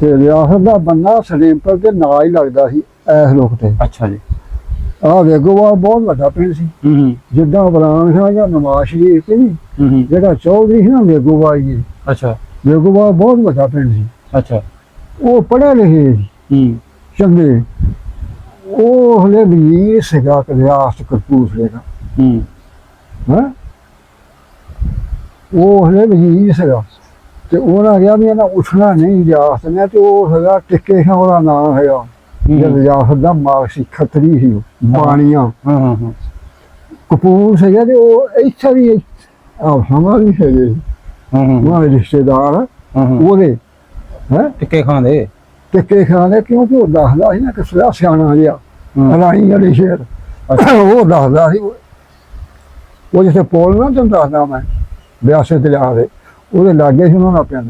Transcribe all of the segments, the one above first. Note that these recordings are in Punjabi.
ਤੇ ਰਿਆਸਤ ਦਾ ਬੰਦਾ ਸਲੇਮਪੁਰ ਦੇ ਨਾਲ ਹੀ ਲੱਗਦਾ ਸੀ ਇਸ ਲੋਕ ਤੇ। ਅੱਛਾ ਜੀ। ਆਹ ਵੇਗੋਵਾਲ ਬਹੁਤ ਵੱਡਾ ਪਿੰਡ ਸੀ, ਜਿੱਦਾਂ ਬਰਾਨ ਸ਼ਾਹ ਜਾਂ ਨਵਾਜ਼ ਸ਼ਰੀਫ ਸੀ ਨੀ, ਜਿਹੜਾ ਚੌਧਰੀ ਸੀ ਨਾ ਵੇਗੋਵਾਲ ਜੀ। ਅੱਛਾ। ਵੇਗੋਵਾਲ ਬਹੁਤ ਵੱਡਾ ਪਿੰਡ ਸੀ। ਅੱਛਾ। ਉਹ ਪੜ੍ਹੇ ਲਿਖੇ ਸੀ ਚੰਗੇ। ਉਹ ਹਲੇ ਵਜ਼ੀਰ ਸੀਗਾ ਰਿਆਸਤ ਕਪੂਰਥਲੇ ਦਾ। ਹੈਂ, ਉਹ ਹਲੇ ਵਜ਼ੀਰ ਸੀਗਾ ਤੇ ਉਹਨਾਂ ਕਿਹਾ ਵੀ ਇਹਨਾਂ ਉੱਠਣਾ ਨਹੀਂ ਰਿਆਸਤ ਨੇ। ਤੇ ਉਹ ਹੈਗਾ ਟਿੱਕੇ ਖਾਂ, ਉਹਦਾ ਨਾਮ ਹੈਗਾ, ਰਿਆਸਤ ਦਾ ਮਾਲਕ ਸੀ, ਖੱਤਰੀ ਸੀ ਉਹ, ਬਾਣੀਆਂ ਕਪੂਰ ਸੀਗਾ। ਤੇ ਉਹ ਇੱਥੇ ਵੀ ਹਮਾ ਵੀ ਹੈਗੇ ਉਹਨਾਂ ਦੇ ਰਿਸ਼ਤੇਦਾਰ ਉਹਦੇ। ਹੈਂ, ਟਿੱਕੇ ਖਾਂ ਦੇ। ਟਿੱਕੇ ਖਾਂ ਦੇ, ਕਿਉਂਕਿ ਉਹ ਦੱਸਦਾ ਸੀ ਨਾ ਕਿ ਸਿਆਣਾ ਜਿਹਾ ਰਾਣੀ ਵਾਲੀ ਸ਼ੇਰ, ਉਹ ਦੱਸਦਾ ਸੀ। ਉਹ ਜਿੱਥੇ ਪੁੱਲ ਨਾ ਤੈਨੂੰ ਦੱਸਦਾ ਮੈਂ, ਬਿਆਸੇ ਦਰਿਆ ਦੇ, ਉਹਦੇ ਲਾਗੇ ਸੀ ਉਹਨਾਂ ਦਾ ਪਿੰਡ।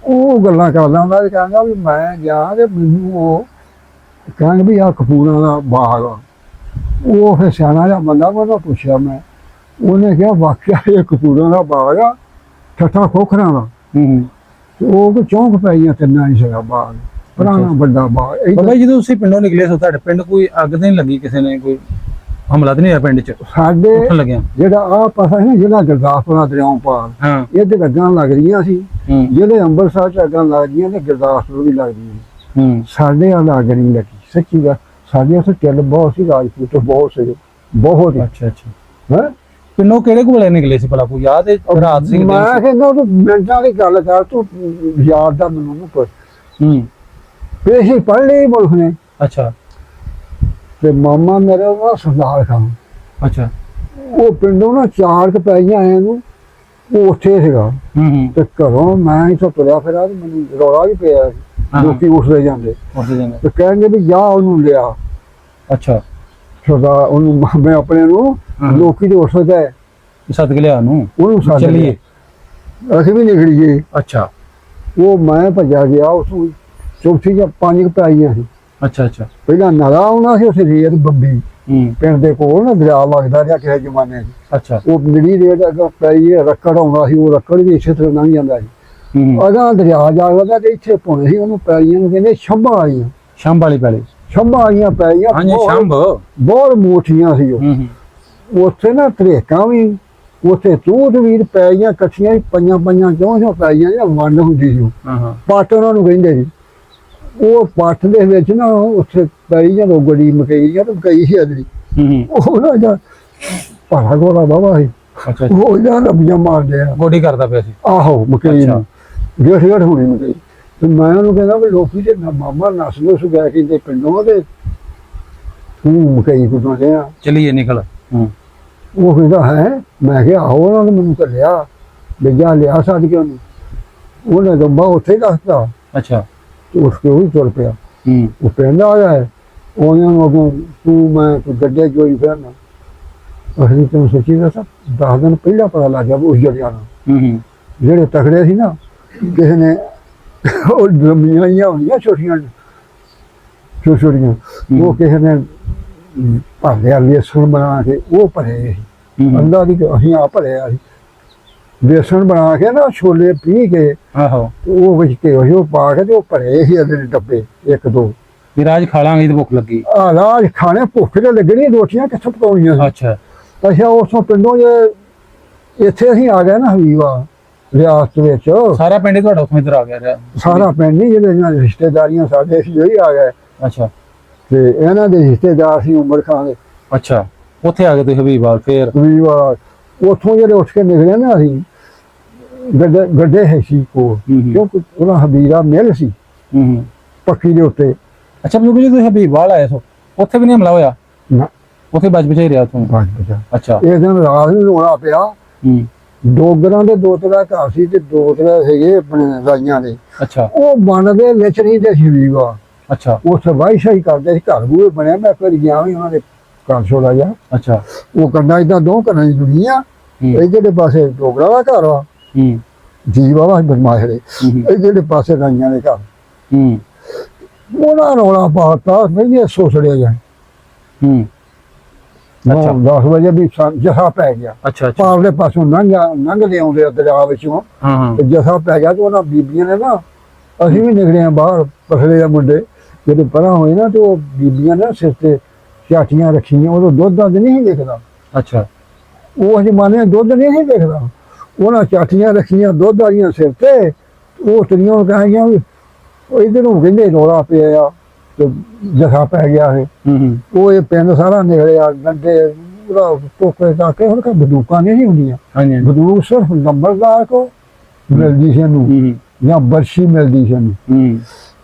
ਉਹ ਗੱਲਾਂ ਕਰਦਾ ਹੁੰਦਾ ਤੇ ਕਹਿੰਦਾ ਵੀ ਮੈਂ ਗਿਆ ਤੇ ਮੈਨੂੰ ਉਹ ਕਹਿੰਦੇ ਵੀ ਆਹ ਕਪੂਰਾਂ ਦਾ ਬਾਗ ਆ। ਉਹ ਫਿਰ ਸਿਆਣਾ ਜਿਹਾ ਬੰਦਾ, ਉਹਦਾ ਪੁੱਛਿਆ ਮੈਂ, ਉਹਨੇ ਕਿਹਾ ਵਾਕਿਆ ਇਹ ਕਪੂਰਾਂ ਦਾ ਬਾਗ ਆ, ਠੱਠਾ ਖੋਖਰਾਂ ਦਾ। ਤੇ ਉਹ ਕੋਈ ਚੌਂਕ ਪੈ ਗਈਆਂ ਤਿੰਨਾਂ ਹੀ ਸੀਗਾ ਬਾਗ, ਪੁਰਾਣਾ ਵੱਡਾ ਬਾਗ। ਬਾਬਾ ਜਦੋਂ ਤੁਸੀਂ ਪਿੰਡੋਂ ਨਿਕਲੇ ਸੋ, ਤੁਹਾਡੇ ਪਿੰਡ ਕੋਈ ਅੱਗ ਤਾਂ ਨਹੀਂ ਲੱਗੀ, ਕਿਸੇ ਨੇ ਕੋਈ ਹਮਲਾ ਤਾਂ ਨਹੀਂ ਹੋਇਆ ਪਿੰਡ ਚ? ਸਾਡੇ ਲੱਗਿਆ ਜਿਹੜਾ ਆਹ ਪਾਸਾ ਸੀ ਨਾ, ਜਿਹੜਾ ਗੁਰਦਾਸਪੁਰ ਦਰਿਆਓਂ ਪਾਰ, ਇਹਦੇ ਅੱਗਾਂ ਲੱਗ ਰਹੀਆਂ ਸੀ। ਜਿਹੜੇ ਅੰਮ੍ਰਿਤਸਰ ਚ ਅੱਗਾਂ ਲੱਗਦੀਆਂ ਤੇ ਗੁਰਦਾਸਪੁਰ ਵੀ ਲੱਗਦੀਆਂ। ਸਾਡੇ ਵੱਲ ਅੱਗ ਨਹੀਂ ਲੱਗੀ, ਸੱਚੀ ਗੱਲ। ਸਾਡੇ ਉੱਥੇ ਟਿੱਲ ਬਹੁਤ ਸੀ, ਰਾਜਪੂਤ ਬਹੁਤ ਸੀਗੇ, ਬਹੁਤ। ਅੱਛਾ ਅੱਛਾ। ਹੈਂ, ਪਿੰਡੋਂ ਕਿਹੜੇ ਕੋਲੇ ਨਿਕਲੇ ਸੀ ਭਲਾ, ਕੋਈ ਯਾਦ ਹੈ? ਰਾਤ ਸੀ? ਮੈਂ ਕਹਿੰਦਾ ਤੂੰ ਮਿੰਟਾਂ ਦੀ ਗੱਲ ਕਰ, ਤੂੰ ਯਾਦ ਦਾ ਮੈਨੂੰ ਨਾ ਪੁੱਛ। ਫਿਰ ਅਸੀਂ ਪੜ੍ਹ ਲਈ ਮੁਲਕ ਨੇ। ਅੱਛਾ। ਤੇ ਮਾਮਾ ਮੇਰੇ ਉਹਦਾ ਸਰਦਾਰ ਖਾਨ। ਅੱਛਾ। ਉਹ ਪਿੰਡੋਂ ਨਾ 4 ਕੁ ਪੈਲੀਆਂ ਆਏ ਨੂੰ, ਉਹ ਉੱਥੇ ਸੀਗਾ। ਤੇ ਘਰੋਂ ਮੈਂ ਇੱਥੋਂ ਤੁਰਿਆ ਫਿਰਿਆ ਤੇ ਮੈਨੂੰ ਰੌਲਾ ਵੀ ਪਿਆ, ਲੋਕੀ ਉੱਠਦੇ ਜਾਂਦੇ ਤੇ ਕਹਿੰਦੇ ਵੀ ਜਾ ਉਹਨੂੰ ਲਿਆ। ਅੱਛਾ। ਸਰਦਾਰ ਉਹਨੂੰ, ਮੈਂ ਆਪਣੇ ਨੂੰ, ਲੋਕੀ ਤੇ ਉੱਠਦਾ ਹੈ ਸਦਕ ਲਿਆ ਨੂੰ, ਉਹਨੂੰ ਸੱਦ ਚੱਲੀਏ, ਅਸੀਂ ਵੀ ਨਿਕਲੀਏ। ਅੱਛਾ। ਉਹ ਮੈਂ ਭੱਜਾ ਗਿਆ ਉੱਥੋਂ। ਚੌਥੀ ਜਾਂ 5 ਪੈਲੀਆਂ ਸੀ। ਅੱਛਾ ਅੱਛਾ। ਪਹਿਲਾਂ ਨਲਾ ਆਉਣਾ ਸੀ ਉੱਥੇ, ਰੇਤ ਬੰਬੀ ਪਿੰਡ ਦੇ ਕੋਲ ਨਾ ਦਰਿਆ ਵਗਦਾ ਰਿਹਾ ਕਿਸੇ ਜ਼ਮਾਨੇ ਚ। ਅੱਛਾ। ਉਹ ਜਿਹੜੀ ਰੇਤ ਅੱਗੇ ਪਈ ਰੱਕੜ ਆਉਂਦਾ ਸੀ, ਉਹ ਰੱਕੜ ਵੀ ਇਸੇ ਤਰ੍ਹਾਂ ਲੰਘ ਜਾਂਦਾ ਸੀ। ਅਗਾਂ ਦਰਿਆ ਜਾਗਦਾ ਤੇ ਇੱਥੇ ਪਾਉਣੇ ਸੀ ਉਹਨੂੰ, ਪੈਲੀਆਂ ਨੂੰ ਕਹਿੰਦੇ ਛੰਭਾਂ ਵਾਲੀਆਂ। ਸ਼ੰਭ ਵਾਲੀ ਪੈਲੀ? ਛੰਭਾਂ ਵਾਲੀਆਂ ਪੈਲੀਆਂ ਬਹੁਤ ਮੋਟੀਆਂ ਸੀ ਉਹ। ਉੱਥੇ ਨਾ ਧਰੇਕਾਂ ਵੀ, ਉੱਥੇ ਤੂਤ ਵੀਰ ਪੈਲੀਆਂ ਇਕੱਠੀਆਂ ਪੰਜਾਂ ਚੌਂ ਪੈਲੀਆਂ ਜਾਂ ਵੰਡ ਹੁੰਦੀ ਸੀ। ਪੱਟ ਉਹਨਾਂ ਨੂੰ ਕਹਿੰਦੇ ਸੀ। ਉਹ ਪੱਠ ਦੇ ਵਿੱਚ ਨਾ ਉੱਥੇ ਪੈਲੀ ਜਾਂ ਗੜੀ ਮਕਈਆਂ ਤੇ ਮਕਈ ਸੀ ਅਦਲੀ, ਉਹ ਨਾ ਜਾਂ ਭਾਰਾ ਗੋਲਾ ਬਾਬਾ ਸੀ। ਉਹ ਜਾਂ ਰੱਬੀਆਂ ਮਾਰਦੇ ਆ, ਗੋਡੀ ਕਰਦਾ ਪਿਆ ਸੀ। ਆਹੋ ਮਕਈ ਨੂੰ ਗੇਠ ਹੋਣੀ ਮਕਈ। ਤੇ ਮੈਂ ਉਹਨੂੰ ਕਹਿੰਦਾ ਵੀ ਲੋਕੀ ਤੇ ਮਾਮਾ ਨੱਸ ਨੁੱਸ ਗਿਆ ਕਹਿੰਦੇ ਪਿੰਡੋਂ, ਤੇ ਤੂੰ ਮਕਈ ਕੁੱਟਣ ਡਿਆ, ਚਲੀਏ ਨਿਕਲ। ਉਹ ਕਹਿੰਦਾ ਹੈ। ਮੈਂ ਕਿਹਾ ਆਹੋ, ਉਹਨਾਂ ਨੇ ਮੈਨੂੰ ਘੱਲਿਆ ਵੀ ਜਾ ਲਿਆ ਸੱਦ ਕੇ ਉਹਨੂੰ। ਉਹਨੇ ਦੰਬਾ ਉੱਥੇ ਦੱਸਤਾ। ਅੱਛਾ। ਉੱਠ ਕੇ ਉਹ ਵੀ ਤੁਰ ਪਿਆ। ਉਹ ਪਿੰਡ ਆ ਗਿਆ। ਉਹਨਾਂ ਨੂੰ ਅੱਗੋਂ ਤੂੰ ਮੈਂ ਕੋਈ ਗੱਡੇ ਚੋਈ ਫਿਰਨਾ। ਅਸੀਂ ਤੈਨੂੰ ਸੱਚੀ ਦੱਸਾਂ, 10 ਦਿਨ ਪਹਿਲਾਂ ਪਤਾ ਲੱਗ ਗਿਆ ਉਸ ਜਗ੍ਹਾ ਨੂੰ। ਜਿਹੜੇ ਤਕੜੇ ਸੀ ਨਾ, ਕਿਸੇ ਨੇ ਉਹ ਡਰਮੀਆਂ ਜਿਹੀਆਂ ਹੁੰਦੀਆਂ ਛੋਟੀਆਂ ਛੋਟੀਆਂ, ਉਹ ਕਿਸੇ ਨੇ ਭਰ ਲਿਆ ਲੇਸਣ ਬਣਾ ਕੇ, ਉਹ ਭਰੇ ਸੀ ਅੰਡਾ ਦੀ। ਅਸੀਂ ਆ ਭਰਿਆ ਸੀ ਬੇਸਣ ਬਣਾ ਕੇ ਨਾ, ਛੋਲੇ ਪੀਹ ਕੇ ਉਹ ਵਿੱਚ ਘਿਓ ਪਾ ਕੇ ਤੇ ਉਹ ਭਰੇ ਸੀ ਅਗਲੇ ਡੱਬੇ 1-2। ਵੀ ਰਾਜ ਖਾ ਲਾਂਗੇ ਤੇ ਭੁੱਖ ਲੱਗੀ। ਰਾਜ ਖਾਣੇ, ਭੁੱਖ ਤੇ ਲੱਗਣੀ, ਰੋਟੀਆਂ ਕਿੱਥੋਂ ਪਕਾਉਣੀਆਂ ਸੀ। ਅੱਛਾ। ਅੱਛਾ, ਉੱਥੋਂ ਪਿੰਡੋਂ ਜੇ ਇੱਥੇ ਅਸੀਂ ਆ ਗਏ ਨਾ ਹਬੀਬਾ ਰਿਆਸਤ ਵਿੱਚ, ਸਾਰਾ ਪਿੰਡ ਤੁਹਾਡਾ ਉੱਥੋਂ ਇੱਧਰ ਆ ਗਿਆ? ਸਾਰਾ ਪਿੰਡ ਹੀ, ਜਿਹੜੇ ਰਿਸ਼ਤੇਦਾਰੀਆਂ ਸਾਡੇ ਸੀ ਉਹੀ ਆ ਗਏ। ਅੱਛਾ। ਤੇ ਇਹਨਾਂ ਦੇ ਰਿਸ਼ਤੇਦਾਰ ਸੀ ਉਮਰ ਖਾਂ ਦੇ। ਅੱਛਾ, ਉੱਥੇ ਆ ਗਏ ਤੁਸੀਂ ਹਬੀਬਵਾਲ? ਫੇਰ ਹਬੀਬਵਾਲ ਉੱਥੋਂ ਜਿਹੜੇ ਉੱਠ ਕੇ ਨਿਕਲੇ ਨਾ, ਅਸੀਂ ਗੱਡੇ ਹੈ ਸੀ ਕੋਲ, ਕਿਉਂਕਿ ਉਹਦਾ ਹਬੀਰਾ ਮਿਲ ਸੀ ਪੱਕੀ ਦੇ ਉੱਤੇ। ਅੱਛਾ, ਜਦੋਂ ਤੁਸੀਂ ਹਬੀਬਵਾਲ ਆਏ ਸੋ ਉੱਥੇ ਵੀ ਨਹੀਂ ਹਮਲਾ ਹੋਇਆ? ਨਾ, ਉੱਥੇ ਬਚ ਬਚਾਈ ਰਿਹਾ ਤੂੰ? ਬਚ ਬਚਾ। ਅੱਛਾ। ਇਸ ਦਿਨ ਰਾਤ ਨੂੰ ਰੋਣਾ ਪਿਆ। ਡੋਗਰਾਂ ਦੇ 2 ਤਰ੍ਹਾਂ ਘਰ ਸੀ ਤੇ 2 ਤਰ੍ਹਾਂ ਸੀਗੇ ਆਪਣੇ ਰਾਈਆਂ ਦੇ। ਅੱਛਾ। ਉਹ ਬਣਦੇ ਵਿੱਚ ਨਹੀਂ ਤੇ ਸੀ ਹਬੀਬਵਾਲ। ਅੱਛਾ। ਉੱਥੇ ਵਾਈਸ਼ਾਹੀ ਕਰਦੇ ਸੀ, ਘਰ ਬੂਹੇ ਬਣਿਆ। ਮੈਂ ਫਿਰ ਗਿਆ ਵੀ ਉਹਨਾਂ ਦੇ ਘਰ ਛੋੜਾ ਜਾ। ਅੱਛਾ। ਉਹ ਕੰਡਾ ਏਦਾਂ 2 ਘਰਾਂ ਦੀ ਦੁਨੀਆ, ਇੱਧਰਲੇ ਪਾਸੇ ਡੋਗਰਾਂ ਦਾ ਘਰ ਵਾ, ਜੀ ਬਾਬਾ ਬਦਮਾਸ਼ ਦੇ, ਇੱਧਰਲੇ ਪਾਸੇ ਰਾਈਆਂ ਦੇ ਘਰ। ਉਹਨਾਂ ਰੌਲਾ ਪਾਤਾ, ਨਹੀਂ ਸੋਚੜਿਆ ਜਾਏ। 10 ਵਜੇ ਵੀ ਜਸਾ ਪੈ ਗਿਆ। ਅੱਛਾ। ਪਾਰਲੇ ਪਾਸੋਂ ਲੰਘਦੇ ਆਉਂਦੇ ਦਰਿਆ ਵਿੱਚੋਂ, ਤੇ ਜਸਾ ਪੈ ਗਿਆ। ਤੇ ਉਹਨਾਂ ਬੀਬੀਆਂ ਨੇ ਨਾ ਅਸੀਂ ਵੀ ਨਿਕਲੇ ਆ ਬਾਹਰ ਪਖਲੇ ਦੇ ਮੁੰਡੇ ਜਦੋਂ ਪਰਾਂ ਹੋਏ ਨਾ ਤੇ ਉਹ ਬੀਬੀਆਂ ਨੇ ਸਿਰ ਤੇ ਝਾਟੀਆਂ ਰੱਖੀਆਂ ਉਦੋਂ ਦੁੱਧ ਦੰਦ ਨਹੀਂ ਸੀ ਦੇਖਦਾ ਅੱਛਾ ਉਹ ਜ਼ਮਾਨੇ ਦੁੱਧ ਨਹੀਂ ਸੀ ਦੇਖਦਾ ਉਹਨਾਂ ਝਾਟੀਆਂ ਰੱਖੀਆਂ ਦੁੱਧ ਵਾਲੀਆਂ ਸਿਰ ਤੇ ਉਹ ਤਰੀਆਂ ਨੂੰ ਕਹਾਂਗੀਆਂ ਵੀ ਉਹ ਇਧਰ ਨੂੰ ਕਹਿੰਦੇ ਰੌਲਾ ਪਿਆ ਆ ਤੇ ਜਥਾ ਪੈ ਗਿਆ ਹੈ ਉਹ ਇਹ ਪਿੰਡ ਸਾਰਾ ਨਿਕਲਿਆ ਗੰਡੇ ਉਹਦਾ ਟੋਕਰੇ ਟਾਕੇ ਹੁਣ ਕਾ ਬੰਦੂਕਾਂ ਨਹੀਂ ਸੀ ਹੁੰਦੀਆਂ ਹਾਂਜੀ ਬੰਦੂਕ ਸਿਰਫ ਨੰਬਰਦਾਰ ਕੋ ਮਿਲਦੀ ਸੀ ਇਹਨੂੰ ਜਾਂ ਬਰਸ਼ੀ ਮਿਲਦੀ ਸੀ ਇਹਨੂੰ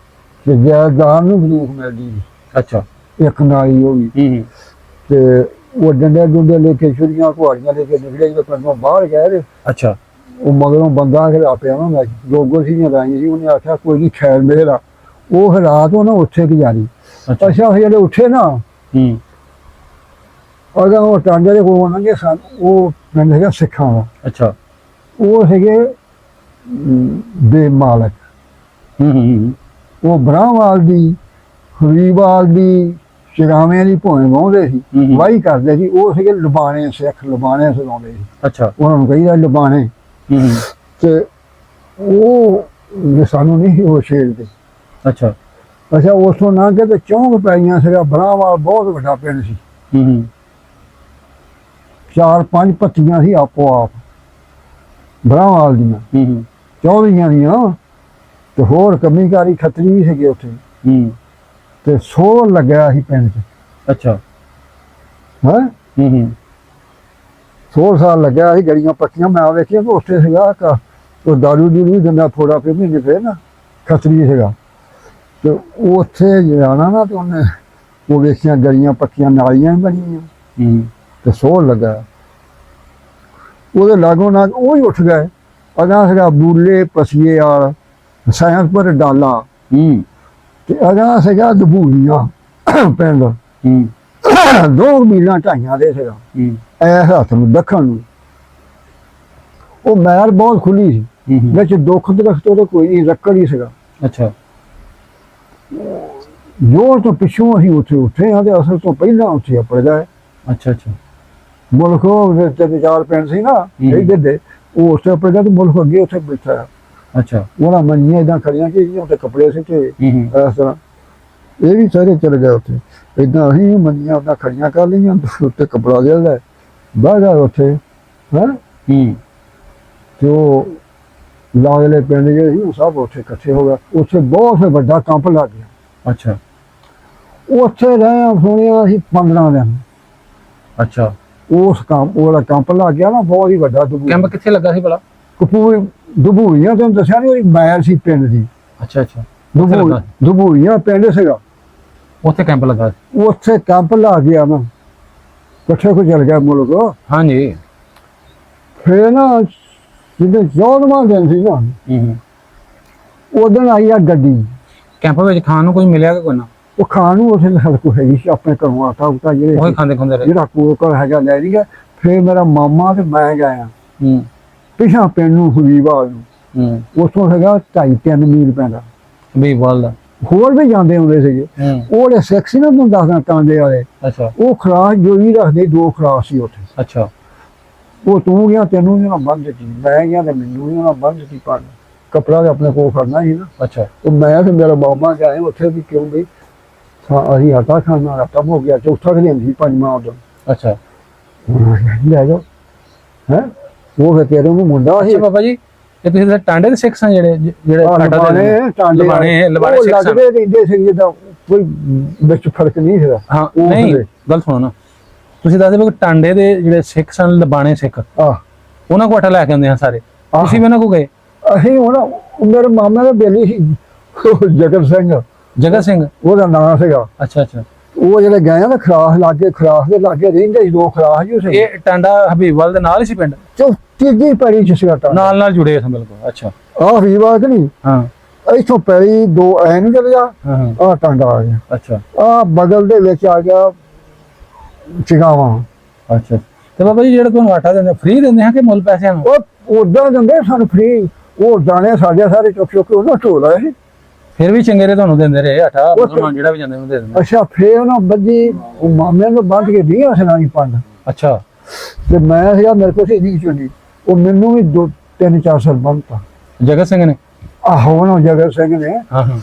ਤੇ ਜਾਇਦਾਰ ਨੂੰ ਬੰਦੂਕ ਮਿਲਦੀ ਸੀ ਅੱਛਾ ਇੱਕ ਨਾਲੀ ਉਹ ਵੀ ਤੇ ਉਹ ਡੰਡੇ ਡੁੰਡੇ ਲੈ ਕੇ ਛੁਰੀਆਂ ਘੁਆੜੀਆਂ ਲੈ ਕੇ ਨਿਕਲੇ ਜਦੋਂ ਪਿੰਡੋਂ ਬਾਹਰ ਗਏ ਤੇ ਅੱਛਾ ਉਹ ਮਗਰੋਂ ਬੰਦਾ ਖਿਲਾ ਪਿਆ ਉਹਨਾਂ ਦਾ ਲੋਗੋ ਸੀ ਰਾਈ ਸੀ ਉਹਨੇ ਆਖਿਆ ਕੋਈ ਨਹੀਂ ਖੈਰ ਮੇਰਾ ਉਹ ਰਾਤ ਉਹਨਾਂ ਉੱਥੇ ਗੁਜ਼ਾਰੀ ਅੱਛਾ ਜਿਹੜੇ ਉੱਠੇ ਨਾ ਅਗਾ ਉਹ ਟਾਂਡੇ ਦੇ ਕੋਲ ਲੰਘੇ ਸਨ ਉਹ ਪਿੰਡ ਹੈਗਾ ਸਿੱਖਾਂ ਦਾ ਅੱਛਾ ਉਹ ਹੈਗੇ ਬੇਮਾਲਕ ਉਹ ਬ੍ਰਾਹਵਾਲ ਦੀ ਹਰੀਵਾਲ ਦੀ ਸ਼ਿਗਾਵੇਂ ਦੀ ਭੋਏ ਵਾਹੁੰਦੇ ਸੀ ਵਾਹੀ ਕਰਦੇ ਸੀ ਉਹ ਸੀਗੇ ਲਬਾਣੇ ਸਿੱਖ ਲਬਾਣੇ ਸਲਾਉਂਦੇ ਸੀ ਅੱਛਾ ਉਹਨਾਂ ਨੂੰ ਕਹੀਦਾ ਲਬਾਣੇ ਤੇ ਉਹ ਸਾਨੂੰ ਨਹੀਂ ਉਹ ਛੇੜਦੇ ਅੱਛਾ ਅੱਛਾ ਉਸ ਤੋਂ ਲੰਘ ਕੇ ਤੇ ਚੌਂਕ ਪੈਈਆਂ ਸੀਗਾ ਬ੍ਰਾਹਵਾਲ ਬਹੁਤ ਵੱਡਾ ਪਿੰਡ ਸੀ 4-5 ਪੱਤੀਆਂ ਸੀ ਆਪੋ ਆਪ ਬ੍ਰਾਹਵਾਲ ਦੀਆਂ 24 ਦੀਆਂ ਤੇ ਹੋਰ ਕਮੀਕਾਰੀ ਖੱਤਰੀ ਵੀ ਸੀਗੇ ਉੱਥੇ ਤੇ ਸੋਹ ਲੱਗਿਆ ਸੀ ਪਿੰਡ 'ਚ ਅੱਛਾ ਹੈ 16 ਸਾਲ ਲੱਗਿਆ ਸੀ ਗਲੀਆਂ ਪੱਕੀਆਂ ਮੈਂ ਵੇਖਿਆ ਕਿ ਉੱਥੇ ਸੀਗਾ ਉਹ ਦਾਰੂ ਦੂਰੂ ਦਿੰਦਾ ਥੋੜਾ ਫਿਰ ਮਹੀਨੇ ਫੇਰ ਨਾ ਖੱਤਰੀ ਸੀਗਾ ਤੇ ਉੱਥੇ ਜਾਣਾ ਨਾ ਤੇ ਉਹਨੇ ਉਹ ਵੇਖੀਆਂ ਗਲੀਆਂ ਪੱਕੀਆਂ ਨਾਲੀਆਂ ਵੀ ਬਣੀਆਂ ਤੇ ਸੋਹ ਲੱਗਾ ਉਹਦੇ ਲਾਗੋਂ ਨਾਲ ਉਹ ਹੀ ਉੱਠ ਗਏ ਅਗਾਂਹ ਸੀਗਾ ਬੂਲੇ ਪਸੀਏ ਵਾਲ ਸਾਇੰਸਪੁਰ ਡਾਲਾ ਤੇ ਅਗਾਂਹ ਸੀਗਾ ਦਬੂਲੀਆਂ ਪਿੰਡ 2 ਮੀਲਾਂ ਢਾਈਆਂ ਦੇ ਸੀਗਾ ਐਸ ਹੱਥ ਨੂੰ ਦੱਖਣ ਨੂੰ ਉਹ ਮਹਿਰ ਬਹੁਤ ਖੁੱਲੀ ਸੀ ਵਿੱਚ ਦੁੱਖ ਦਰਖਤ ਉਹਦੇ ਕੋਈ ਨਹੀਂ ਰੱਕੜ ਹੀ ਸੀਗਾ ਅੱਛਾ ਜੋਰ ਤੋਂ ਪਿੱਛੋਂ ਅਸੀਂ ਉੱਥੇ ਆ ਤੇ ਅਸਲ ਤੋਂ ਪਹਿਲਾਂ ਉੱਥੇ ਆਪੜ ਗਏ ਅੱਛਾ ਅੱਛਾ ਮੁਲਕ ਉਹ ਤੇ 4 ਪਿੰਡ ਸੀ ਨਾ ਇਹਦੇ ਦੇ ਉਹ ਉੱਥੇ ਆਪੜ ਗਿਆ ਤੇ ਮੁਲਕ ਅੱਗੇ ਉੱਥੇ ਬੈਠਾ ਅੱਛਾ ਉਹਨਾਂ ਮੰਨੀਆਂ ਏਦਾਂ ਖੜੀਆਂ ਕਿ ਉੱਥੇ ਕੱਪੜੇ ਸੀ ਤੇ ਇਸ ਤਰ੍ਹਾਂ ਇਹ ਵੀ ਸਾਰੇ ਚਲੇ ਗਏ ਉੱਥੇ ਏਦਾਂ ਅਸੀਂ ਮੰਨੀਆਂ ਉਹਨਾਂ ਖੜੀਆਂ ਕਰ ਲਈਆਂ ਉੱਤੇ ਕੱਪੜਾ ਦੇ ਲੈ ਬਾਹਰ ਆ ਉੱਥੇ ਹੈ ਤੇ ਉਹ ਲਾਗਲੇ ਪਿੰਡ ਜਿਹੜੇ ਸੀ ਉਹ ਸਭ ਉੱਥੇ ਇਕੱਠੇ ਹੋ ਗਏ ਉੱਥੇ ਬਹੁਤ ਵੱਡਾ ਕੰਪ ਲੱਗ ਗਿਆ ਅੱਛਾ ਉੱਥੇ ਰਹੇ ਸੁਣਿਆ ਅਸੀਂ 15 ਦਿਨ ਅੱਛਾ ਉਸ ਕੰਪ ਉਹਦਾ ਕੰਪ ਲੱਗ ਗਿਆ ਨਾ ਬਹੁਤ ਹੀ ਵੱਡਾ ਕੈਂਪ ਕਿੱਥੇ ਲੱਗਾ ਸੀ ਭਲਾ ਕਪੂਰ ਦਬੂਈਆਂ ਤੈਨੂੰ ਦੱਸਿਆ ਨਹੀਂ ਉਹਦੀ ਮੈਲ ਸੀ ਪਿੰਡ ਦੀ ਅੱਛਾ ਅੱਛਾ ਦਬੂਈਆਂ ਪਿੰਡ ਸੀਗਾ ਉੱਥੇ ਕੈਂਪ ਲੱਗਾ ਸੀ ਉੱਥੇ ਕੰਪ ਲੱਗ ਗਿਆ ਨਾ ਇਕੱਠੇ ਕੋ ਚਲ ਗਿਆ ਮੁਲਕ ਹਾਂਜੀ ਫਿਰ ਨਾ ਜਿੱਦਾਂ 14ਵਾਂ ਦਿਨ ਸੀ ਨਾ ਉਦੋਂ ਆਈ ਆ ਗੱਡੀ ਕੈਂਪ ਵਿੱਚ ਖਾਣ ਨੂੰ ਕੋਈ ਮਿਲਿਆ ਕਿ ਕੋਈ ਨਾ ਉਹ ਖਾਣ ਨੂੰ ਉੱਥੇ ਹਰ ਕੋਈ ਹੈਗੀ ਸੀ ਆਪਣੇ ਘਰੋਂ ਆਟਾ ਉਟਾ ਉਹੀ ਖਾਂਦੇ ਖੁੰਦੇ ਰਹੇ ਜਿਹੜਾ ਕੋਲ ਹੈਗਾ ਲੈ ਲਿਆ ਫਿਰ ਮੇਰਾ ਮਾਮਾ ਤੇ ਮੈਂ ਗਿਆ ਪਿਛਾ ਪਿੰਡ ਨੂੰ ਹਰੀਵਾਲ ਨੂੰ ਉੱਥੋਂ ਹੈਗਾ 2.5-3 ਮੀਲ ਪੈਂਦਾ ਹਰੀਵਾਲ ਦਾ ਹੋਰ ਵੀ ਜਾਂਦੇ ਹੁੰਦੇ ਸੀਗੇ ਉਹ ਜਿਹੜੇ ਸਿੱਖ ਸੀ ਨਾ ਤੁਹਾਨੂੰ ਦੱਸਦਾ ਟਾਂਡੇ ਵਾਲੇ ਅੱਛਾ ਉਹ ਖਰਾਸ ਜੋ ਹੀ ਰੱਖਦੇ 2 ਖਰਾਸ ਸੀ ਉੱਥੇ ਅੱਛਾ ਉਹ ਤੂੰ ਗਿਆ ਤੈਨੂੰ ਵੀ ਨਾ ਬੰਦ ਦਿੱਤੀ ਮੈਂ ਗਿਆ ਤੇ ਮੈਨੂੰ ਵੀ ਨਾ ਬੰਦ ਦਿੱਤੀ ਪਰ ਕਪੜਾ ਤੇ ਆਪਣੇ ਕੋਲ ਖੜਨਾ ਸੀ ਨਾ ਅੱਛਾ ਉਹ ਮੈਂ ਤੇ ਮੇਰਾ ਮਾਮਾ ਗਏ ਉੱਥੇ ਵੀ ਕਿਉਂ ਬਈ ਅਸੀਂ ਆਟਾ ਖਾਣਾ ਆਟਾ ਹੋ ਗਿਆ ਚੌਥਾ ਦਿਨ ਸੀ 5ਵਾਂ ਉਦੋਂ ਅੱਛਾ ਲੈ ਜਾਓ ਹੈ ਉਹ ਫਿਰ ਤੇਰੇ ਨੂੰ ਮੁੰਡਾ ਸੀ ਬਾਬਾ ਜੀ ਇਹ ਤੁਸੀਂ ਟਾਂਡੇ ਦੇ ਸਿੱਖ ਸਨ ਜਿਹੜੇ ਲਬਾਣੇ ਸਿੱਖ ਸਨ ਰਹਿੰਦੇ ਸੀ ਜਿੱਦਾਂ ਕੋਈ ਵਿੱਚ ਫਰਕ ਨਹੀਂ ਹੈਗਾ ਹਾਂ ਨਹੀਂ ਗੱਲ ਸੁਣੋ ਨਾ ਤੁਸੀਂ ਦੱਸਦੇ ਵੀ ਟਾਂਡੇ ਦੇ ਜਿਹੜੇ ਸਿੱਖ ਸਨ ਲਬਾਣੇ ਸਿੱਖ ਉਹਨਾਂ ਕੋਲ ਆਟਾ ਲੈ ਕੇ ਆਉਂਦੇ ਆ ਸਾਰੇ ਤੁਸੀਂ ਵੀ ਉਹਨਾਂ ਕੋਲ ਗਏ ਅਸੀਂ ਹੁਣ ਮੇਰੇ ਮਾਮੇ ਦਾ ਬੇਲੀ ਸੀ ਜਗਤ ਸਿੰਘ ਉਹਦਾ ਨਾਂ ਸੀਗਾ ਅੱਛਾ ਅੱਛਾ ਉਹ ਜਿਹੜੇ ਗਏ ਨਾ ਖਰਾਸ ਦੇ ਲਾਗੇ ਰਹਿੰਦੇ ਸੀ 2 ਖਰਾਸ ਜੀ ਸੀ ਇਹ ਟਾਂਡਾ ਹਬੀਬਵਾਲ ਦੇ ਨਾਲ ਹੀ ਸੀ ਪਿੰਡ ਤੀਜੀ ਪੈੜੀ ਚ ਸੀਗਾ ਨਾਲ ਜੁੜੇ ਸਨ ਬਿਲਕੁਲ ਅੱਛਾ ਹਬੀਬਵਾਲ ਕਿ ਨਹੀਂ ਹਾਂ ਇੱਥੋਂ ਪੈੜੀ 2 ਐ ਨੂੰ ਚਲੇ ਜਾ ਆਹ ਟਾਂਡਾ ਆ ਗਿਆ ਅੱਛਾ ਆਹ ਬਗਲ ਦੇ ਵਿੱਚ ਆ ਗਿਆ ਚਿਗਾਵਾਂ ਅੱਛਾ ਤੇ ਬਾਬਾ ਜੀ ਜਿਹੜਾ ਤੁਹਾਨੂੰ ਆਟਾ ਦਿੰਦੇ ਫ੍ਰੀ ਦਿੰਦੇ ਆ ਕਿ ਮੁੱਲ ਪੈਸਿਆਂ ਨੂੰ ਉਹ ਉਦਾਂ ਦਿੰਦੇ ਸਾਨੂੰ ਫ੍ਰੀ ਉਹ ਦਾਣੇ ਸਾਡੇ ਸਾਰੇ ਚੁੱਕ ਕੇ ਉਹਨਾਂ ਢੋਲ ਆਏ ਫਿਰ ਵੀ ਚੰਗੇ ਰੇ ਤੁਹਾਨੂੰ ਦਿੰਦੇ ਰਹੇ ਆਟਾ ਜਿਹੜਾ ਵੀ ਜਾਂਦੇ ਉਹਨੂੰ ਦੇ ਦਿੰਦੇ ਅੱਛਾ ਫੇਰ ਉਹਨਾਂ ਬੱਜੀ ਉਹ ਮਾਮੇ ਨੂੰ ਬੰਦ ਕੇ ਦੀਆਂ ਸੁਣਾਈ ਪੰਡ ਅੱਛਾ ਤੇ ਮੈਂ ਸੀਗਾ ਮੇਰੇ ਕੋਲ ਸੀ ਨਹੀਂ ਚੁੰਨੀ ਉਹ ਮੈਨੂੰ ਵੀ 2-3-4 ਸਾਲ ਬੰਦਤਾ ਜਗਤ ਸਿੰਘ ਨੇ ਆਹੋ ਨਾ ਜਗਤ ਸਿੰਘ ਨੇ ਹਾਂ ਹਾਂ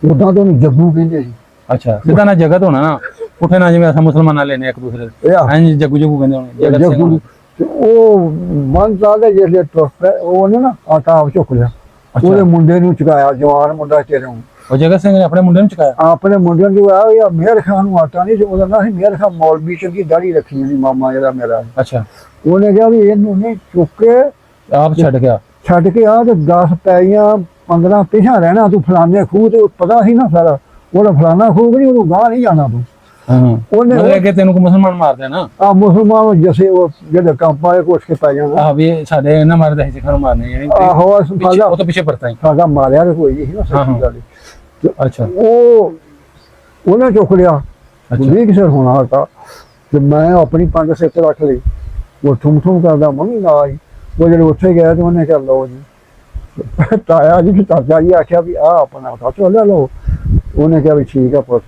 ਉਦਾਂ ਤੋਂ ਉਹਨੂੰ ਜੱਗੂ ਕਹਿੰਦੇ ਸੀ। ਅੱਛਾ ਸਿੱਧਾ ਨਾ ਜਗਤ ਹੋਣਾ ਨਾ ਪੁੱਠੇ ਨਾ ਜਿਵੇਂ ਅਸੀਂ ਮੁਸਲਮਾਨਾਂ ਲੈਨੇ ਇੱਕ ਦੂਸਰੇ ਦੇ ਇਹ ਆ ਹਾਂਜੀ ਜੱਗੂ ਜੱਗੂ ਕਹਿੰਦੇ ਹੋਣੇ ਜਗਤ ਸਿੰਘ ਜੱਗੂ ਹੋਣਾ। ਤੇ ਉਹ ਮਨ ਚਾਹਦਾ ਜਿਹੜੇ ਟੁੱਟ ਉਹਨੇ ਨਾ ਆਟਾ ਆਪ ਚੁੱਕ ਲਿਆ, ਉਹਦੇ ਮੁੰਡੇ ਨੂੰ ਚੁਕਾਇਆ, ਜਵਾਨ ਮੁੰਡਾ ਤੇਰੇ ਨੂੰ ਉਹ ਜਗਤ ਸਿੰਘ ਨੇ ਆਪਣੇ ਮੁੰਡੇ ਨੂੰ ਚੁਕਾਇਆ। ਆਪਣੇ ਮੁੰਡਿਆਂ ਨੂੰ ਆਇਆ ਮੇਹਰ ਖਾਨ ਨੂੰ ਆਟਾ ਨਹੀਂ ਸੀ, ਉਹਦਾ ਨਾਂ ਸੀ ਮੇਹਰ ਖਾਨ, ਮੌਲਵੀ ਚੰਗੀ ਦਾੜੀ ਰੱਖੀ ਸੀ ਮਾਮਾ ਜਿਹੜਾ ਮੇਰਾ। ਅੱਛਾ ਉਹਨੇ ਕਿਹਾ ਵੀ ਇਹਨੂੰ ਨਹੀਂ ਚੁੱਕ ਕੇ ਆਪ ਛੱਡ ਗਿਆ। ਛੱਡ ਕੇ ਆ ਤੇ 10 ਪੈਲੀਆਂ 15 ਪਿਛਾਂ ਰਹਿਣਾ ਤੂੰ, ਫਲਾਣੇ ਖੂਹ ਤੇ ਪਤਾ ਸੀ ਨਾ ਸਾਰਾ, ਉਹਦਾ ਫਲਾਣਾ ਖੂਹ ਨਹੀਂ, ਉਹਨੂੰ ਗਾਹ ਨਹੀਂ ਜਾਣਾ ਤੂੰ। ਹਾਂ ਉਹਨੇ ਮਤਲਬ ਅੱਗੇ ਤੈਨੂੰ ਕੋ ਮੁਸਲਮਾਨ ਮਾਰਦੇ ਨਾ ਆ ਮੁਸਲਮਾਨ ਜਸੇ ਉਹ ਜਿਹੜੇ ਕੰਪ ਵਾਲੇ ਕੋਸ਼ ਕੇ ਪੈ ਜਾਣਾ। ਆਹ ਵੀ ਸਾਡੇ ਇਹਨਾਂ ਮਾਰਦੇ ਸੀ ਸਿੱਖਾਂ ਨੂੰ ਮਾਰਨੇ ਯਾਨੀ ਆਹੋ ਉਹ ਤਾਂ ਪਿੱਛੇ ਪਰਤਾ ਹੀ। ਸਾਡਾ ਮਾਰਿਆ ਤੇ ਕੋਈ ਨਹੀਂ ਸੀ ਨਾ ਸੱਚੀ ਗੱਲ। ਅੱਛਾ ਉਹਨੇ ਚੁੱਕ ਲਿਆ, ਅੱਛਾ 20 ਸਿਰ ਹੋਣਾ ਆਟਾ, ਤੇ ਮੈਂ ਆਪਣੀ ਪੰਜ ਸਿਰ ਤੇ ਰੱਖ ਲਈ। ਉਹ ਠੁਮ ਠੁਮ ਕਰਦਾ ਮੰਮੀ ਨਾ ਆਈ। ਉਹ ਜਿਹੜੇ ਉੱਥੇ ਗਿਆ ਤੇ ਉਹਨੇ ਕਿਹਾ ਲਓ ਜੀ, ਤਾਇਆ ਜੀ ਚਾਚਾ ਜੀ ਆਖਿਆ ਵੀ ਆ ਆਪਣਾ ਆਟਾ ਲੈ ਲਓ। ਉਹਨੇ ਕਿਹਾ ਵੀ ਠੀਕ ਆ ਪੁੱਤ,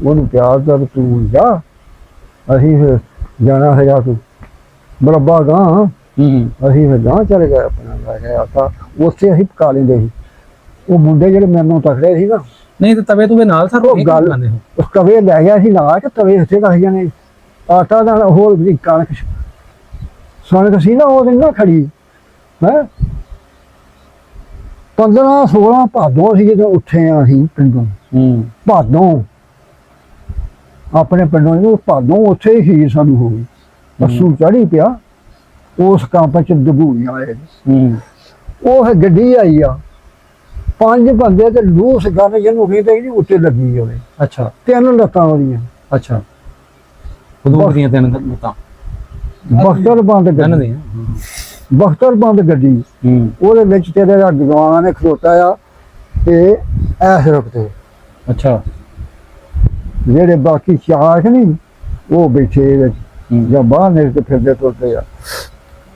ਉਹਨੂੰ ਪਿਆਰ ਦਾ ਤੂੰ ਜਾ, ਅਸੀਂ ਫਿਰ ਜਾਣਾ ਹੈਗਾ ਤੂੰ ਬਰੱਬਾ ਗਾਂ। ਅਸੀਂ ਫਿਰ ਗਾਂ ਚਲੇ ਗਏ, ਆਪਣਾ ਲੈ ਕੇ ਆਟਾ ਉੱਥੇ ਅਸੀਂ ਪਕਾ ਲੈਂਦੇ ਸੀ। ਉਹ ਮੁੰਡੇ ਜਿਹੜੇ ਮੈਨੂੰ ਤਕੜੇ ਸੀ ਨਾ, ਨਹੀਂ ਤੇ ਤਵੇ ਤੂਵੇ ਨਾਲ ਸਰ ਉਹ ਗੱਲ ਉਸ ਤਵੇ ਲੈ ਗਿਆ ਸੀ ਲਾ ਕੇ, ਤਵੇ ਉੱਥੇ ਰੱਖ ਜਾਣੇ ਆਟਾ ਨਾਲ। ਹੋਰ ਵੀ ਕਣਕ ਸੀ ਨਾ ਉਹਦੇ ਨਾਲ ਖੜੀ ਹੈ। 15-16 ਭਾਦੋਂ ਸੀ ਜਦੋਂ ਉੱਠੇ ਆ ਅਸੀਂ ਪਿੰਡੋਂ। ਭਾਦੋਂ ਆਪਣੇ ਪਿੰਡੋਂ ਜਦੋਂ ਭਾਦੋਂ ਉੱਥੇ ਹੀ ਸਾਨੂੰ ਹੋ ਗਈ, ਪਸ਼ੂ ਚੜੀ ਪਿਆ ਉਸ ਕੰਪ ਚ ਡਬੂਈਆਂ ਆਏ। ਉਹ ਗੱਡੀ ਆਈ ਆ, 5 ਬੰਦੇ ਤੇ ਲੂਸ ਗਨ ਜਿਹਨੂੰ ਕਹਿੰਦੇ ਨਹੀਂ ਉੱਤੇ ਲੱਗੀ ਹੋਵੇ। ਅੱਛਾ 3 ਲੱਤਾਂ ਉਹਦੀਆਂ। ਅੱਛਾ ਬੰਦੂਕ ਦੀਆਂ 3 ਲੱਤਾਂ। ਬਖਤਰ ਬੰਦ ਗਨ ਗੱਡੀ, ਦੀਆਂ। ਬਖਤਰ ਬੰਦ ਗੱਡੀ, ਉਹਦੇ ਵਿੱਚ ਤੇਰੇ ਜਵਾਨਾਂ ਨੇ ਖਲੋਤਾ ਆ ਤੇ ਐਸ ਰੁਕਤੇ। ਅੱਛਾ ਜਿਹੜੇ ਬਾਕੀ ਚਾਰ ਨਹੀਂ ਉਹ ਬੈਠੇ ਵਿੱਚ ਜਾਂ ਬਾਹਰ ਨਿਕਲ ਕੇ ਫਿਰਦੇ ਤੁਰਦੇ ਆ।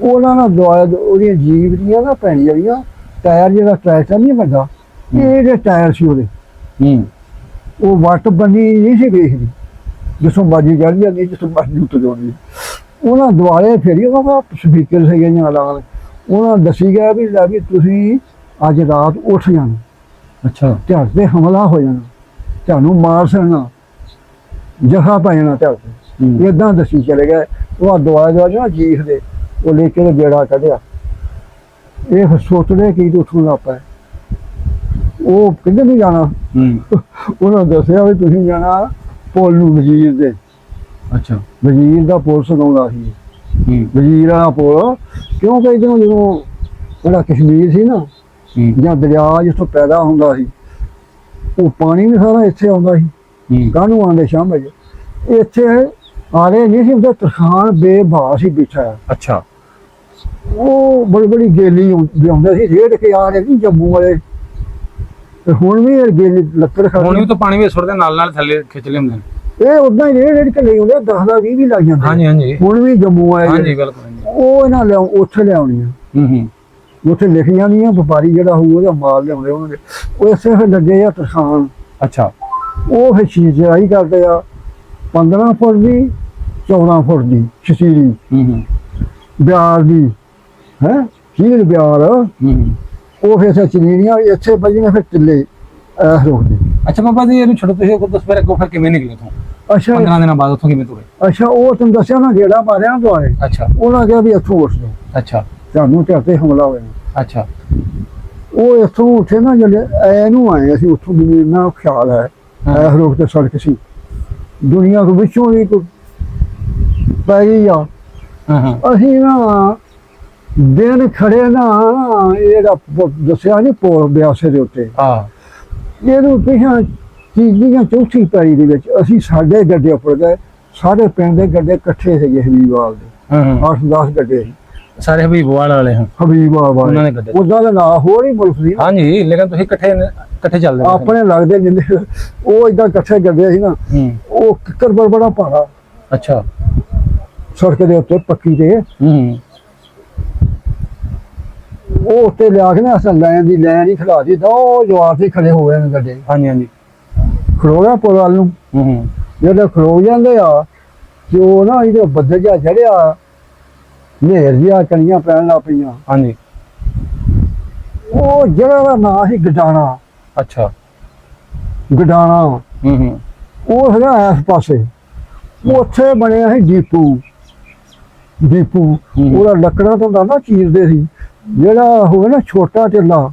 ਉਹਨਾਂ ਨਾਲ ਦੁਆ ਉਹਦੀਆਂ ਜੀਵ ਦੀਆਂ ਨਾ ਪੈਣੀਆਂ ਜਿਹੜੀਆਂ ਟਾਇਰ, ਜਿਹੜਾ ਟਰੈਕਟਰ ਨਹੀਂ ਵੱਡਾ, ਇਹ ਜਿਹੜੇ ਟਾਇਰ ਸੀ ਉਹਦੇ, ਉਹ ਵੱਟ ਬੰਨੀ ਨਹੀਂ ਸੀ ਵੇਖਦੀ, ਜਿੱਥੋਂ ਬਾਜੀ ਚੜ ਜਾਂਦੀ, ਜਿੱਥੋਂ ਬਾਜੀ ਉੱਤਰ ਜਾਂਦੀ। ਉਹਨਾਂ ਦੁਆਲੇ ਫੇਰੀ, ਉਹਨਾਂ ਦਾ ਸਪੀਕਰ ਸੀਗੇ ਨਾਲ, ਉਹਨਾਂ ਦੱਸੀ ਗਿਆ ਵੀ ਲੈ ਵੀ ਤੁਸੀਂ ਅੱਜ ਰਾਤ ਉੱਠ ਜਾਣਾ। ਅੱਛਾ ਝੜ ਤੇ ਹਮਲਾ ਹੋ ਜਾਣਾ, ਤੁਹਾਨੂੰ ਮਾਰ ਸਕਣਾ, ਜਫਾ ਪੈ ਜਾਣਾ ਝੜ ਤੇ। ਏਦਾਂ ਦੱਸੀ ਚਲੇ ਗਏ। ਉਹ ਦੁਆਲੇ ਨਾ ਜੀਖ ਦੇ ਉਹ ਲੈ ਕੇ ਗੇੜਾ ਕੱਢਿਆ। ਇਹ ਫਿਰ ਸੋਚਦੇ ਕੀ ਉੱਠਣ ਲੱਗ ਪਏ। ਉਹ ਕਿੱਧਰ ਨਹੀਂ ਜਾਣਾ, ਉਹਨਾਂ ਦੱਸਿਆ ਵੀ ਤੁਸੀਂ ਜਾਣਾ ਪੁੱਲ ਨੂੰ, ਵਜ਼ੀਰ ਦੇ। ਅੱਛਾ ਵਜ਼ੀਰ ਦਾ ਪੁੱਲ ਸਗਾਉਂਦਾ ਸੀ, ਵਜ਼ੀਰ ਵਾਲਾ ਪੁੱਲ। ਕਿਉਂਕਿ ਜਦੋਂ ਜਿਹੜਾ ਕਸ਼ਮੀਰ ਸੀ ਨਾ, ਜਾਂ ਦਰਿਆ ਜਿੱਥੋਂ ਪੈਦਾ ਹੁੰਦਾ ਸੀ, ਉਹ ਪਾਣੀ ਵੀ ਸਾਰਾ ਇੱਥੇ ਆਉਂਦਾ ਸੀ। ਕਾਹਨੂੰ ਆਉਂਦੇ ਸ਼ਾਮ ਵਜੇ ਇੱਥੇ ਆਰੇ ਨਹੀਂ ਸੀ ਹੁੰਦੇ, ਤਰਖਾਨ ਬੇਭਾ ਸੀ ਬਿਠਾ। ਅੱਛਾ ਉਹ ਬੜੀ ਬੜੀ ਗੇਲੀ ਆਉਂਦੇ ਸੀ ਰੇੜ ਕੇ ਆ ਰਹੇ ਸੀ ਜੰਮੂ ਵਾਲੇ। ਤੇ ਹੁਣ ਵੀ ਗੇਲੀ ਲੱਕੜ ਹੁਣ ਵੀ ਤਾਂ ਪਾਣੀ ਵੀ ਸੁੱਟਦੇ ਨਾਲ ਥੱਲੇ ਖਿੱਚ ਲਿਆਉਂਦੇ ਨੇ। ਇਹ ਉਦਾਂ ਹੀ ਰੇੜ ਕੇ ਲੈ ਆਉਂਦੇ, 10-20 ਵੀ ਲੱਗ ਜਾਂਦੇ। ਹਾਂਜੀ ਹਾਂਜੀ ਹੁਣ ਵੀ ਜੰਮੂ ਆਏ। ਹਾਂਜੀ ਬਿਲਕੁਲ। ਉਹ ਇਹਨਾਂ ਉੱਥੇ ਲਿਆਉਣੀਆਂ, ਉੱਥੇ ਲਿਖੀਆਂ ਨਹੀਂ, ਵਪਾਰੀ ਜਿਹੜਾ ਹੋਊ ਉਹਦਾ ਮਾਲ ਲਿਆਉਂਦੇ ਉਹਨਾਂ ਦੇ। ਉਹ ਇਸੇ ਫਿਰ ਲੱਗੇ ਆ ਤਰਖਾਨ। ਅੱਛਾ ਉਹ ਫਿਰ ਸਿੰਚਾਈ ਕਰਦੇ ਆ 15 ਫੁੱਟ ਦੀ, 14 ਫੁੱਟ ਦੀ ਸ਼ਸੀਰੀ ਬਿਆਰ ਦੀ ਹੈ, ਚੀਰ ਬਿਆਰ। ਉਹ ਫਿਰ ਚਨੀਰੀਆਂ ਇੱਥੇ ਵੱਜੀਆਂ, ਫਿਰ ਟਿੱਲੇ ਰੋਕਦੇ। ਅੱਛਾ ਬਾਬਾ ਜੀ ਇਹਨੂੰ ਛੱਡੋ, ਤੁਸੀਂ ਦੱਸ ਫਿਰ ਅੱਗੋਂ ਫਿਰ ਕਿਵੇਂ ਨਿਕਲੇ ਉੱਥੋਂ? ਅੱਛਾ 15 ਦਿਨਾਂ ਬਾਅਦ ਉੱਥੋਂ ਕਿਵੇਂ ਤੁਰੇ? ਅੱਛਾ ਉਹ ਤੈਨੂੰ ਦੱਸਿਆ ਨਾ ਗੇੜਾ ਮਾਰਿਆ ਦੁਆਰੇ। ਅੱਛਾ ਉਹਨਾਂ ਕਿਹਾ ਵੀ ਇੱਥੋਂ ਉੱਠ ਜਾਓ, ਅੱਛਾ ਤੁਹਾਨੂੰ ਝੱਟ ਹਮਲਾ ਹੋਇਆ। ਅੱਛਾ ਉਹ ਇੱਥੋਂ ਉੱਠੇ ਨਾ, ਜਿਹੜੇ ਐਨੂੰ ਆਏ ਅਸੀਂ ਉੱਥੋਂ, ਮੈਨੂੰ ਇੰਨਾ ਖਿਆਲ ਹੈ ਇਹ ਰੋਕ ਤੇ ਸੜਕ ਸੀ, ਦੁਨੀਆ ਦੇ ਵਿੱਚੋਂ ਵੀ ਕੋਈ ਪੈ ਗਈ ਆ। ਅਸੀਂ ਨਾ ਦਿਨ ਖੜੇ ਨਾ, ਇਹਦਾ ਦੱਸਿਆ ਨਹੀਂ ਪੋਲ ਬਿਆਸੇ ਦੇ ਉੱਤੇ, ਇਹਨੂੰ ਪਿਛਾਂ ਤੀਜੀਆਂ ਚੌਥੀ ਪੈੜੀ ਦੇ ਵਿੱਚ ਅਸੀਂ ਸਾਡੇ ਗੱਡੇ ਉੱਪਰ ਗਏ। ਸਾਰੇ ਪਿੰਡ ਦੇ ਗੱਡੇ ਇਕੱਠੇ ਸੀਗੇ ਹਬੀਬਵਾਲ ਦੇ, 8-10 ਗੱਡੇ ਸੀ ਸਾਰੇ ਹਬੀਬਵਾਲ ਵਾਲੇ। ਹਬੀਬਵਾਲ ਵਾਲੇ ਉਹਦਾ ਦਾ ਨਾਂ ਹੋਰ ਹੀ ਮੁਲਕ ਸੀ। ਹਾਂਜੀ ਲੇਕਿਨ ਤੁਸੀਂ ਇਕੱਠੇ ਚੱਲਦੇ ਆਪਣੇ ਲੱਗਦੇ ਜਿੰਨੇ ਉਹ ਏਦਾਂ ਇਕੱਠੇ ਗੱਡੇ ਸੀ ਨਾ। ਉਹ ਕਿੱਕਰ ਬੜਾ ਭਾਰਾ। ਅੱਛਾ ਸੜਕ ਦੇ ਉੱਤੇ ਪੱਕੀ ਤੇ ਉਹ ਉੱਤੇ ਲਿਆ ਕੇ ਨਾ ਅਸਾਂ ਲੈਣ ਦੀ ਲੈਣ ਹੀ ਖਿਲਾ ਦੀ, ਦੋ ਜਵਾਬ ਹੀ ਖੜੇ ਹੋ ਗਏ ਨੇ ਗੱਡੇ। ਹਾਂਜੀ ਹਾਂਜੀ ਖਲੋ ਗਿਆ ਪੁਲ ਵੱਲ ਨੂੰ। ਜਦੋਂ ਖਲੋ ਜਾਂਦੇ ਆ ਤੇ ਉਹ ਨਾ ਇਹਦੇ ਬੱਦਲ ਜਿਹਾ ਚੜਿਆ, ਹਨੇਰ ਜਿਹਾ, ਕਣੀਆਂ ਪੈਣ ਲੱਗ ਪਈਆਂ। ਹਾਂਜੀ ਉਹ ਜਗ੍ਹਾ ਦਾ ਨਾਂ ਸੀ ਗਡਾਣਾ। ਅੱਛਾ। ਗਡਾਣਾ ਹੂੰ। ਉਹ ਹੈਗਾ ਇਸ ਪਾਸੇ। ਉੱਥੇ ਬਣਿਆ ਸੀ ਦੀਪੂ ਉਹਦਾ ਲੱਕੜਾਂ ਤੋਂ ਨਾ ਚੀਰਦੇ ਸੀ। ਜਿਹੜਾ ਹੋਵੇ ਨਾ ਛੋਟਾ ਟਿੱਲਾ,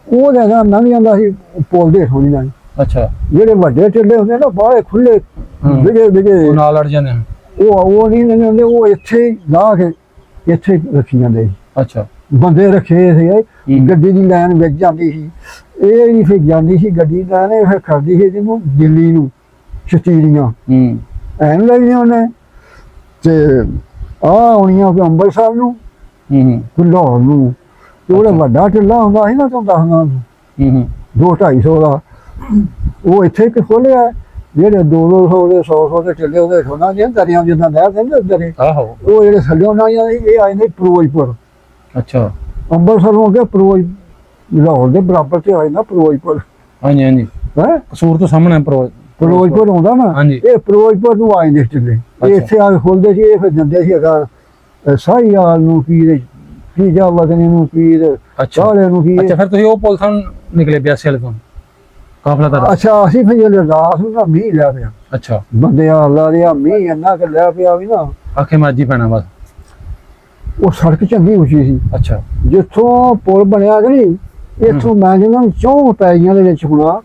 ਉਹ ਜਗ੍ਹਾ ਲੰਘ ਜਾਂਦਾ ਸੀ ਪੁੱਲ ਦੇ ਹੇਠੋਂ ਦੀ। ਅੱਛਾ। ਜਿਹੜੇ ਵੱਡੇ ਟਿੱਲੇ ਹੁੰਦੇ ਨਾ ਬਾਹਲੇ ਖੁੱਲੇ ਵਿਗੇ ਨਾਲ ਲੜ ਜਾਂਦੇ ਹਨ। ਉਹ ਨਹੀਂ ਲੰਘ ਜਾਂਦੇ, ਉਹ ਇੱਥੇ ਲਾ ਕੇ ਇੱਥੇ ਰੱਖੀ ਜਾਂਦੇ ਸੀ। ਅੱਛਾ। ਬੰਦੇ ਰੱਖੇ ਸੀ। ਗੱਡੀ ਦੀ ਲਾਈਨ ਵਿੱਚ ਜਾਂਦੀ ਸੀ, ਇਹ ਨਹੀਂ ਫਿਰ ਜਾਂਦੀ ਸੀ ਗੱਡੀ ਲਾਈਨ, ਇਹ ਫਿਰ ਕਰਦੀ ਸੀ ਜਿਹਨੂੰ ਦਿੱਲੀ ਨੂੰ ਸ਼ਤੀਰੀਆਂ ਐਨ ਲੱਗੀਆਂ ਉਹਨੇ ਤੇ ਆਉਣੀਆਂ ਅੰਮ੍ਰਿਤਸਰ ਨੂੰ ਤੇ ਲਾਹੌਰ ਨੂੰ। ਤੇ ਉਹਦਾ ਵੱਡਾ ਟਿੱਲਾ ਹੁੰਦਾ ਸੀ ਨਾ, ਤੁਹਾਨੂੰ ਦੱਸਦਾ 200-250 ਦਾ, ਉਹ ਇੱਥੇ ਇੱਕ ਖੋਲਿਆ। ਜਿਹੜੇ 200 ਦੇ 100 ਦੇ ਟਿੱਲੇ ਉਹਦੇ ਸੋਨਾ ਦੀਆਂ ਦਰਿਆ ਜਿੱਦਾਂ ਨਹਿਰ ਕਹਿੰਦੇ ਦਰੇ, ਉਹ ਜਿਹੜੇ ਥੱਲੇ ਨਾ ਇਹ ਆਏ ਨੇ ਫਿਰੋਜ਼ਪੁਰ। ਅੱਛਾ। ਅੰਮ੍ਰਿਤਸਰੋਂ ਅੱਗੇ ਲਾਹੌਰ ਦੇ ਬਰਾਬਰ ਤੇ ਆ ਜਾਂਦਾ ਫਿਰੋਜ਼ਪੁਰ। ਹਾਂਜੀ ਹਾਂਜੀ। ਹੈ ਕਸੂਰ ਤੋਂ ਸਾਹਮਣੇ ਫਿਰੋਜ਼ਪੁਰ ਆਉਂਦਾ ਨਾ, ਇਹ ਫਿਰੋਜ਼ਪੁਰ ਨੂੰ ਆ ਜਾਂਦੇ ਟਿੱਲੇ। ਇਹ ਇੱਥੇ ਆ ਕੇ ਖੋਲਦੇ ਸੀ, ਇਹ ਫਿਰ ਜਾਂਦੇ ਸੀ ਅਗਾ ਸਾਹੀਵਾਲ ਨੂੰ ਕੀ ਜਾ ਵਗਨੇ ਨੂੰ ਸਾਲੇ ਨੂੰ ਕੀ। ਅੱਛਾ, ਫਿਰ ਤੁਸੀਂ ਉਹ ਪੁਲ ਤੋਂ ਨਿਕਲੇ ਬਿਆਸੇ ਵਾਲੇ ਤੋਂ ਕਾਫਲਾ ਦਾ? ਅੱਛਾ, ਅਸੀਂ ਫਿਰ ਜਿਹੜੇ ਰਾਤ ਨੂੰ ਨਾ ਮੀਂਹ ਲਿਆ ਪਿਆ। ਅੱਛਾ। ਬੰਦੇ ਅੱਲਾ ਦੇ ਮੀਂਹ ਇੰਨਾ ਕਿ ਲਿਆ ਪਿਆ ਵੀ ਨਾ ਆਖੇ ਮਾਜੀ ਪੈਣਾ ਬਸ। ਉਹ ਸੜਕ ਚੰਗੀ ਉੱਚੀ ਸੀ। ਅੱਛਾ। ਜਿੱਥੋਂ ਪੁਲ ਬਣਿਆ ਕਿ ਨਹੀਂ, ਇੱਥੋਂ ਮੈਂ ਜਿਹਨਾਂ ਨੂੰ 4 ਪੈਲੀਆਂ ਦੇ ਵਿੱਚ ਹੋਣਾ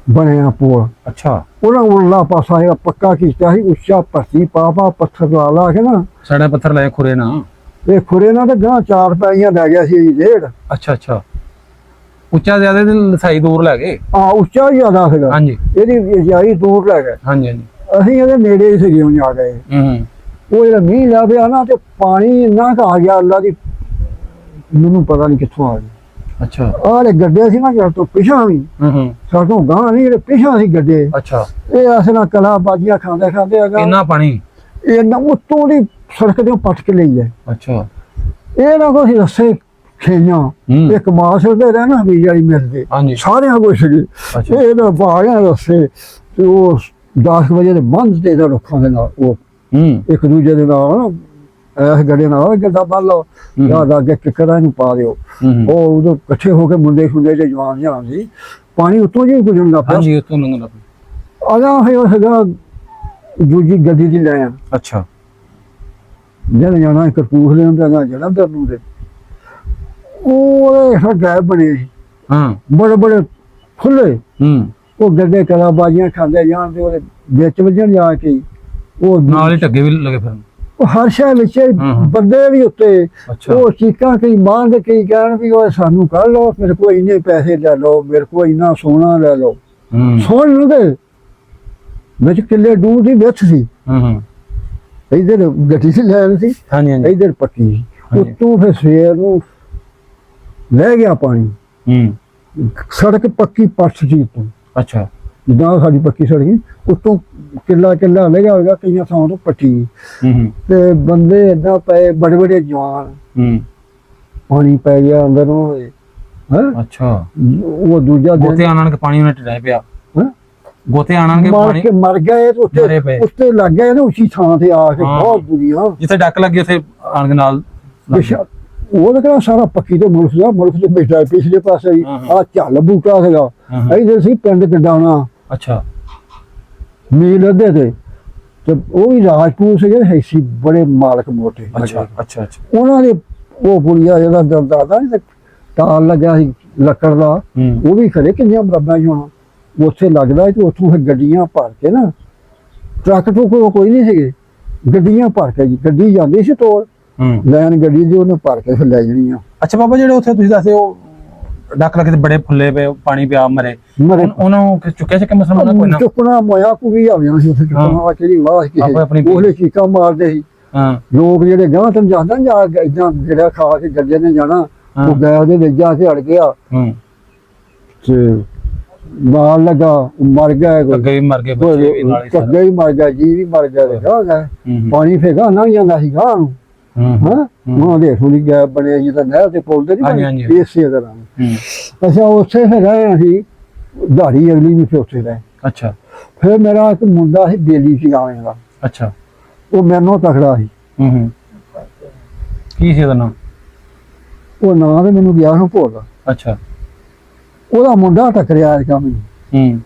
ਬਣਿਆ ਪੁਲ। ਅੱਛਾ। ਉਹਨਾਂ ਉਰਲਾ ਪਾਸਾ ਜਿਹੜਾ ਪੱਕਾ ਕੀਤਾ ਸੀ, ਉੱਚਾ ਭਰਤੀ ਪਾ ਪੱਥਰ ਲਾ ਕੇ ਨਾ, ਸਾਡਾ ਪੱਥਰ ਲਾਇਆ ਖੁਰੇ ਨਾ, ਇਹ ਖੁਰੇ ਨਾਲ ਤੇ ਗਾਂ 4 ਪੈਲੀਆਂ ਲੈ ਗਿਆ ਸੀ ਡੇਢ। ਅੱਛਾ ਅੱਛਾ। ਉੱਚਾ ਜ਼ਿਆਦਾ ਤੇ ਲਸਾਈ ਦੂਰ ਲੈ ਗਏ। ਉੱਚਾ ਜ਼ਿਆਦਾ ਸੀਗਾ। ਹਾਂਜੀ। ਇਹਦੀ ਜਾਈ ਦੂਰ ਲੈ ਗਏ। ਹਾਂਜੀ ਹਾਂਜੀ। ਅਸੀਂ ਇਹਦੇ ਨੇੜੇ ਹੀ ਸੀਗੇ ਆ ਗਏ। ਉਹ ਜਿਹੜਾ ਮੀਂਹ ਲਿਆ ਪਿਆ ਨਾ, ਤੇ ਪਾਣੀ ਇੰਨਾ ਕੁ ਆ ਗਿਆ, ਅੱਲਾ ਦੀ ਮੈਨੂੰ ਪਤਾ ਨਹੀਂ ਕਿੱਥੋਂ ਆ ਗਿਆ। ਅੱਛਾ। ਆਹ ਗੱਡੇ ਸੀ ਨਾ ਜਦ ਤੋਂ ਪਿਛਾਂ ਵੀ, ਸਾਡੋਂ ਗਾਂ ਨਹੀਂ ਜਿਹੜੇ ਪਿਛਾਂ ਸੀ ਗੱਡੇ। ਅੱਛਾ। ਇਹ ਅਸ ਨਾਲ ਕਲਾ ਬਾਜੀਆਂ ਖਾਂਦੇ ਇੰਨਾ ਪਾਣੀ ਇਹਨਾਂ ਉੱਤੋਂ ਦੀ ਸੜਕ ਤੇ ਪੱਟ ਕੇ ਲਈ ਹੈ। ਅੱਛਾ। ਇਹ ਨਾ ਕੋਈ ਰੱਸੇ ਖੇਈਆਂ, ਇੱਕ ਮਾਸ ਦੇ ਰਹਿਣਾ ਵੀ ਵਾਲੀ ਮਿਲਦੇ ਸਾਰਿਆਂ ਕੁਛ ਸੀਗੇ। ਇਹ ਨਾ ਬਾਗਿਆ ਰੱਸੇ ਤੇ ਉਹ 10 ਵਜੇ ਦੇ ਬੰਦ ਤੇ ਲੋਕਾਂ ਦੇ ਨਾਲ ਉਹ ਇੱਕ ਦੂਜੇ ਦੇ ਨਾਲ ਇਸ ਗੱਡੇ ਨਾਲ ਗੱਡਾ ਬੰਨ ਲਓ, ਜਾਂ ਅੱਗੇ ਕਿੱਕਰਾਂ ਨੂੰ ਪਾ ਦਿਓ। ਉਹ ਉਦੋਂ ਇਕੱਠੇ ਹੋ ਕੇ ਮੁੰਡੇ ਤੇ ਜਵਾਨ ਜਾਣ ਸੀ, ਪਾਣੀ ਉੱਤੋਂ ਜੀ ਗੁਜ਼ਰਨ ਲੱਗ ਪਿਆ। ਉੱਤੋਂ ਲੰਘਣ ਲੱਗ ਪਿਆ। ਆਗਾ ਫਿਰ ਉਹ ਹੈਗਾ ਦੂਜੀ ਗੱਡੀ ਦੀ ਲਾਈਨ। ਅੱਛਾ। ਜਦ ਜਾਣਾ ਕਰਪੂਰਥਲੇ ਨੂੰ ਤੇ ਜਲੰਧਰ ਨੂੰ ਤੇ ਉਹ ਗੈਪ ਬਣੇ ਸੀ ਬੜੇ ਬੜੇ ਖੁੱਲੇ। ਉਹ ਗੱਡੇ ਕਲਾਬਾਜ਼ੀਆਂ ਖਾਂਦੇ ਜਾਣ ਤੇ ਉਹਦੇ ਵਿੱਚ ਵੱਜਣ ਜਾ ਕੇ ਉਹ ਨਾਲ ਹੀ ਢੱਗੇ ਵੀ ਲੱਗੇ ਫਿਰਨ। ਉਹ ਹਰ ਸ਼ਹਿਰ ਵਿੱਚ ਬੰਦੇ ਵੀ ਉੱਤੇ ਉਹ ਚੀਕਾਂ ਕਈ ਮਾਰਦੇ, ਕਈ ਕਹਿਣ ਵੀ ਉਹ ਸਾਨੂੰ ਕਰ ਲਓ, ਮੇਰੇ ਕੋਲ ਇੰਨੇ ਪੈਸੇ ਲੈ ਲਓ, ਮੇਰੇ ਕੋਲ ਇੰਨਾ ਸੋਨਾ ਲੈ ਲਓ। ਸੁਣ ਲੂਗੇ ਵਿੱਚ ਕਿੱਲੇ ਡੂਰ ਦੀ ਵਿੱਥ ਸੀ। ਇੱਧਰ ਗੱਡੀ ਦੀ ਲੈਣ ਸੀ, ਇੱਧਰ ਪੱਕੀ ਸੀ। ਉੱਤੋਂ ਫਿਰ ਸਵੇਰ ਨੂੰ ਲੈ ਗਿਆ ਪਾਣੀ। ਸੜਕ ਪੱਕੀ ਪੱਟ ਸੀ ਉੱਤੋਂ। ਅੱਛਾ। ਜਿੱਦਾਂ ਸਾਡੀ ਪੱਕੀ ਸੜਕ ਉੱਤੋਂ ਕਿੱਲਾ ਲੈ ਗਿਆ ਹੋਵੇਗਾ, ਕਈਆਂ ਥਾਂ ਤੋਂ ਪੱਟੀ। ਤੇ ਬੰਦੇ ਏਦਾਂ ਪਏ ਬੜੇ ਬੜੇ ਜਵਾਨ, ਪਾਣੀ ਪੈ ਗਿਆ ਅੰਦਰ ਨੂੰ। ਅੱਛਾ। ਉਹ ਦੂਜਾ ਗੋਤੇ ਆਣ ਕੇ ਪਾਣੀ ਉਹਨੇ ਟਿਆ ਪਿਆ। ਗੋਤੇ ਆਣ ਕੇ ਪਾਣੀ ਮਰ ਗਏ ਉੱਤੇ ਲੱਗ ਗਏ ਨਾ ਉੱਚੀ ਥਾਂ ਤੇ ਆ ਕੇ, ਬਹੁਤ ਬੁਰੀਆਂ। ਜਿੱਥੇ ਡੱਕ ਲੱਗੀ ਉੱਥੇ ਆਣ ਕੇ ਨਾਲ ਉਹ ਤਾਂ ਕਹਿੰਦਾ ਸਾਰਾ ਪੱਕੀ ਤੇ ਮੁਲਕ ਚ ਬੈਠਾ ਪਿਛਲੇ ਪਾਸੇ ਆ ਝੱਲ ਬੂਟਾ ਸੀਗਾ। ਇੱਧਰ ਸੀ ਪਿੰਡ ਗਡਾਉਣਾ। ਅੱਛਾ। ਮੀਲ ਅੱਧੇ ਤੇ ਉਹ ਵੀ ਰਾਜਪੂਤ ਸੀਗੇ, ਹੈਸੀ ਬੜੇ ਮਾਲਕ ਮੋਟੇ। ਅੱਛਾ ਅੱਛਾ ਅੱਛਾ। ਉਹਨਾਂ ਦੇ ਉਹ ਪੁਲੀਆ ਜਿਹੜਾ ਦਰਦਾਦਾ ਟਾਲ ਲੱਗਾ ਸੀ ਲੱਕੜ ਦਾ, ਉਹ ਵੀ ਖੜੇ ਕਿੰਨੀਆਂ ਬਰਾਬਰਾਂ ਹੀ ਹੋਣਾ। ਉੱਥੇ ਲੱਗਦਾ ਤੇ ਉੱਥੋਂ ਫਿਰ ਗੱਡੀਆਂ ਭਰ ਕੇ ਨਾ, ਟਰੱਕ ਟੁੱਕ ਕੋਈ ਨਹੀਂ ਸੀਗੇ, ਗੱਡੀਆਂ ਭਰ ਕੇ ਗੱਡੀ ਜਾਂਦੀ ਸੀ ਤੋੜ ਲੈਣ ਗੱਡੀ ਦੀ, ਉਹਨੇ ਭਰ ਕੇ ਫਿਰ ਲੈ ਜਾਣੀਆਂ। ਅੱਛਾ ਬਾਬਾ, ਜਿਹੜੇ ਉੱਥੇ ਤੁਸੀਂ ਦੱਸਦੇ ਉਹ ਡੱਕ ਲੱਗੇ ਤੇ ਬੜੇ ਫੁੱਲੇ ਪਏ, ਪਾਣੀ ਪਿਆ ਮਰੇ, ਉਹਨਾਂ ਨੂੰ ਚੁੱਕਿਆ ਚੱਕਿਆ ਮੁਸਲਮਾਨਾਂ ਕੋਈ ਨਾ ਚੁੱਕਣਾ ਮੋਇਆ ਕੋਈ ਆ ਗਿਆ ਸੀ ਉੱਥੇ ਚੁੱਕਣਾ ਕਿਹੜੀ ਵਾਹ ਕਿਸੇ ਉਹਲੇ ਚੀਕਾਂ ਮਾਰਦੇ ਸੀ ਲੋਕ ਜਿਹੜੇ ਗਾਂ ਤੈਨੂੰ ਜਾਂਦਾ ਜਾਂ ਏਦਾਂ ਜਿਹੜਾ ਖਾ ਕੇ ਗੱਡੇ ਨੇ ਜਾਣਾ, ਉਹ ਗਏ ਉਹਦੇ ਵਿੱਚ ਜਾ ਕੇ ਅੜ ਗਿਆ ਤੇ ਨਾਲ ਲੱਗਾ ਮਰ ਗਿਆ। ਅੱਗੇ ਵੀ ਮਰ ਗਏ, ਬੱਚੇ ਵੀ ਨਾਲ ਹੀ ਅੱਗੇ ਵੀ ਮਰ ਗਿਆ, ਜੀ ਵੀ ਮਰ ਗਿਆ ਤੇ ਗਾਂ ਗਏ। ਪਾਣੀ ਫੇਗਾ ਲੰਘ ਜਾਂਦਾ ਸੀ ਗਾਂ ਨੂੰ। ਉਹਨਾਂ ਦੇ ਥੋੜੀ ਗੈਪ ਬਣਿਆ ਜਿੱਦਾਂ ਨਹਿਰ ਤੇ ਪੁੱਲ ਤੇ ਨਹੀਂ ਇਸੇ ਤਰ੍ਹਾਂ। ਅੱਛਾ, ਉੱਥੇ ਫਿਰ ਰਹੇ ਅਸੀਂ ਧਾਰੀ ਅਗਲੀ ਵੀ ਫਿਰ ਉੱਥੇ ਰਹੇ। ਅੱਛਾ। ਫਿਰ ਮੇਰਾ ਇੱਕ ਮੁੰਡਾ ਸੀ ਬੇਲੀ ਸੀ ਆਵੇਂ ਦਾ। ਅੱਛਾ। ਉਹ ਮੇਰੇ ਨਾਲੋਂ ਤਕੜਾ ਸੀ। ਕੀ ਸੀ ਉਹਦਾ ਨਾਮ? ਉਹ ਨਾਂ ਤੇ ਮੈਨੂੰ ਗਿਆ ਨੂੰ ਭੁੱਲ। ਅੱਛਾ। ਉਹਦਾ ਮੁੰਡਾ ਟੱਕਰਿਆ ਇਸ ਕੰਮ ਨੂੰ,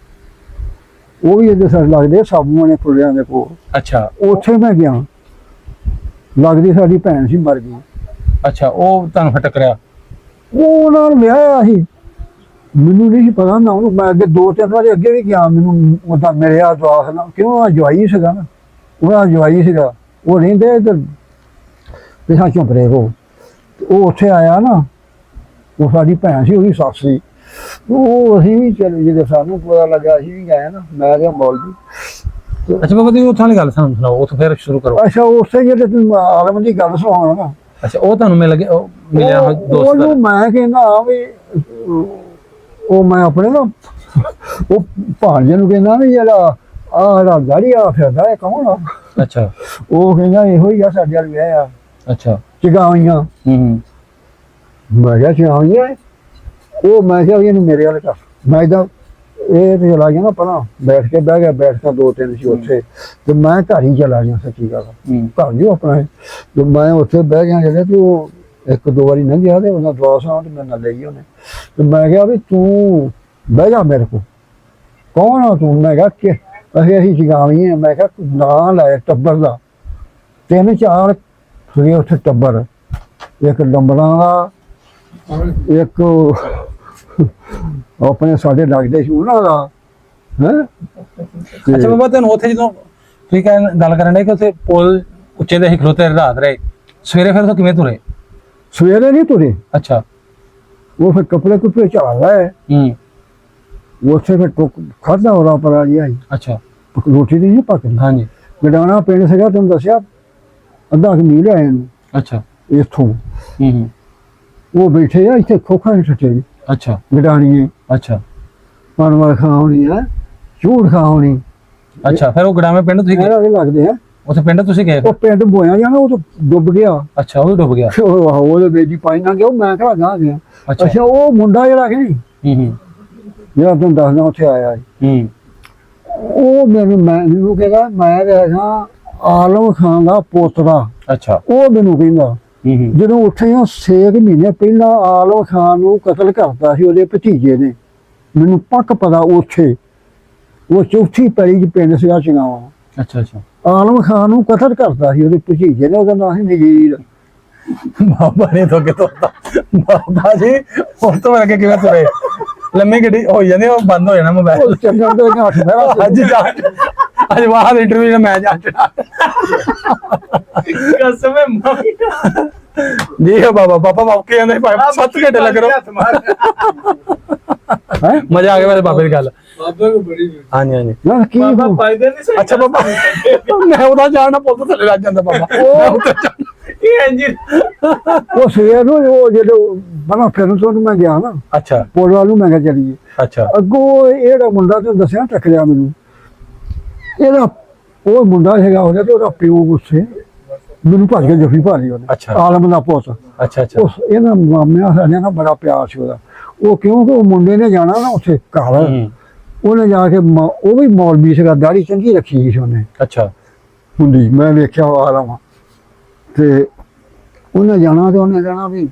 ਉਹ ਵੀ ਇਹਦੇ ਸਰ ਲੱਗਦੇ ਸਾਬੂਆਂ ਨੇ ਫੁੱਲਿਆਂ ਦੇ ਕੋਲ। ਅੱਛਾ। ਉੱਥੇ ਮੈਂ ਗਿਆ, ਲੱਗਦੀ ਸਾਡੀ ਭੈਣ ਸੀ ਮਰ ਗਈ। ਅੱਛਾ, ਉਹ ਤੁਹਾਨੂੰ ਫਿਰ ਟੱਕਰਿਆ? ਉਹ ਉਹਨਾਂ ਨੂੰ ਵਿਆਹਿਆ ਸੀ, ਮੈਨੂੰ ਨਹੀਂ ਸੀ ਪਤਾ ਨਾ ਉਹਨੂੰ। ਮੈਂ ਅੱਗੇ 2-3 ਵਾਰੀ ਅੱਗੇ ਵੀ ਗਿਆ, ਮੈਨੂੰ ਉਹਦਾ ਮਿਲਿਆ ਜਵਾਕ ਨਾਲ, ਕਿਉਂ ਆ ਜਵਾਈ ਸੀਗਾ ਨਾ, ਉਹਦਾ ਜਵਾਈ ਸੀਗਾ। ਉਹ ਰਹਿੰਦੇ ਇੱਧਰ ਪਿਛਾ ਝੁੰਪਰੇ ਉਹ ਉੱਥੇ ਆਇਆ ਨਾ, ਉਹ ਸਾਡੀ ਭੈਣ ਸੀ, ਉਹਦੀ ਸੱਸ ਸੀ। ਉਹ ਅਸੀਂ ਵੀ ਚਲੇ, ਜਦੋਂ ਸਾਨੂੰ ਪਤਾ ਲੱਗਾ ਅਸੀਂ ਵੀ ਗਏ ਨਾ, ਮੈਂ ਕਿਹਾ ਮੌਲਵੀ। ਅੱਛਾ ਬਾਬਾ ਜੀ, ਉੱਥੋਂ ਵਾਲੀ ਗੱਲ ਸਾਨੂੰ ਸੁਣਾਓ, ਉੱਥੋਂ ਫਿਰ ਸ਼ੁਰੂ ਕਰੋ। ਅੱਛਾ, ਉਸੇ ਜਿਹੜੇ ਤੁਸੀਂ ਆਲਮ ਦੀ ਗੱਲ ਸੁਣਾਉਣਾ ਨਾ। ਅੱਛਾ, ਉਹ ਤੁਹਾਨੂੰ ਮਿਲਿਆ ਦੋਸਤ? ਉਹਨੂੰ ਮੈਂ ਕਹਿੰਦਾ ਵੀ ਉਹ ਮੈਂ ਆਪਣੇ ਨਾ ਉਹ ਭਾਣਜੇ ਨੂੰ ਕਹਿੰਦਾ ਵੀ ਜਿਹੜਾ ਦਾੜੀ ਆ ਫਿਰਦਾ ਇਹ ਕੌਣ ਆ? ਅੱਛਾ। ਉਹ ਕਹਿੰਦਾ ਇਹੋ ਹੀ ਆ ਸਾਡੇ ਵਾਲ ਵਿਆਹ ਆ। ਅੱਛਾ। ਚਗਾਵੀਆਂ। ਮੈਂ ਕਿਹਾ ਚਗਾਵੀਆਂ? ਉਹ ਮੈਂ ਕਿਹਾ ਵੀ ਇਹਨੂੰ ਮੇਰੇ ਵਾਲੇ ਕਰ। ਮੈਂ ਇਦਾਂ ਇਹ ਤੇ ਚਲਾ ਗਿਆ ਨਾ, ਪਹਿਲਾਂ ਬੈਠ ਕੇ ਬਹਿ ਗਿਆ, ਬੈਠ ਕੇ 2-3 ਸੀ ਉੱਥੇ, ਤੇ ਮੈਂ ਘਰ ਹੀ ਚਲਾ ਗਿਆ। ਸੱਚੀ ਗੱਲ, ਘਰ ਹੀ ਆਪਣਾ। ਤੇ ਮੈਂ ਉੱਥੇ ਬਹਿ ਗਿਆ ਜਿਹੜੇ, ਤੇ ਉਹ 1-2 ਵਾਰੀ ਲੰਘਿਆ ਤੇ ਉਹਨਾਂ ਦੁਆ ਸਾਂ ਤੇ ਮੇਰੇ ਨਾਲ ਲਈ ਉਹਨੇ। ਤੇ ਮੈਂ ਕਿਹਾ ਵੀ ਤੂੰ ਬਹਿ ਜਾ ਮੇਰੇ ਕੋਲ, ਕੌਣ ਆ ਤੂੰ? ਮੈਂ ਕਿਹਾ ਕਿ ਅਸੀਂ ਚਗਾਵੀ ਆ। ਮੈਂ ਕਿਹਾ ਨਾਂ ਲੈ ਟੱਬਰ ਦਾ, 3-4 ਸੀਗੇ ਉੱਥੇ ਟੱਬਰ, ਇੱਕ ਡੰਬਰਾਂ ਦਾ, ਇੱਕ ਆਪਣੇ ਸਾਡੇ ਲੱਗਦੇ ਸੀ ਉਹਨਾਂ ਦਾ। ਅੱਛਾ ਬਾਬਾ, ਤੈਨੂੰ ਉੱਥੇ ਜਦੋਂ ਤੁਸੀਂ ਗੱਲ ਕਰਨ ਦੇ ਕਿ ਉੱਥੇ ਪੁਲ ਉੱਚੇ ਦੇ ਖਲੋਤੇ ਰਾਤ ਰਹੇ, ਸਵੇਰੇ ਫਿਰ ਤੋਂ ਕਿਵੇਂ ਤੁਰੇ? ਸਵੇਰੇ ਨਹੀਂ ਤੁਰੇ। ਅੱਛਾ। ਉਹ ਫਿਰ ਕੱਪੜੇ ਕੁੱਪੜੇ ਝਾੜ ਲਏ, ਉੱਥੇ ਫਿਰ ਟੁੱਕ ਖਾਧਾ ਹੋਰਾ ਪਰਾ ਜੀ ਆਈ। ਅੱਛਾ। ਰੋਟੀ ਦੀ ਨਹੀਂ ਪੱਕਦੀ। ਹਾਂਜੀ। ਗਡਾਣਾ ਪਿੰਡ ਸੀਗਾ, ਤੁਹਾਨੂੰ ਦੱਸਿਆ, ਅੱਧਾ ਕੁ ਮੀਲ ਆਏ ਨੂੰ। ਅੱਛਾ। ਇੱਥੋਂ ਉਹ ਬੈਠੇ ਆ ਇੱਥੇ ਖੋਖਾਂ ਦੇ ਛੱਟੇ। ਅੱਛਾ। ਗਡਾਣੀਏ। ਅੱਛਾ। ਪਨਵਰ ਖਾਉਣੀ ਹੈ, ਝੂਠ ਖਾਉਣੀ। ਅੱਛਾ, ਫਿਰ ਉਹ ਗੜਾਵੇਂ ਪਿੰਡ ਤੁਸੀਂ ਗਏ? ਲੱਗਦੇ ਆ ਉੱਥੇ ਪਿੰਡ ਤੁਸੀਂ ਗਏ? ਉਹ ਪਿੰਡ ਬੋਇਆ ਜਾਣਾ, ਉਹ ਤਾਂ ਡੁੱਬ ਗਿਆ। ਅੱਛਾ, ਉਹ ਵੀ ਡੁੱਬ ਗਿਆ? ਉਹਦੇ ਬੇਜੀ ਪਾਣੀ ਨਾ ਗਿਆ, ਮੈਂ ਕਿਹੜਾ ਗਾਂ ਗਿਆ। ਅੱਛਾ, ਉਹ ਮੁੰਡਾ ਜਿਹੜਾ ਕਿ ਨਹੀਂ, ਜਿਹੜਾ ਤੁਹਾਨੂੰ ਦੱਸਦਾ ਉੱਥੇ ਆਇਆ ਸੀ, ਉਹ ਮੈਨੂੰ ਕਹਿੰਦਾ ਮੈਂ ਰਿਹਾ ਆਲਮ ਖਾਨ ਦਾ ਪੋਤਰਾ। ਅੱਛਾ। ਉਹ ਮੈਨੂੰ ਕਹਿੰਦਾ ਜਦੋਂ ਉੱਥੇ 6 ਮਹੀਨੇ ਪਹਿਲਾਂ ਆਲਮ ਖਾਨ ਨੂੰ ਕਤਲ ਕਰਤਾ ਸੀ ਉਹਦੇ ਭਤੀਜੇ ਨੇ, ਮੈਨੂੰ ਪੱਕ ਪਤਾ। ਉੱਥੇ ਉਹ ਚੌਥੀ ਪੈੜੀ ਚ ਪਿੰਡ ਸੀਗਾ ਚਗਾਵਾਂ। ਅੱਛਾ। ਅੱਛਾ। ਆਲਮ ਖਾਨ ਨੂੰ ਕਤਲ ਕਰਤਾ ਸੀ ਉਹਦੇ ਭਤੀਜੇ ਨੇ, ਉਹਦਾ ਨਾਂ ਸੀ ਨਗੀਰ। ਬਾਬਾ ਨੇ ਤੋਂ ਕਿਤੋਂ ਬਾਬਾ ਜੀ ਉਸ ਤੋਂ ਅੱਗੇ ਕਿਵੇਂ ਤੁਰੇ? ਲੰਮੀ ਗੱਡੀ ਹੋ ਜਾਂਦੀ, ਉਹ ਬੰਦ ਹੋ ਜਾਣਾ ਮੋਬਾਈਲ। ਅੱਜ ਬਾਹਰ ਇੰਟਰਵਿਊ ਮੈਂ ਜਾ ਕਸਮ ਹੈ ਜੀ ਹੋ ਬਾਬਾ। ਪਾਪਾ ਮੌਕੇ ਜਾਂਦੇ 7 ਘੰਟੇ ਲੱਗ ਰਹੇ। ਮਜ਼ਾ ਆ ਗਿਆ ਮੇਰੇ ਬਾਬੇ ਦੀ ਗੱਲ। ਹਾਂਜੀ ਹਾਂਜੀ। ਅੱਛਾ ਬਾਬਾ, ਮੈਂ ਉਹਦਾ ਜਾਣਾ ਪੁੱਲ ਤੋਂ ਥੱਲੇ ਲੱਗ ਜਾਂਦਾ ਬਾਬਾ। ਉਹ ਸਵੇਰ ਨੂੰ ਉਹ ਜਦੋਂ ਬਣਾ ਫਿਰਨ ਤੋਂ ਮੈਂ ਗਿਆ ਨਾ, ਅੱਛਾ, ਪੁਲ ਵੱਲ ਨੂੰ ਮੈਂ ਕਿਹਾ ਚਲੀਏ। ਅੱਛਾ। ਅੱਗੋਂ ਇਹ ਜਿਹੜਾ ਮੁੰਡਾ ਤੁਹਾਨੂੰ ਦੱਸਿਆ ਟੱਕਰਿਆ ਮੈਨੂੰ, ਇਹਦਾ ਉਹ ਮੁੰਡਾ ਹੈਗਾ ਉਹਦਾ, ਤੇ ਉਹਦਾ ਪਿਓ ਗੁੱਸੇ ਮੈਨੂੰ ਭੱਜ ਕੇ ਜੱਫੀ ਪਾ ਲਈ ਉਹਨੇ। ਅੱਛਾ। ਆਲਮ ਦਾ ਪੁੱਤ। ਅੱਛਾ ਅੱਛਾ। ਉਸ ਇਹਨਾਂ ਮਾਮਿਆਂ ਸਾਡਿਆਂ ਨਾਲ ਬੜਾ ਪਿਆਰ ਸੀ ਉਹਦਾ। ਉਹ ਕਿਉਂਕਿ ਉਹ ਮੁੰਡੇ ਨੇ ਜਾਣਾ ਨਾ ਉੱਥੇ ਘਰ, ਉਹਨੇ ਜਾ ਕੇ ਉਹ ਵੀ ਮੌਲਵੀ ਸੀਗਾ, ਦਾੜੀ ਚੰਗੀ ਰੱਖੀ ਸੀ ਉਹਨੇ। ਅੱਛਾ। ਹੁੰਦੀ ਮੈਂ ਵੇਖਿਆ ਆਲਮ, ਤੇ ਉਹਨੇ ਜਾਣਾ ਤੇ ਉਹਨੇ ਕਹਿਣਾ ਵੀ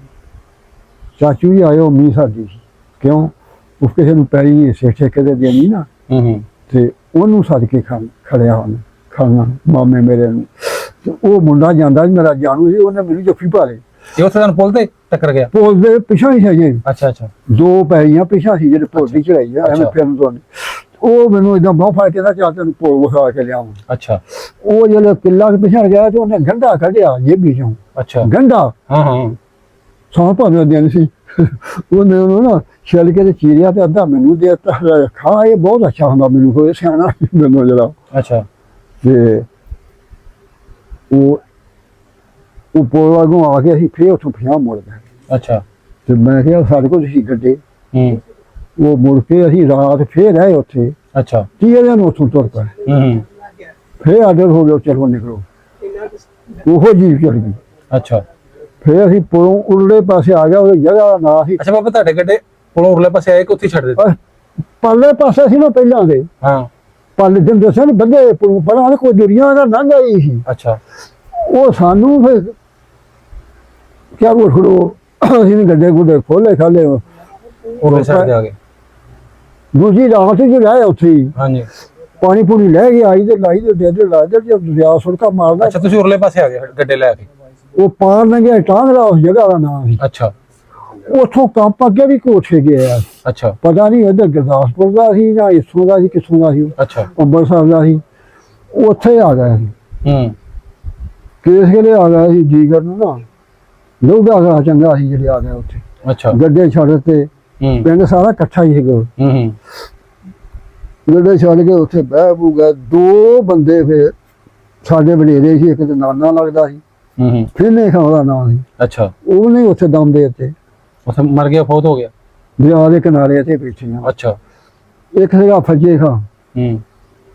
ਚਾਚੂ ਜੀ ਆਇਓ, ਮੀਂਹ ਸਾਡੀ ਸੀ। ਕਿਉਂ? ਉਹ ਕਿਸੇ ਨੂੰ ਪੈਰੀ ਠੇਕੇ ਦੇ ਦੇਣੀ ਨਾ, ਤੇ ਉਹਨੂੰ ਸੱਦ ਕੇ ਖੜਿਆ ਉਹਨੇ ਖਾਣਾ ਮਾਮੇ ਮੇਰੇ ਨੂੰ। ਤੇ ਉਹ ਮੁੰਡਾ ਜਾਂਦਾ ਸੀ ਮੇਰਾ ਜਾਣੂ ਸੀ, ਉਹਨੇ ਮੈਨੂੰ ਜੱਫੀ ਪਾ ਲਈ। ਇਹ ਉੱਥੇ ਤੁਹਾਨੂੰ ਪੁੱਲ ਤੇ ਟੱਕਰ ਗਿਆ? ਪੁੱਲ ਦੇ ਪਿੱਛਾ ਹੀ ਸੀ। ਅੱਛਾ ਅੱਛਾ। 2 ਪੈਰੀਆਂ ਪਿੱਛਾ ਸੀ ਜਿਹੜੇ ਪੁੱਲ ਦੀ ਚੜਾਈ ਆ ਐਵੇਂ ਫਿਰਨ ਤੋਂ। ਉਹ ਮੈਨੂੰ ਏਦਾਂ ਬਹੁਤ ਫੜ ਕੇ ਚੱਲ ਤੈਨੂੰ ਪੁੱਲ ਵਿਖਾ ਕੇ ਲਿਆਵਾਂ। ਅੱਛਾ। ਉਹ ਜਦੋਂ ਕਿੱਲਾ ਪਿੱਛਾ ਗਿਆ ਤੇ ਉਹਨੇ ਗੰਢਾ ਕੱਢਿਆ ਜੇਬੀ ਚੋਂ। ਅੱਛਾ। ਗੰਢਾ? ਹਾਂ ਹਾਂ। ਸੌਂ ਭਾਵੇਂ ਦਿਨ ਸੀ। ਉਹਨੇ ਉਹਨੂੰ ਨਾ ਛਿੱਲ ਕੇ ਤੇ ਚੀਰਿਆ ਤੇ ਅੱਧਾ ਮੈਨੂੰ ਦੇ ਦਿੱਤਾ, ਖਾ ਇਹ ਬਹੁਤ ਅੱਛਾ ਹੁੰਦਾ ਮੈਨੂੰ, ਕੋਈ ਸਿਆਣਾ ਮੈਨੂੰ ਜਿਹੜਾ। ਅੱਛਾ। ਤੇ ਉਹ ਪੁੱਲ ਵਾਂਗੂ ਆ ਕੇ ਅਸੀਂ ਫੇਰ ਉੱਥੋਂ ਪਿਆ ਮੁੜ ਗਏ। ਅੱਛਾ। ਤੇ ਮੈਂ ਕਿਹਾ ਸਾਡੇ ਕੋਲ ਸੀ ਗੱਡੇ। ਉਹ ਮੁੜ ਕੇ ਅਸੀਂ ਰਾਤ ਫੇਰ ਰਹੇ ਉੱਥੇ। ਅੱਛਾ। 30 ਦਿਨ ਉੱਥੋਂ ਤੁਰ ਪਏ। ਫੇਰ ਆਰਡਰ ਹੋ ਗਿਆ ਚਲੋ ਨਿਕਲੋ, ਉਹੋ ਜੀਵ ਚਲ ਗਈ। ਅੱਛਾ। ਫੇਰ ਅਸੀਂ ਪੁਲੋਂ ਉਰਲੇ ਪਾਸੇ ਆ ਗਿਆ, ਉਹਦੀ ਜਗ੍ਹਾ ਦਾ ਨਾਂ ਸੀ। ਅੱਛਾ ਬਾਬਾ, ਤੁਹਾਡੇ ਗੱਡੇ ਪੁਲੋਂ ਉਰਲੇ ਪਾਸੇ ਆਏ ਕਿ ਉੱਥੇ ਛੱਡ ਦਿੱਤੇ? ਪਰਲੇ ਪਾਸੇ ਸੀ ਨਾ ਪਹਿਲਾਂ ਦੇ। ਹਾਂ। ਪਰਲੇ ਦਿਨ ਦੱਸਿਆ ਨਾ ਬੰਦੇ ਪੁਲੋਂ ਪਰਾਂ ਕੋਈ ਦੁਨੀਆ ਦਾ ਲੰਘ ਆਈ ਸੀ। ਅੱਛਾ। ਉਹ ਸਾਨੂੰ ਫਿਰ ਕਿਆ ਖੜੋ ਅਸੀਂ ਵੀ ਗੱਡੇ ਗੁੱਡੇ ਖੋਲੇ ਖਾਲੇ ਉਹ ਸਾਈਡ ਤੇ ਆ ਗਏ। ਦੂਜੀ ਰਾਤ ਚ ਰਹੇ ਉੱਥੇ ਹੀ। ਹਾਂਜੀ। ਪਾਣੀ ਪੂਣੀ ਲੈ ਕੇ ਆਈ ਤੇ ਲਾਈ ਤੇ ਦੇ ਲਾ ਦੇ ਦਰਿਆ ਸੁਰਕਾ ਮਾਰਦਾ। ਅੱਛਾ ਤੁਸੀਂ ਉਰਲੇ ਪਾਸੇ ਆ ਗਏ ਗੱਡੇ ਲੈ ਕੇ। ਉਹ ਪਾਰ ਲੰਘਿਆ ਟਾਂਗਰਾ ਉਸ ਜਗ੍ਹਾ ਦਾ ਨਾਮ ਸੀ। ਅੱਛਾ। ਉੱਥੋਂ ਕੰਪ ਅੱਗੇ ਵੀ ਕੋਠੇ ਗਿਆ। ਅੱਛਾ। ਪਤਾ ਨਹੀਂ ਇੱਧਰ ਗੁਰਦਾਸਪੁਰ ਦਾ ਸੀ ਜਾਂ ਇੱਥੋਂ ਦਾ ਸੀ ਕਿੱਥੋਂ ਦਾ ਸੀ। ਅੱਛਾ। ਅੰਮ੍ਰਿਤਸਰ ਦਾ ਸੀ। ਉੱਥੇ ਆ ਗਿਆ ਸੀ। ਕੇਸ ਕਿਹੜੇ ਆ ਗਿਆ ਸੀ ਜੀਗਰ ਨੂੰ ਨਾ ਲੋਗਾ ਦਾ ਚੰਗਾ ਸੀ ਜਿਹੜੇ ਆ ਗਏ ਉੱਥੇ। ਅੱਛਾ। ਗੱਡੇ ਛੱਡ ਤੇ ਪਿੰਡ ਸਾਰਾ ਇਕੱਠਾ ਹੀ ਸੀਗਾ। ਗੱਡੇ ਛੱਡ ਕੇ ਉੱਥੇ ਬਹਿ ਬੂ ਗਏ। ਦੋ ਬੰਦੇ ਫਿਰ ਸਾਡੇ ਵਡੇਰੇ ਸੀ, ਇੱਕ ਤੇ ਨਾਨਾ ਲੱਗਦਾ ਸੀ, ਫਿਰਨੇ ਖਾਂ ਉਹਦਾ ਨਾਂ ਸੀ। ਅੱਛਾ। ਉਹਨੇ ਉੱਥੇ ਦਮ ਦੇ ਦਿੱਤੇ। ਉੱਥੇ ਮਰ ਗਿਆ, ਫੌਤ ਹੋ ਗਿਆ ਦਰਿਆ ਦੇ ਕਿਨਾਰੇ ਤੇ ਬੈਠੇ ਆ। ਅੱਛਾ। ਇੱਕ ਸੀਗਾ ਫੱਜੇ ਖਾਂ,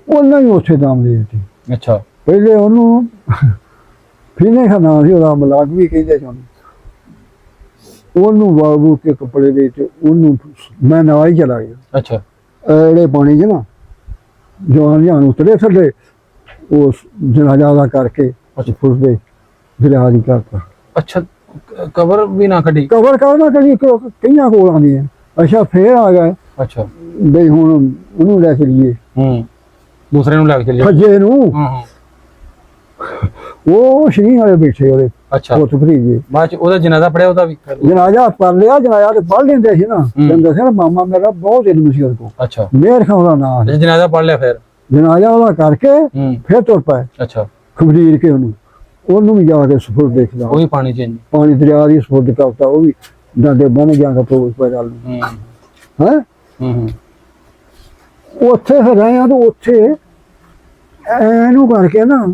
ਉਹਨੇ ਵੀ ਉੱਥੇ ਦਮ ਦੇ ਦਿੱਤੇ। ਅੱਛਾ। ਪਹਿਲੇ ਉਹਨੂੰ ਫਿਰਨੇ ਖਾਂ ਨਾਂ ਸੀ ਉਹਦਾ, ਮਲਾਕ ਵੀ ਕਹਿੰਦੇ ਸੀ ਉਹਨੂੰ ਬਾਬੂ ਕੇ ਕੱਪੜੇ ਦੇ ਚ ਉਹਨੂੰ ਮੈਂ ਨਾਲ ਹੀ ਚਲਾ ਗਿਆ। ਅੱਛਾ। ਜਿਹੜੇ ਪਾਣੀ 'ਚ ਨਾ ਜਵਾਨ ਜਾਨ ਉਤਰੇ ਥੱਲੇ, ਉਸ ਜਨਾਜ਼ਾ ਦਾ ਕਰਕੇ ਫੁੱਸਦੇ ਦਰਿਆ ਦੀ ਕਰਤਾ। ਅੱਛਾ। ਕਬਰ ਵੀ ਨਾ ਕੱਢੀ? ਕਬਰ ਕਰਨਾ ਕਦੀ ਕਈਆਂ ਕੋਲ ਆਉਂਦੀ ਹੈ। ਅੱਛਾ ਫੇਰ ਆ ਗਏ। ਅੱਛਾ। ਬਈ ਹੁਣ ਉਹਨੂੰ ਲੈ ਚਲੀਏ, ਦੂਸਰੇ ਨੂੰ ਲੈ ਕੇ ਚੱਲੀਏ, ਫੱਜੇ ਨੂੰ। ਉਹ ਸ਼ਨੀ ਵਾਲੇ ਬੈਠੇ ਉਹਦੇ। ਅੱਛਾ। ਪੁੱਤ ਭਤੀਜੇ। ਬਾਅਦ ਚ ਉਹਦਾ ਜਨਾਜ਼ਾ ਪੜਿਆ? ਉਹਦਾ ਵੀ ਜਨਾਜ਼ਾ ਪੜ ਲਿਆ। ਜਨਾਜ਼ਾ ਤੇ ਪੜ੍ਹ ਲੈਂਦੇ ਸੀ ਨਾ। ਤੈਨੂੰ ਦੱਸਿਆ ਨਾ ਮਾਮਾ ਮੇਰਾ ਬਹੁਤ ਇਲਮ ਸੀ ਉਹਦੇ ਕੋਲ। ਅੱਛਾ। ਮੇਰ ਖਾਂ ਉਹਦਾ ਨਾਂ ਹੈ। ਜਨਾਜ਼ਾ ਪੜ ਲਿਆ ਫਿਰ? ਜਨਾਜ਼ਾ ਉਹਦਾ ਕਰਕੇ ਫਿਰ ਤੁਰ ਪਏ। ਅੱਛਾ। ਖਬਰੀਰ ਕੇ ਉਹਨੂੰ ਵੀ ਜਾ ਕੇ ਸਫਰ ਦੇਖਦਾ। ਉਹ ਵੀ ਪਾਣੀ ਚ ਪਾਣੀ ਦਰਿਆ ਦੀ ਸਫਰ ਕਰਤਾ। ਉਹ ਵੀ ਡਾਂਡੇ ਬਣ ਗਿਆ ਕਪੋਸ ਪੈ ਚੱਲ ਹੈ। ਉੱਥੇ ਫਿਰ ਰਹੇ ਆ ਤੇ ਉੱਥੇ ਇਹਨੂੰ ਕਰਕੇ ਨਾ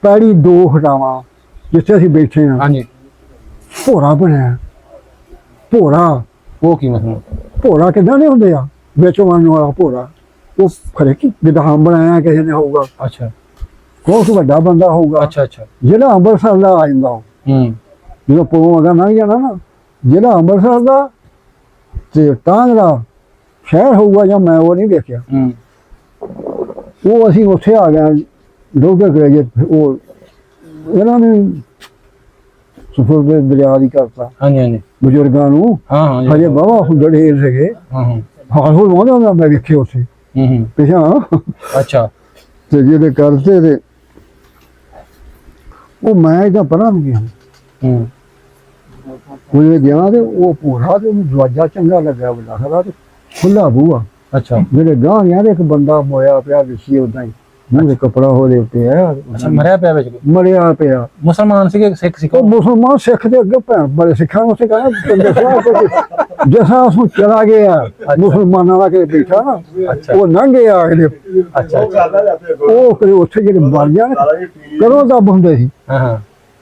ਪੈੜੀ ਦੋ ਹਟਾਵਾਂ ਜਿੱਥੇ ਅਸੀਂ ਬੈਠੇ ਹਾਂ। ਹਾਂਜੀ। ਭੋਰਾ ਬਣਿਆ। ਭੋਰਾ ਉਹ ਕੀ ਮਤਲਬ? ਭੋਰਾ ਕਿੱਦਾਂ ਦੇ ਹੁੰਦੇ ਆ ਵਿੱਚ ਵੜਨ ਵਾਲਾ ਭੋਰਾ। ਉਹ ਖਰੇ ਕੀ ਵਿਧਾਨ ਬਣਾਇਆ ਕਿਸੇ ਨੇ ਹੋਊਗਾ। ਅੱਛਾ। ਬਹੁਤ ਵੱਡਾ ਬੰਦਾ ਹੋਊਗਾ। ਅੱਛਾ। ਅੱਛਾ। ਜਿਹੜਾ ਅੰਮ੍ਰਿਤਸਰ ਦਾ ਆ ਜਾਂਦਾ ਜਦੋਂ ਪੋਂ ਅਗਾ ਲੰਘ ਜਾਣਾ ਨਾ, ਜਿਹੜਾ ਅੰਮ੍ਰਿਤਸਰ ਦਾ ਤੇ ਟਾਂਗਰਾ ਸ਼ਹਿਰ ਹੋਊਗਾ ਜਾਂ ਮੈਂ ਉਹ ਨਹੀਂ ਵੇਖਿਆ। ਉਹ ਅਸੀਂ ਉੱਥੇ ਆ ਗਏ ਡੋਗੇ ਗਏ। ਉਹ ਇਹਨਾਂ ਨੇ ਸਫਰ ਦੇ ਦਰਿਆ ਦੀ ਕਰਤਾ। ਹਾਂਜੀ ਹਾਂਜੀ। ਬਜ਼ੁਰਗਾਂ ਨੂੰ ਹਜੇ ਬਾਵਾ ਹੁੰਦੜੇ ਸੀਗੇ। ਹਾਲ ਹੋਲ ਆਉਂਦਾ ਮੈਂ ਵੇਖੇ ਉੱਥੇ ਪਿਛਾ। ਅੱਛਾ। ਤੇ ਜਿਹੜੇ ਕਰਦੇ ਤੇ ਉਹ ਮੈਂ ਇਹਦਾ ਪਰਾਂ ਨੂੰ ਗਿਆ। ਉਹਨੇ ਗਿਆ ਤੇ ਉਹ ਪੂਰਾ ਤੇ ਉਹਨੂੰ ਦਰਵਾਜ਼ਾ ਚੰਗਾ ਲੱਗਾ ਵੱਡਾ ਖਰਾ ਤੇ ਖੁੱਲਾ ਬੂਹਾ। ਅੱਛਾ। ਜਿਹੜੇ ਗਾਂ ਗਿਆ ਤੇ ਇੱਕ ਬੰਦਾ ਮੋਇਆ ਪਿਆ ਵਿਸੀ ਉਦਾਂ ਹੀ ਮੂੰਹ ਦੇ ਕੱਪੜਾ ਉਹਦੇ ਉੱਤੇ ਆ। ਅੱਛਾ। ਮਰਿਆ ਪਿਆ ਵਿੱਚ? ਮਰਿਆ ਪਿਆ। ਮੁਸਲਮਾਨ ਸੀਗੇ ਸਿੱਖ ਸੀ? ਉਹ ਮੁਸਲਮਾਨ ਸਿੱਖ ਦੇ ਅੱਗੇ ਭੈਣ ਬੜੇ ਸਿੱਖਾਂ ਨੂੰ ਉੱਥੇ ਕਹਿੰਦਾ ਜੈਸਾ ਉਸਨੂੰ ਚਲਾ ਗਿਆ ਮੁਸਲਮਾਨਾਂ ਦਾ ਕਿ ਬੈਠਾ ਨਾ ਉਹ ਲੰਘ ਗਿਆ ਅਗਲੇ। ਅੱਛਾ। ਉਹ ਕਦੇ ਉੱਥੇ ਜਿਹੜੇ ਮਰ ਜਾਣ ਕਦੋਂ ਦੱਬ ਹੁੰਦੇ ਸੀ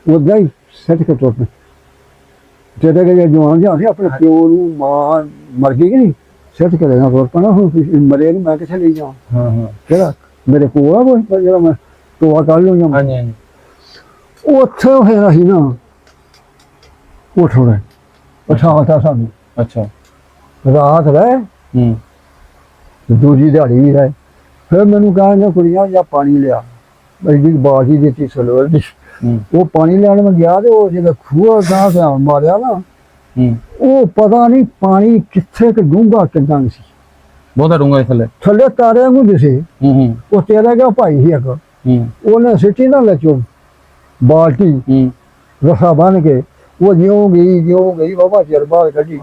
ਉਦਾਂ ਹੀ ਸਿੱਟ ਕੇ ਤੁਰ ਪਏ। ਜਿਹੜੇ ਕਿ ਜਵਾਨ ਜਾਂ ਆਪਣੇ ਪਿਓ ਨੂੰ ਮਾਂ ਮਰ ਗਈ ਕਿ ਨਹੀਂ ਸਿੱਟ ਕੇ ਲੈਣਾ ਤੁਰ ਪੈਣਾ। ਹੁਣ ਮਰੇ ਨੂੰ ਮੈਂ ਕਿੱਥੇ ਲਈ ਜਾਵਾਂ? ਕਿਹੜਾ ਮੇਰੇ ਕੋਲ ਆ ਕੋਈ ਜਿਹੜਾ ਮੈਂ ਟੋਆ ਕੱਢ ਲੂੰ? ਹਾਂਜੀ ਹਾਂਜੀ। ਉੱਥੇ ਫਿਰ ਅਸੀਂ ਨਾ ਉੱਠ ਰਹੇ ਪਛਾਣਤਾ ਸਾਨੂੰ। ਅੱਛਾ। ਰਾਤ ਰਹੇ ਦੂਜੀ ਦਿਹਾੜੀ ਵੀ ਰਹੇ। ਫਿਰ ਮੈਨੂੰ ਕਹਿੰਦੇ ਕੁੜੀਆਂ ਜਾਂ ਪਾਣੀ ਲਿਆ। ਐਡੀ ਬਾਲਟੀ ਦਿੱਤੀ ਸਲੋਰ ਦੀ। ਉਹ ਪਾਣੀ ਲੈਣ ਮੈਂ ਗਿਆ ਤੇ ਉਹ ਜਿਹੜਾ ਖੂਹ ਦਾ ਧਿਆਨ ਮਾਰਿਆ ਨਾ ਉਹ ਪਤਾ ਨਹੀਂ ਪਾਣੀ ਕਿੱਥੇ ਕਿ ਡੂੰਘਾ ਕਿੱਦਾਂ ਸੀ। ਬਹੁਤਾ ਡੂੰਘਾ ਥੱਲੇ? ਥੱਲੇ ਤਾਰਿਆਂ ਨੂੰ ਦਿਸੇ। ਉਹ ਤੇਰਾ ਗਿਆ ਭਾਈ ਸੀ ਇੱਕ ਉਹਨੇ ਸਿੱਟੀ ਨਾ ਲੈਚੋ ਬਾਲਟੀ ਰਸਾ ਬੰਨ ਕੇ ਉਹ ਜਿਉਂ ਗਈ ਬਾਬਾ ਚਿਰ ਬਾਅਦ ਕੱਢੀ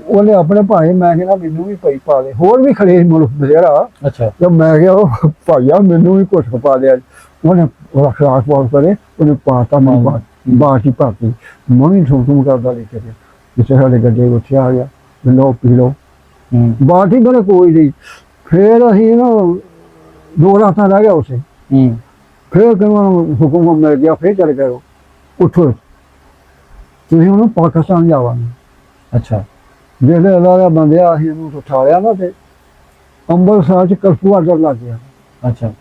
ਉਹਨੇ ਆਪਣੇ ਭਾਈ। ਮੈਂ ਕਿਹਾ ਮੈਨੂੰ ਵੀ ਪਈ ਪਾ ਦੇ। ਹੋਰ ਵੀ ਖੜੇ ਮੁਲਕ ਬਥੇਰਾ। ਅੱਛਾ। ਤੇ ਮੈਂ ਕਿਹਾ ਭਾਈਆ ਮੈਨੂੰ ਵੀ ਕੁਛ ਪਾ ਦਿਆ। ਉਹਨੇ ਖਰਾਕ ਪਾਸ ਕਰੇ ਉਹਨੇ ਪਾਤਾ ਮਾਂ ਬਾਟੀ ਭਾਤੀ ਮੈਂ ਵੀ ਥੋਮ ਕਰਦਾ ਲੈ ਕੇ ਜਿੱਥੇ ਸਾਡੇ ਗੱਡੇ ਉੱਥੇ ਆ ਗਿਆ ਲੋ ਪੀ ਲੋ ਬਾਟੀ ਮੇਰੇ ਕੋਈ ਨਹੀਂ। ਫਿਰ ਅਸੀਂ ਨਾ 2 ਰਾਤਾਂ ਰਹਿ ਗਿਆ ਉੱਥੇ। ਫਿਰ ਕਹਿੰਦਾ ਹੁਕਮ ਮਿਲ ਗਿਆ ਫਿਰ ਚੱਲ ਗਏ ਉੱਠੋ ਤੁਸੀਂ ਉਹਨੂੰ ਪਾਕਿਸਤਾਨ ਜਾਵਾਂਗੇ। ਅੱਛਾ। ਜਿਹੜੇ ਅੱਲਾ ਦਾ ਬੰਦਿਆ ਅਸੀਂ ਉਹਨੂੰ ਉਠਾਲਿਆ ਨਾ ਤੇ ਅੰਮ੍ਰਿਤਸਰ ਚ ਕਰਫਿਊ ਆਰਡਰ ਲੱਗ ਗਿਆ। ਅੱਛਾ।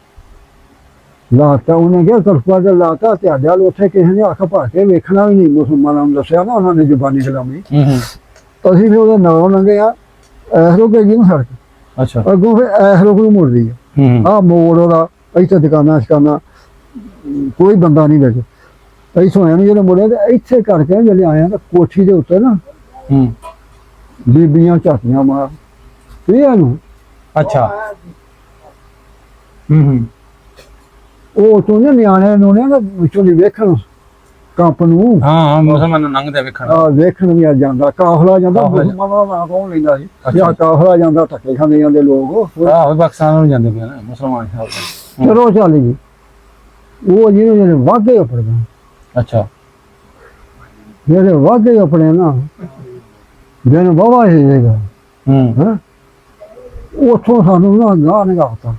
ਲਾਤਾ ਉਹਨੇ ਕਿਹਾ ਕਰਫਿਊ ਆਰਡਰ ਲਾਤਾ ਤੇ ਸਾਡੇ ਵੱਲ ਉੱਥੇ ਕਿਸੇ ਨੇ ਅੱਖ ਭਰ ਕੇ ਵੇਖਣਾ ਵੀ ਨਹੀਂ। ਮੁਸਲਮਾਨਾਂ ਨੂੰ ਦੱਸਿਆ ਨਾ ਉਹਨਾਂ ਨੇ ਜ਼ੁਬਾਨੀ ਕਲਾਮੀ। ਅਸੀਂ ਫਿਰ ਉਹਦੇ ਨਾਲ ਲੰਘੇ ਆ ਐਸ ਰੋਕ ਗਈ ਨਾ ਸੜਕ। ਅੱਛਾ। ਅੱਗੋਂ ਫਿਰ ਐਸ ਰੋਕ ਨੂੰ ਮੁੜਦੀ ਆ। ਆਹ ਮੋੜ ਉਹਦਾ ਇੱਥੇ ਦੁਕਾਨਾਂ ਸ਼ਕਾਨਾਂ ਕੋਈ ਬੰਦਾ ਨਹੀਂ ਵਿੱਚ। ਇੱਥੋਂ ਆਏ ਨੂੰ ਜਦੋਂ ਮੁੜੇ ਤੇ ਇੱਥੇ ਕਰਕੇ ਜਦੋਂ ਆਇਆ ਤਾਂ ਕੋਠੀ ਦੇ ਉੱਤੇ ਨਾ ਬੀਬੀਆਂ ਝਾਤੀਆਂ ਮਾਰ ਇਹ ਨੂੰ ਅੱਛਾ ਉਹ ਤੋਂ ਨਾ ਨਿਆਣੇ ਨੂੰ ਨਾ ਵਿੱਚੋਂ ਦੀ ਵੇਖਣ ਕੰਪ ਨੂੰ ਹਾਂ ਮੁਸਲਮਾਨ ਲੰਘਦੇ ਵੇਖਣ ਵੇਖਣ ਵੀ ਆ ਜਾਂਦਾ ਕਾਫਲਾ ਜਾਂਦਾ ਮੁਸਲਮਾਨਾਂ ਦਾ ਨਾਂ ਕੌਣ ਲੈਂਦਾ ਸੀ ਜਾਂ ਕਾਫਲਾ ਜਾਂਦਾ ਧੱਕੇ ਖਾਂਦੇ ਜਾਂਦੇ ਲੋਕ ਆਹ ਪਾਕਿਸਤਾਨ ਨੂੰ ਜਾਂਦੇ ਪਏ ਨਾ ਮੁਸਲਮਾਨ ਚਲੋ ਚੱਲ ਜੀ ਉਹ ਜਿਹੜੇ ਵਾਧੇ ਆਪਣੇ ਅੱਛਾ ਜਿਹੜੇ ਵਾਧੇ ਆਪਣੇ ਨਾ ਜਿਹਨੂੰ ਬਾਬਾ ਹੈਗਾ ਹਾਂ ਉੱਥੋਂ ਸਾਨੂੰ ਨਾ ਗਾਹ ਨਿਗਾਹਤਾ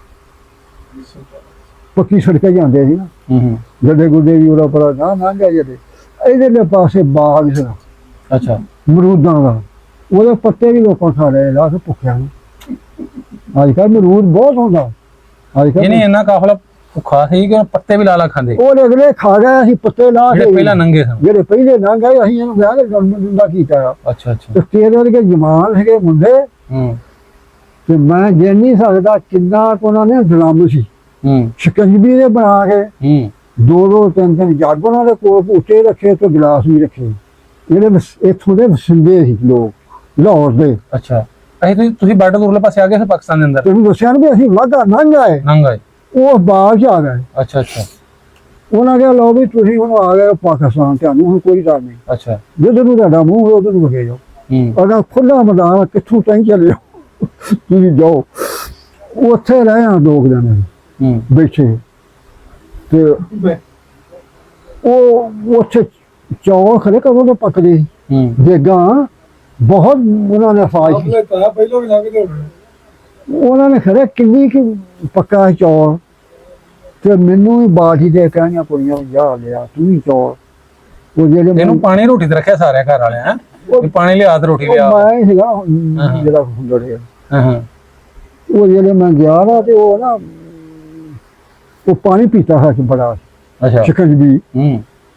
ਪੱਕੀ ਸੜਕੇ ਜਾਂਦੇ ਸੀ ਨਾ ਗੱਡੇ ਗੁੱਡੇ ਵੀ ਉਹਦਾ ਪਰ ਨਾ ਲੰਘਿਆ ਜਿਹੜੇ ਇਹਦੇ ਪਾਸੇ ਬਾਗ ਸੀ ਅੱਛਾ ਮਰੂਦਾਂ ਦਾ ਉਹਦੇ ਪੱਤੇ ਵੀ ਲੋਕਾਂ ਖਾ ਰਹੇ ਲਾ ਕੇ ਭੁੱਖਿਆਂ ਨੂੰ ਅੱਜ ਕੱਲ੍ਹ ਮਰੂਦ ਬਹੁਤ ਹੁੰਦਾ ਅੱਜ ਕੱਲ੍ਹ ਇਹਨੇ ਇੰਨਾ ਕਾਫਲਾ ਭੁੱਖਾ ਸੀ ਕਿ ਪੱਤੇ ਵੀ ਲਾ ਖਾਂਦੇ ਉਹ ਅਗਲੇ ਖਾ ਗਏ ਅਸੀਂ ਪੱਤੇ ਲਾ ਕੇ ਪਹਿਲਾਂ ਨੰਗੇ ਸਨ ਜਿਹੜੇ ਪਹਿਲੇ ਲੰਘ ਗਏ ਅਸੀਂ ਇਹਨੂੰ ਵਿਆਹ ਕੇ ਜਨਮ ਦਾ ਕੀਤਾ ਅੱਛਾ ਅੱਛਾ ਤੇ ਤੇਰੇ ਵਰਗੇ ਜਮਾਨ ਹੈਗੇ ਮੁੰਡੇ ਤੇ ਮੈਂ ਜੇ ਨਹੀਂ ਸਕਦਾ ਕਿੰਨਾ ਉਹਨਾਂ ਨੇ ਗੁਲਾਮ ਸੀ ਸ਼ਿਕੰਜਵੀ ਦੇ ਬਣਾ ਕੇ ਦੋ ਤਿੰਨ ਜੱਗ ਉਹਨਾਂ ਦੇ ਕੋਲ ਉੱਤੇ ਰੱਖੇ ਤੇ ਗਲਾਸ ਵੀ ਰੱਖੇ ਜਿਹੜੇ ਇੱਥੋਂ ਦੇ ਵਸਿੰਦੇ ਸੀ ਲੋਕ ਲਾਹੌਰ ਦੇ ਅੱਛਾ ਅਸੀਂ ਤੁਸੀਂ ਬਾਰਡਰ ਦੂਰਲੇ ਪਾਸੇ ਆ ਗਏ ਸੀ ਪਾਕਿਸਤਾਨ ਦੇ ਅੰਦਰ ਤੁਸੀਂ ਦੱਸਿਆ ਨਾ ਵੀ ਅਸੀਂ ਵਾਧਾ ਲੰਘ ਆਏ ਉਹ ਬਾਗ ਚ ਆ ਗਏ ਅੱਛਾ ਅੱਛਾ ਉਹਨਾਂ ਕਿਹਾ ਲਓ ਵੀ ਤੁਸੀਂ ਹੁਣ ਆ ਗਏ ਪਾਕਿਸਤਾਨ ਤੁਹਾਨੂੰ ਹੁਣ ਕੋਈ ਡਰ ਨਹੀਂ ਅੱਛਾ ਜਿੱਧਰ ਨੂੰ ਤੁਹਾਡਾ ਮੂੰਹ ਉਧਰ ਨੂੰ ਵਗੇ ਜਾਓ ਉਹਦਾ ਖੁੱਲਾ ਮੈਦਾਨ ਕਿੱਥੋਂ ਤਾਈਂ ਚੱਲੇ ਜਾਓ ਤੁਸੀਂ ਜਾਓ ਉੱਥੇ ਰਹੇ ਆ 2 ਦਿਨ ਬੈਠੇ ਤੇ ਉਹ ਉੱਥੇ ਚੌਲ ਖੜੇ ਕਦੋਂ ਤੋਂ ਪੱਕਦੇ ਦੇਗਾਂ ਬਹੁਤ ਉਹਨਾਂ ਨੇ ਫਾਇਦਾ ਪਹਿਲਾਂ ਵੀ ਲੰਘਦੇ ਉਹਨਾਂ ਨੇ ਖੜੇ ਕਿੰਨੀ ਕਿ ਪੱਕਾ ਚੌਲ ਤੇ ਮੈਨੂੰ ਵੀ ਬਾਜੀ ਦੇ ਕਹਿਣੀਆਂ ਕੁੜੀਆਂ ਜਾ ਲਿਆ ਤੂੰ ਵੀ ਚੌਲ ਉਹ ਜਿਹੜੇ ਇਹਨੂੰ ਪਾਣੀ ਰੋਟੀ ਤੇ ਰੱਖਿਆ ਸਾਰਿਆਂ ਘਰ ਵਾਲਿਆਂ ਪਾਣੀ ਲਿਆ ਤੇ ਰੋਟੀ ਲਿਆ ਮੈਂ ਸੀਗਾ ਜਿਹੜਾ ਹੁੰਦੜੇ ਉਹ ਜਿਹੜੇ ਮੈਂ ਗਿਆ ਨਾ ਤੇ ਉਹ ਨਾ ਉਹ ਪਾਣੀ ਪੀਤਾ ਹੈ ਬੜਾ ਅੱਛਾ ਸ਼ਿਕੰਜਵੀ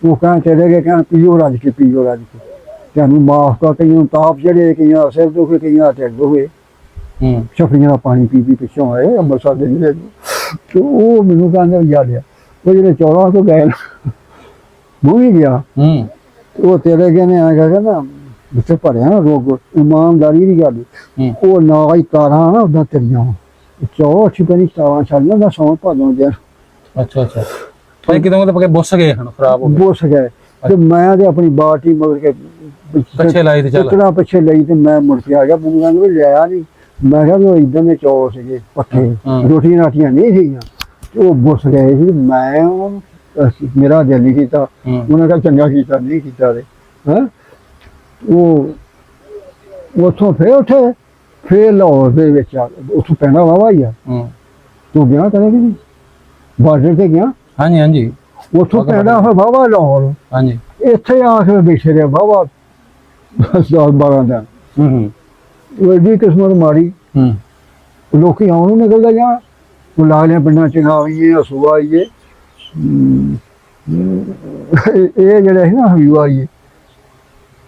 ਉਹ ਕਹਿ ਚਲੇ ਗਏ ਕਹਿਣ ਪੀਓ ਰੱਜ ਕੇ ਤੁਹਾਨੂੰ ਮਾਫ ਕਰ ਕਈਆਂ ਤਾਪ ਜਿਹੜੇ ਕਈਆਂ ਸਿਰ ਦੁਖੇ ਕਈਆਂ ਢਿੱਡ ਦੁਖੇ ਛਫੜੀਆਂ ਦਾ ਪਾਣੀ ਪੀ ਪਿੱਛੋਂ ਆਏ ਅੰਮ੍ਰਿਤਸਰ ਦੇ ਜਿਹੜੇ ਤੇ ਉਹ ਮੈਨੂੰ ਕਹਿੰਦੇ ਯਾਦ ਆ ਉਹ ਜਿਹੜੇ ਚੌਲਾਂ ਤੋਂ ਗਏ ਮੂੰਹ ਹੀ ਗਿਆ ਉਹ ਤੇਰੇ ਕਹਿੰਦੇ ਆ ਕਹਿੰਦਾ ਜਿੱਥੇ ਭਰਿਆ ਨਾ ਰੋਗ ਇਮਾਨਦਾਰੀ ਦੀ ਗੱਲ ਉਹ ਨਾ ਹੀ ਕਾਰਾਂ ਨਾ ਉਦਾਂ ਤੇਰੀਆਂ ਚੌਲ ਛਿਪਣੀ ਤਾਰਾਂ ਛੱਡਣਾ ਦਾ ਸੌਂ ਭਾਦੋਂ ਦੇ ਅੱਛਾ ਅੱਛਾ ਭਾਈ ਕਿਦੋਂ ਤੱਕ ਬੁੱਸ ਗਏ ਹਨ ਖਰਾਬ ਹੋ ਗਏ ਬੁੱਸ ਗਏ ਤੇ ਮੈਂ ਤੇ ਆਪਣੀ ਬਾਟੀ ਮਗਰ ਕੇ ਪਿੱਛੇ ਲਾਈ ਤੇ ਚੱਲ ਕਿਤਨਾ ਪਿੱਛੇ ਲਈ ਤੇ ਮੈਂ ਮੁੜ ਕੇ ਆ ਗਿਆ ਮੈਨੂੰ ਕਹਿੰਦੇ ਵੀ ਲਿਆ ਨਹੀਂ ਮੈਂ ਕਿਹਾ ਵੀ ਉਹ ਇਦਾਂ ਦੇ ਚੌਲ ਸੀਗੇ ਪੱਕੇ ਰੋਟੀਆਂ ਰਾਟੀਆਂ ਨਹੀਂ ਸੀਗੀਆਂ ਉਹ ਬੁੱਸ ਗਏ ਸੀ ਮੈਂ ਮੇਰਾ ਦਿਲ ਨਹੀਂ ਕੀਤਾ ਉਹਨਾਂ ਕਿਹਾ ਚੰਗਾ ਕੀਤਾ ਨਹੀਂ ਕੀਤਾ ਤੇ ਹੈਂ ਉਹ ਉੱਥੋਂ ਫੇਰ ਉੱਠੇ ਫੇਰ ਲਾਹੌਰ ਦੇ ਵਿੱਚ ਆ ਉੱਥੋਂ ਪੈਣਾ ਵਾਵਾ ਹੀ ਆ ਤੂੰ ਗਿਆ ਕਦੇ ਵੀ ਨਹੀਂ ਬਾਰਡਰ ਤੇ ਗਿਆ ਹਾਂਜੀ ਹਾਂਜੀ ਉੱਥੋਂ ਪੈਣਾ ਫਿਰ ਵਾਵਾ ਲਾਹੌਰ ਹਾਂਜੀ ਇੱਥੇ ਆ ਕੇ ਬੈਠੇ ਰਹੇ ਵਾਵਾ 10-12 ਦਿਨ ਉਹ ਐਡੀ ਕਿਸਮਤ ਮਾਰੀ ਲੋਕੀ ਆਉਣ ਨੂੰ ਨਿਕਲਦਾ ਜਾਂ ਉਹ ਲਾ ਲਿਆ ਪਿੰਡਾਂ ਚ ਆਈਏ ਅਸੂਆ ਆਈਏ ਇਹ ਜਿਹੜੇ ਸੀ ਨਾ ਹਯੂ ਆਈਏ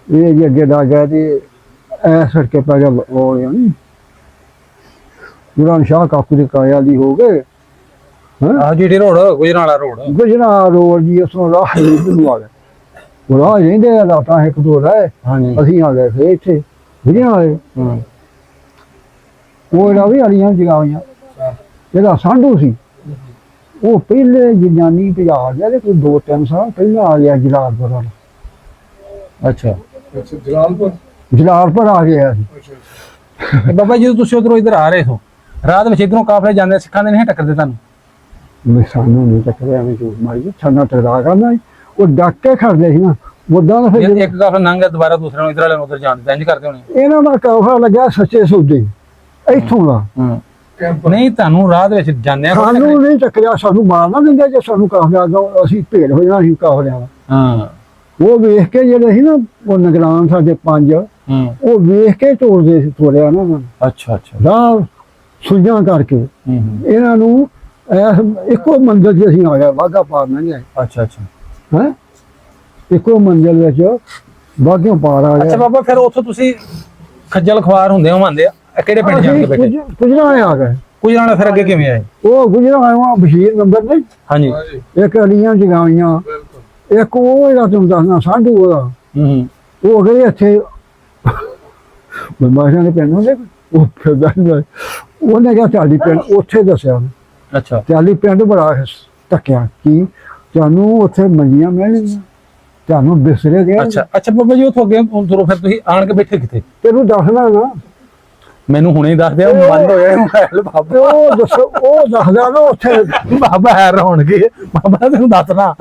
ਇਹ ਜੇ ਅੱਗੇ ਦਾ ਗਿਆ ਤੇ ਐ ਸੜਕੇ ਪੈ ਗਿਆ ਉਹ ਨਹੀਂ ਗੁਰਾਂ ਸ਼ਾਹ ਕਾਕੂ ਦੇ ਕਾਇਆ ਦੀ ਹੋ ਗਏ ਆਹ ਜਿਹੜੀ ਰੋਡ ਗੁਜਰਾਲਾ ਰੋਡ ਜੀ ਉਸੋਂ ਰਾਹ ਨੂੰ ਆ ਗਏ ਉਹ ਰਾਹ ਰਹਿੰਦੇ ਰਾਤਾਂ ਇੱਕ ਦੋ ਰਹੇ ਅਸੀਂ ਆ ਗਏ ਫੇਰ ਇੱਥੇ ਵਧੀਆ ਆਏ ਉਹ ਇਹਦਾ ਵੀ ਅਲੀਆਂ ਜਗਾਈਆਂ ਜਿਹੜਾ ਸਾਂਢੂ ਸੀ ਉਹ ਪਹਿਲੇ ਜਨਾਨੀ ਤੇ ਆ ਗਿਆ ਤੇ ਕੋਈ 2-3 ਸਾਲ ਪਹਿਲਾਂ ਆ ਗਿਆ ਜਲਾਲਪੁਰ ਵਾਲਾ ਅੱਛਾ ਜਲਾਲਪੁਰ ਆ ਗਿਆ ਸੀ ਬਾਬਾ ਜਦੋਂ ਤੁਸੀਂ ਉਧਰੋਂ ਇੱਧਰ ਆ ਰਹੇ ਹੋ ਰਾਤ ਵਿੱਚ ਇੱਧਰੋਂ ਕਾਫਲੇ ਜਾਂਦੇ ਸਿੱਖਾਂ ਦੇ ਨਹੀਂ ਟੱਕਰਦੇ ਤੁਹਾਨੂੰ ਸਾਨੂੰ ਨਹੀਂ ਟੱਕਰਿਆ ਐਵੇਂ ਝੂਠ ਮਾਰੀ ਛਾਨਾ ਟਕਰਾ ਕਰਨਾ ਉਹ ਡੱਕ ਕੇ ਖੜਦੇ ਸੀ ਨਾ ਉਦਾਂ ਦਾ ਫਿਰ ਇੱਕ ਕਾਫਲਾ ਲੰਘ ਦੁਬਾਰਾ ਦੂਸਰੇ ਨੂੰ ਇੱਧਰ ਵਾਲੇ ਨੂੰ ਉੱਧਰ ਜਾਣ ਇੰਜ ਕਰਦੇ ਹੋਣੇ ਇਹਨਾਂ ਦਾ ਕਾਫਲਾ ਲੱਗਿਆ ਸੱਚੇ ਸੌਦੇ ਇੱਥੋਂ ਦਾ ਨਹੀਂ ਤੁਹਾਨੂੰ ਰਾਹ ਦੇ ਵਿੱਚ ਜਾਂਦੇ ਆ ਸਾਨੂੰ ਨਹੀਂ ਟੱਕਰਿਆ ਸਾਨੂੰ ਮਾਰ ਨਾ ਦਿੰਦੇ ਜੇ ਸਾਨੂੰ ਕਾਫਲਾ ਅਸੀਂ ਭੇੜ ਹੋ ਜਾਣਾ ਸੀ ਕਾਫਲਿਆਂ ਦਾ ਉਹ ਵੇਖ ਕੇ ਜਿਹੜੇ ਸੀ ਨਾ ਉਹ ਨਿਗਰਾਨ ਸਾਡੇ 5 ਉਹ ਵੇਖ ਕੇ ਤੋੜਦੇ ਸੀ ਤੋੜਿਆ ਨਾ ਉਹਨਾਂ ਨੂੰ ਅੱਛਾ ਰਾਹ ਸੁਈਆਂ ਕਰਕੇ ਇਹਨਾਂ ਨੂੰ ਇੱਕੋ ਮੰਜ਼ਿਲ 'ਚ ਅਸੀਂ ਆ ਗਏ ਵਾਘਾ ਪਾਰ ਨਾ ਗਏ ਹੈ ਇੱਕੋ ਮੰਜ਼ਿਲ ਵਿੱਚ ਵਾਘਿਓਂ ਪਾਰ ਆ ਗਏ ਅੱਛਾ ਬਾਬਾ ਫਿਰ ਉੱਥੋਂ ਤੁਸੀਂ ਖੱਜਲ ਖਵਾਰ ਹੁੰਦੇ ਹੋ ਮੰਨਦੇ ਆ ਕਿਹੜੇ ਪਿੰਡ ਜਾ ਕੇ ਬੈਠੇ ਗੁਜਰਾਣੇ ਆ ਗਏ ਗੁਜਰਾਣੇ ਫਿਰ ਅੱਗੇ ਕਿਵੇਂ ਆਏ ਉਹ ਗੁਜਰਾਣੇ ਬਸ਼ੀਰ ਨੰਬਰ ਨੇ ਹਾਂਜੀ ਇੱਕ ਅਲੀਆਂ ਜਗਾਈਆਂ ਇੱਕ ਉਹ ਜਿਹੜਾ ਤੁਹਾਨੂੰ ਦੱਸਣਾ ਸਾਂਢੂ ਉਹਦਾ, ਹੂੰ ਉਹ ਅਗਲੇ ਇੱਥੇ ਬਦਮਾਸ਼ਾਂ ਦੇ ਪਿੰਡ ਹੁੰਦੇ, ਉਹ ਫਿਰਦਾ ਹੁੰਦਾ। ਉਹਨੇ ਕਿਹਾ ਚਾਲੀ ਪਿੰਡ, ਉੱਥੇ ਦੱਸਿਆ ਉਹਨੇ, ਅੱਛਾ ਚਾਲੀ ਪਿੰਡ ਬੜਾ ਧੱਕਿਆ ਕਿ ਤੁਹਾਨੂੰ ਉੱਥੇ ਮੰਜੀਆਂ ਮਿਲਣਗੀਆਂ, ਤੁਹਾਨੂੰ ਬਿਸਰੇ ਦੇਣਗੇ। ਅੱਛਾ ਅੱਛਾ ਬਾਬਾ ਜੀ ਉੱਥੋਂ ਅੱਗੇ ਤੁਰੋ, ਫਿਰ ਤੁਸੀਂ ਆਣ ਕੇ ਬੈਠੇ ਕਿੱਥੇ? ਤੈਨੂੰ ਦੱਸਣਾ ਨਾ, ਮੈਨੂੰ ਹੁਣੇ ਹੀ ਦੱਸ ਦਿਓ, ਬੰਦ ਹੋ ਗਿਆ ਮੋਬਾਈਲ ਬਾਬਾ। ਉਹ ਦੱਸੋ, ਉਹ ਦੱਸਦਾ ਨਾ ਉੱਥੇ ਬਾਬਾ ਹੈਰ ਹੋਣਗੇ, ਬਾਬਾ ਤੈਨੂੰ ਦੱਸਣਾ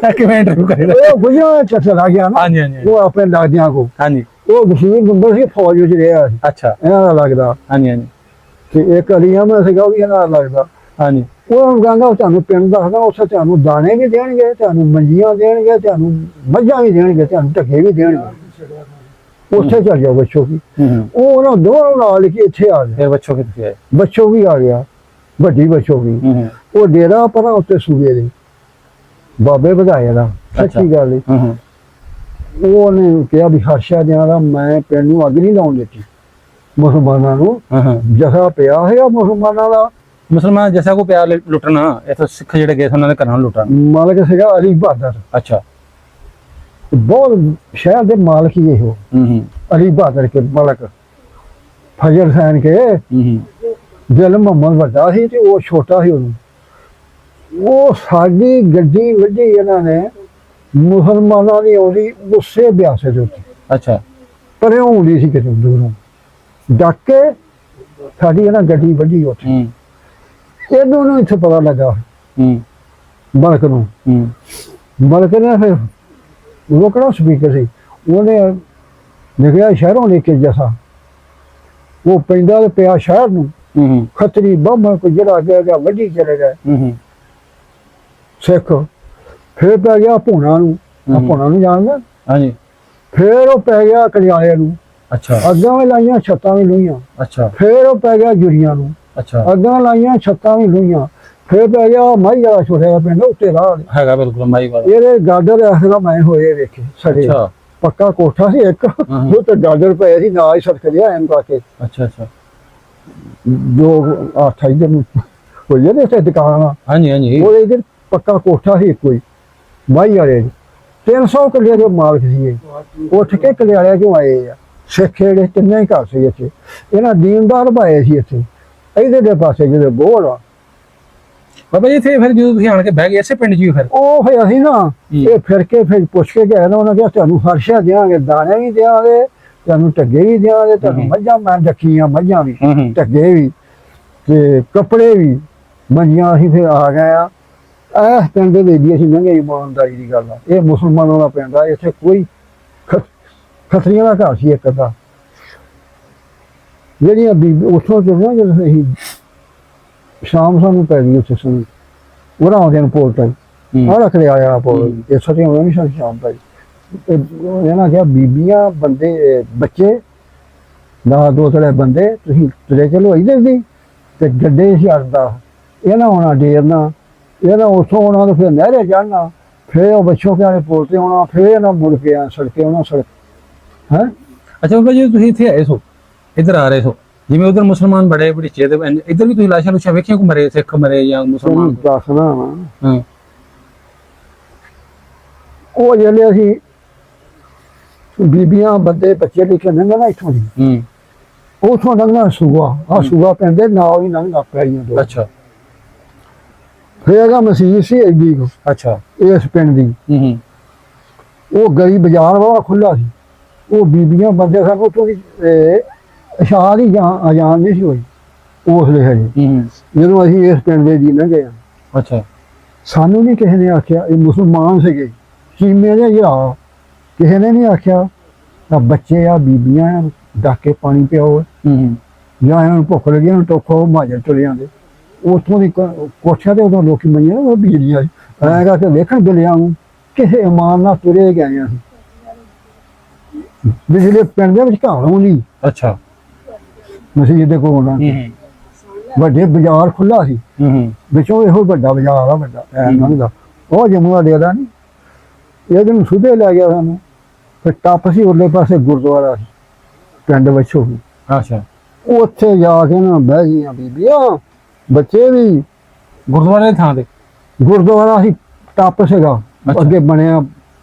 ਕਿਵੇਂ ਇੰਟਰਵਿਊ ਕਰੀਦਾ। ਉਹ ਗੁਜਰਾਂ ਚ ਚਲਾ ਗਿਆ ਨਾ, ਹਾਂਜੀ ਹਾਂਜੀ ਉਹ ਆਪਣੇ ਲੱਗਦਿਆਂ ਕੋ, ਹਾਂਜੀ ਉਹ ਵਸੀਰ ਨੰਬਰ ਸੀ, ਫੌਜ ਵਿੱਚ ਰਿਹਾ ਸੀ, ਅੱਛਾ ਇਹਨਾਂ ਦਾ ਲੱਗਦਾ। ਹਾਂਜੀ ਹਾਂਜੀ ਤੇ ਇੱਕ ਅਲੀਆਮਾ ਸੀਗਾ, ਉਹ ਵੀ ਇਹਨਾਂ ਦਾ ਲੱਗਦਾ। ਹਾਂਜੀ ਉਹ ਕਹਿੰਦਾ ਤੁਹਾਨੂੰ ਪਿੰਡ ਦੱਸਦਾ, ਉੱਥੇ ਤੁਹਾਨੂੰ ਦਾਣੇ ਵੀ ਦੇਣਗੇ, ਤੁਹਾਨੂੰ ਮੰਜੀਆਂ ਦੇਣਗੇ, ਤੁਹਾਨੂੰ ਮੱਝਾਂ ਵੀ ਦੇਣਗੇ, ਤੁਹਾਨੂੰ ਢੱਕੇ ਵੀ ਦੇਣਗੇ। ਉੱਥੇ ਚੱਲ ਜਾਓ ਬੱਚੋ ਕੀ। ਉਹ ਉਹਨਾਂ ਦੋਵਾਂ ਨਾਲ ਕਿ ਇੱਥੇ ਆ ਗਿਆ। ਫਿਰ ਬੱਚੋ ਕਿੱਥੇ ਆਏ? ਬੱਚੋ ਵੀ ਆ ਗਿਆ, ਵੱਡੀ ਬੱਚੋ ਵੀ। ਉਹ ਡੇਰਾ ਪਰਾਂ ਉੱਤੇ ਸੂਬੇ ਦੇ ਬਾਬੇ ਵਧਾਏ ਦਾ, ਸੱਚੀ ਗੱਲ ਹੈ। ਉਹਨੇ ਕਿਹਾ ਵੀ ਹਰਸ਼ਾ ਦਿਆਂ ਦਾ ਮੈਂ ਪਿੰਡ ਨੂੰ ਅੱਗ ਨਹੀਂ ਲਾਉਣ ਦਿੱਤੀ, ਮੁਸਲਮਾਨਾਂ ਨੂੰ ਜਥਾ ਪਿਆ ਹੈਗਾ ਮੁਸਲਮਾਨਾਂ ਦਾ। ਮੁਸਲਮਾਨ ਜੈਸਾ ਕੋ ਪਿਆਰ ਲੁੱਟਣਾ, ਇੱਥੇ ਸਿੱਖ ਜਿਹੜੇ ਗਏ ਸੀ ਉਹਨਾਂ ਦੇ ਘਰਾਂ ਨੂੰ ਲੁੱਟਣਾ। ਮਾਲਕ ਸੀਗਾ ਅਲੀ ਬਹਾਦਰ, ਅੱਛਾ ਬਹੁਤ ਸ਼ਹਿਰ ਦੇ ਮਾਲਕ ਹੀ ਇਹੋ ਅਲੀ ਬਹਾਦਰ ਕੇ ਮਾਲਕ। ਫਜਰ ਸੈਨ ਕੇ ਦਿਲ ਮੁਹੰਮਦ ਵੱਡਾ ਸੀ ਤੇ ਉਹ ਛੋਟਾ ਸੀ। ਉਹਨੂੰ ਉਹ ਸਾਡੀ ਗੱਡੀ ਵੱਢੀ ਇਹਨਾਂ ਨੇ ਮੁਸਲਮਾਨਾਂ ਦੀ ਆਉਂਦੀ ਗੁੱਸੇ ਬਿਆਸੇ ਦੇ ਉੱਤੇ, ਅੱਛਾ ਪਰ ਉਹ ਆਉਂਦੀ ਸੀ ਕਿਤੇ ਦੂਰੋਂ ਡੱਕ ਕੇ ਸਾਡੀ ਇਹਨਾਂ ਗੱਡੀ ਵੱਢੀ ਉੱਥੇ। ਇਹਨੂੰ ਨੂੰ ਇੱਥੇ ਪਤਾ ਲੱਗਾ ਮਲਕ ਨੂੰ। ਮਲਕ ਨੇ ਫਿਰ ਉਹ ਕਿਹੜਾ ਸਪੀਕਰ ਸੀ, ਉਹਨੇ ਨਿਕਲਿਆ ਸ਼ਹਿਰੋਂ ਲੈ ਕੇ ਜਸਾ, ਉਹ ਪੈਂਦਾ ਤੇ ਪਿਆ ਸ਼ਹਿਰ ਨੂੰ। ਖੱਤਰੀ ਬਾਹਮਣ ਕੋ ਜਿਹੜਾ ਗਿਆ ਵੱਢੀ ਚਲੇ ਗਏ ਸਿੱਖ। ਫਿਰ ਪੈ ਗਿਆ ਭੂਣਾ ਨੂੰ, ਭੂਣਾ ਨੂੰ ਜਾਣਦਾ? ਹਾਂਜੀ। ਫਿਰ ਉਹ ਪੈ ਗਿਆ ਕਲਿਆਲੇ ਨੂੰ, ਅੱਛਾ ਅੱਗਾਂ ਵੀ ਲਾਈਆਂ ਛੱਤਾਂ ਵੀ ਲੂਈਆਂ। ਅੱਛਾ ਫਿਰ ਉਹ ਪੈ ਗਿਆ ਜੁਰੀਆਂ ਨੂੰ, ਅੱਛਾ ਅੱਗਾਂ ਲਾਈਆਂ ਛੱਤਾਂ ਵੀ ਲੂਈਆਂ। ਫਿਰ ਪੈ ਗਿਆ ਮਾਈ ਵਾਲਾ ਛੋਟਾ ਜਿਹਾ ਪਿੰਡ ਉੱਤੇ ਰਾਹ ਹੈਗਾ, ਬਿਲਕੁਲ ਮਾਈ ਵਾਲਾ। ਇਹਦੇ ਗਾਡਰ ਐਸਾ ਮੈਂ ਹੋਏ ਵੇਖੇ ਸੜੇ, ਪੱਕਾ ਕੋਠਾ ਸੀ ਇੱਕ, ਉਹ ਤੇ ਗਾਡਰ ਪਏ ਸੀ ਨਾਲ ਹੀ ਸੜਕ ਜਿਹਾ ਐਨ ਪਾ ਕੇ। ਅੱਛਾ ਅੱਛਾ ਜੋ 28 ਦਿਨ ਹੋਈ ਇਹਦੇ ਤੇ ਦੁਕਾਨ ਆ। ਹਾਂਜੀ ਹਾਂਜੀ। ਉਹ ਇਹਦੇ ਪੱਕਾ ਕੋਠਾ ਸੀ ਇੱਕੋ ਹੀ ਮਾਈ ਵਾਲੇ 300 ਕਿੱਲੇ ਦੇ ਮਾਲਕ ਸੀ ਇਹ। ਉੱਠ ਕੇ ਕਲਿਆਲਿਆਂ ਚੋਂ ਆਏ ਆ ਸਿੱਖ, ਜਿਹੜੇ ਤਿੰਨੇ ਹੀ ਘਰ ਸੀ ਇੱਥੇ। ਇਹਨਾਂ ਦੀਨਦਾਰ ਪਾਏ ਸੀ ਇੱਥੇ। ਇਹਦੇ ਦੇ ਪਾਸੇ ਜਿਹੜੇ ਬੋੜ ਆ ਬਾਬਾ ਜੀ, ਇੱਥੇ ਫਿਰ ਜਦੋਂ ਤੁਸੀਂ ਆਣ ਕੇ ਬਹਿ ਗਏ ਇਸੇ ਪਿੰਡ 'ਚ ਹੀ ਫਿਰ? ਉਹ ਫਿਰ ਅਸੀਂ ਨਾ ਇਹ ਫਿਰ ਕੇ ਫਿਰ ਪੁੱਛ ਕੇ ਗਏ ਨਾ, ਉਹਨਾਂ ਕਿਹਾ ਤੁਹਾਨੂੰ ਹਰਸ਼ਾ ਦਿਆਂਗੇ, ਦਾਣੇ ਵੀ ਦਿਆਂਗੇ, ਤੁਹਾਨੂੰ ਢੱਗੇ ਵੀ ਦਿਆਂਗੇ, ਤੁਹਾਨੂੰ ਮੱਝਾਂ ਮੈਂ ਰੱਖੀਆਂ, ਮੱਝਾਂ ਵੀ ਢੱਗੇ ਵੀ ਤੇ ਕੱਪੜੇ ਵੀ, ਮੰਜੀਆਂ। ਅਸੀਂ ਫਿਰ ਆ ਗਏ ਆ ਇਸ ਪਿੰਡ ਦੇ ਵਿੱਚ। ਅਸੀਂ ਲੰਘੇ, ਇਮਾਨਦਾਰੀ ਦੀ ਗੱਲ ਆ, ਇਹ ਮੁਸਲਮਾਨਾਂ ਦਾ ਪਿੰਡ ਆ, ਇੱਥੇ ਕੋਈ ਖੱਤਰੀਆਂ ਦਾ ਘਰ ਸੀ ਇੱਕ ਅੱਧਾ। ਜਿਹੜੀਆਂ ਉੱਥੋਂ ਚੱਲਿਆ ਜਦੋਂ ਅਸੀਂ ਸ਼ਾਮ ਸਾਨੂੰ ਪੈ ਗਈ ਉੱਥੇ ਸਾਨੂੰ ਉਹਨਾਂ ਆਉਂਦੇ ਨੇ ਪੋਲ ਤਾਈ ਆਹ ਰੱਖ ਲਿਆ ਆ ਪੋਲ ਇੱਥੋਂ ਤੇ ਆਉਣਾ ਨਹੀਂ ਸਾਨੂੰ ਸ਼ਾਮ ਤਾਈ। ਇਹਨਾਂ ਕਿਹਾ ਬੀਬੀਆਂ ਬੰਦੇ ਬੱਚੇ ਨਾ ਦੋ ਤਲੇ ਬੰਦੇ ਤੁਸੀਂ ਤੁਰੇ ਚਲੋ ਇੱਧਰ ਦੀ ਤੇ ਗੱਡੇ ਸੀ ਅੜਦਾ ਇਹਨਾਂ ਆਉਣਾ ਡੇਰਨਾ, ਇਹਨਾਂ ਉੱਥੋਂ ਆਉਣਾ ਤੇ ਫਿਰ ਨਹਿਰੇ ਚੜ੍ਹਨਾ, ਫਿਰ ਉਹ ਬੱਚੋਂ ਕੇ ਵਾਲੇ ਪੋਲ ਤੇ ਆਉਣਾ, ਫਿਰ ਇਹਨਾਂ ਮੁੜ ਕੇ ਆ ਸੜਕੇ ਆਉਣਾ ਸੜਕ ਹੈ। ਅੱਛਾ ਬਾਬਾ ਜੀ, ਤੁਸੀਂ ਇੱਥੇ ਆਏ ਸੋ, ਇੱਧਰ ਆ ਰਹੇ ਸੋ, ਜਿਵੇਂ ਉਧਰ ਮੁਸਲਮਾਨ ਬੜੇ ਬੜੀਚੇ ਤੇ ਇੱਧਰ ਵੀ ਤੁਸੀਂ ਲਾਸ਼ਾਂ ਲੁਸ਼ਾਂ ਵੇਖੀਆਂ ਕੋ ਮਰੇ, ਸਿੱਖ ਮਰੇ ਜਾਂ ਮੁਸਲਮਾਨ? ਦੱਸਣਾ ਹਾਂ। ਉਹ ਜਿਹੜੇ ਅਸੀਂ ਬੀਬੀਆਂ ਬੰਦੇ ਬੱਚੇ ਲੈ ਕੇ ਲੰਘਣਾ ਇੱਥੋਂ ਦੀ, ਉੱਥੋਂ ਲੰਘਣਾ ਸੂਆ, ਆਹ ਸੂਆ ਪੈਂਦੇ ਨਾਲ ਹੀ ਲੰਘਣਾ ਪੈਰੀਆਂ ਤੋਂ। ਅੱਛਾ। ਫਿਰ ਹੈਗਾ ਮਸੀਤ ਸੀ ਐਡੀ ਕੋ, ਅੱਛਾ, ਇਸ ਪਿੰਡ ਦੀ। ਉਹ ਗਲੀ ਬਾਜ਼ਾਰ ਵਾਲਾ ਖੁੱਲਾ ਸੀ। ਉਹ ਬੀਬੀਆਂ ਬੰਦੇ ਸਾਨੂੰ ਉੱਥੋਂ ਦੀ ਅਸ਼ਾਰ ਹੀ ਆਜ਼ਾਨ ਨਹੀਂ ਸੀ ਹੋਈ ਉਸ ਵੇਲੇ ਹਜੇ, ਜਦੋਂ ਅਸੀਂ ਇਸ ਪਿੰਡ ਦੇ ਜੀ ਲੰਘੇ ਆ। ਅੱਛਾ। ਸਾਨੂੰ ਨਹੀਂ ਕਿਸੇ ਨੇ ਆਖਿਆ ਇਹ ਮੁਸਲਮਾਨ ਸੀਗੇ, ਚੀਮੇ ਦੇ ਜਿਹੜਾ ਕਿਸੇ ਨੇ ਨਹੀਂ ਆਖਿਆ ਤਾਂ ਬੱਚੇ ਆ ਬੀਬੀਆਂ ਡੱਕ ਕੇ ਪਾਣੀ ਪਿਆਓ, ਜਾਂ ਇਹਨਾਂ ਨੂੰ ਭੁੱਖ ਲੱਗੀ ਇਹਨਾਂ ਨੂੰ ਟੋਕੋ, ਮਾਜਰ ਤੁਰੇ ਜਾਂਦੇ ਉੱਥੋਂ ਦੀ ਕੋਠਿਆਂ ਤੇ। ਉਦੋਂ ਲੋਕੀ ਮੰਨੀਆਂ ਉਹ ਬਿਜਲੀਆਂ ਐਂ ਕਰਕੇ ਵੇਖਣ ਬਿਲਿਆਂ ਨੂੰ ਕਿਸੇ ਇਮਾਨ ਨਾਲ ਤੁਰੇ ਗਏ ਅਸੀਂ। ਬਿਜਲੀ ਪਿੰਡ ਦੇ ਵਿੱਚ ਘਰ ਆਉਂਦੀ। ਅੱਛਾ। ਮਸੀਤ ਦੇ ਕੋਲ ਆਉਣਾ, ਵੱਡੇ ਬਾਜ਼ਾਰ ਖੁੱਲਾ ਸੀ, ਵਿੱਚੋਂ ਇਹੋ ਵੱਡਾ ਬਾਜ਼ਾਰ ਆ, ਵੱਡਾ ਐ ਲੰਘਦਾ। ਉਹ ਜੰਮੂ ਦਾ ਡੇਰਾ ਨਹੀਂ, ਇਹਦੇ ਨੂੰ ਸੁਧੇ ਲੈ ਗਿਆ ਸਾਨੂੰ। ਫਿਰ ਟੱਪ ਸੀ ਉਰਲੇ ਪਾਸੇ ਗੁਰਦੁਆਰਾ ਸੀ ਪਿੰਡ ਵਿੱਚ ਹੋ ਗਈ। ਅੱਛਾ। ਉੱਥੇ ਜਾ ਕੇ ਨਾ ਬਹਿ ਗਈਆਂ ਬੀਬੀਆਂ ਬੱਚੇ ਵੀ। ਗੁਰਦੁਆਰੇ ਦੀ ਥਾਂ ਤੇ ਗੁਰਦੁਆਰਾ ਸੀ, ਟੱਪ ਸੀਗਾ, ਅੱਗੇ ਬਣਿਆ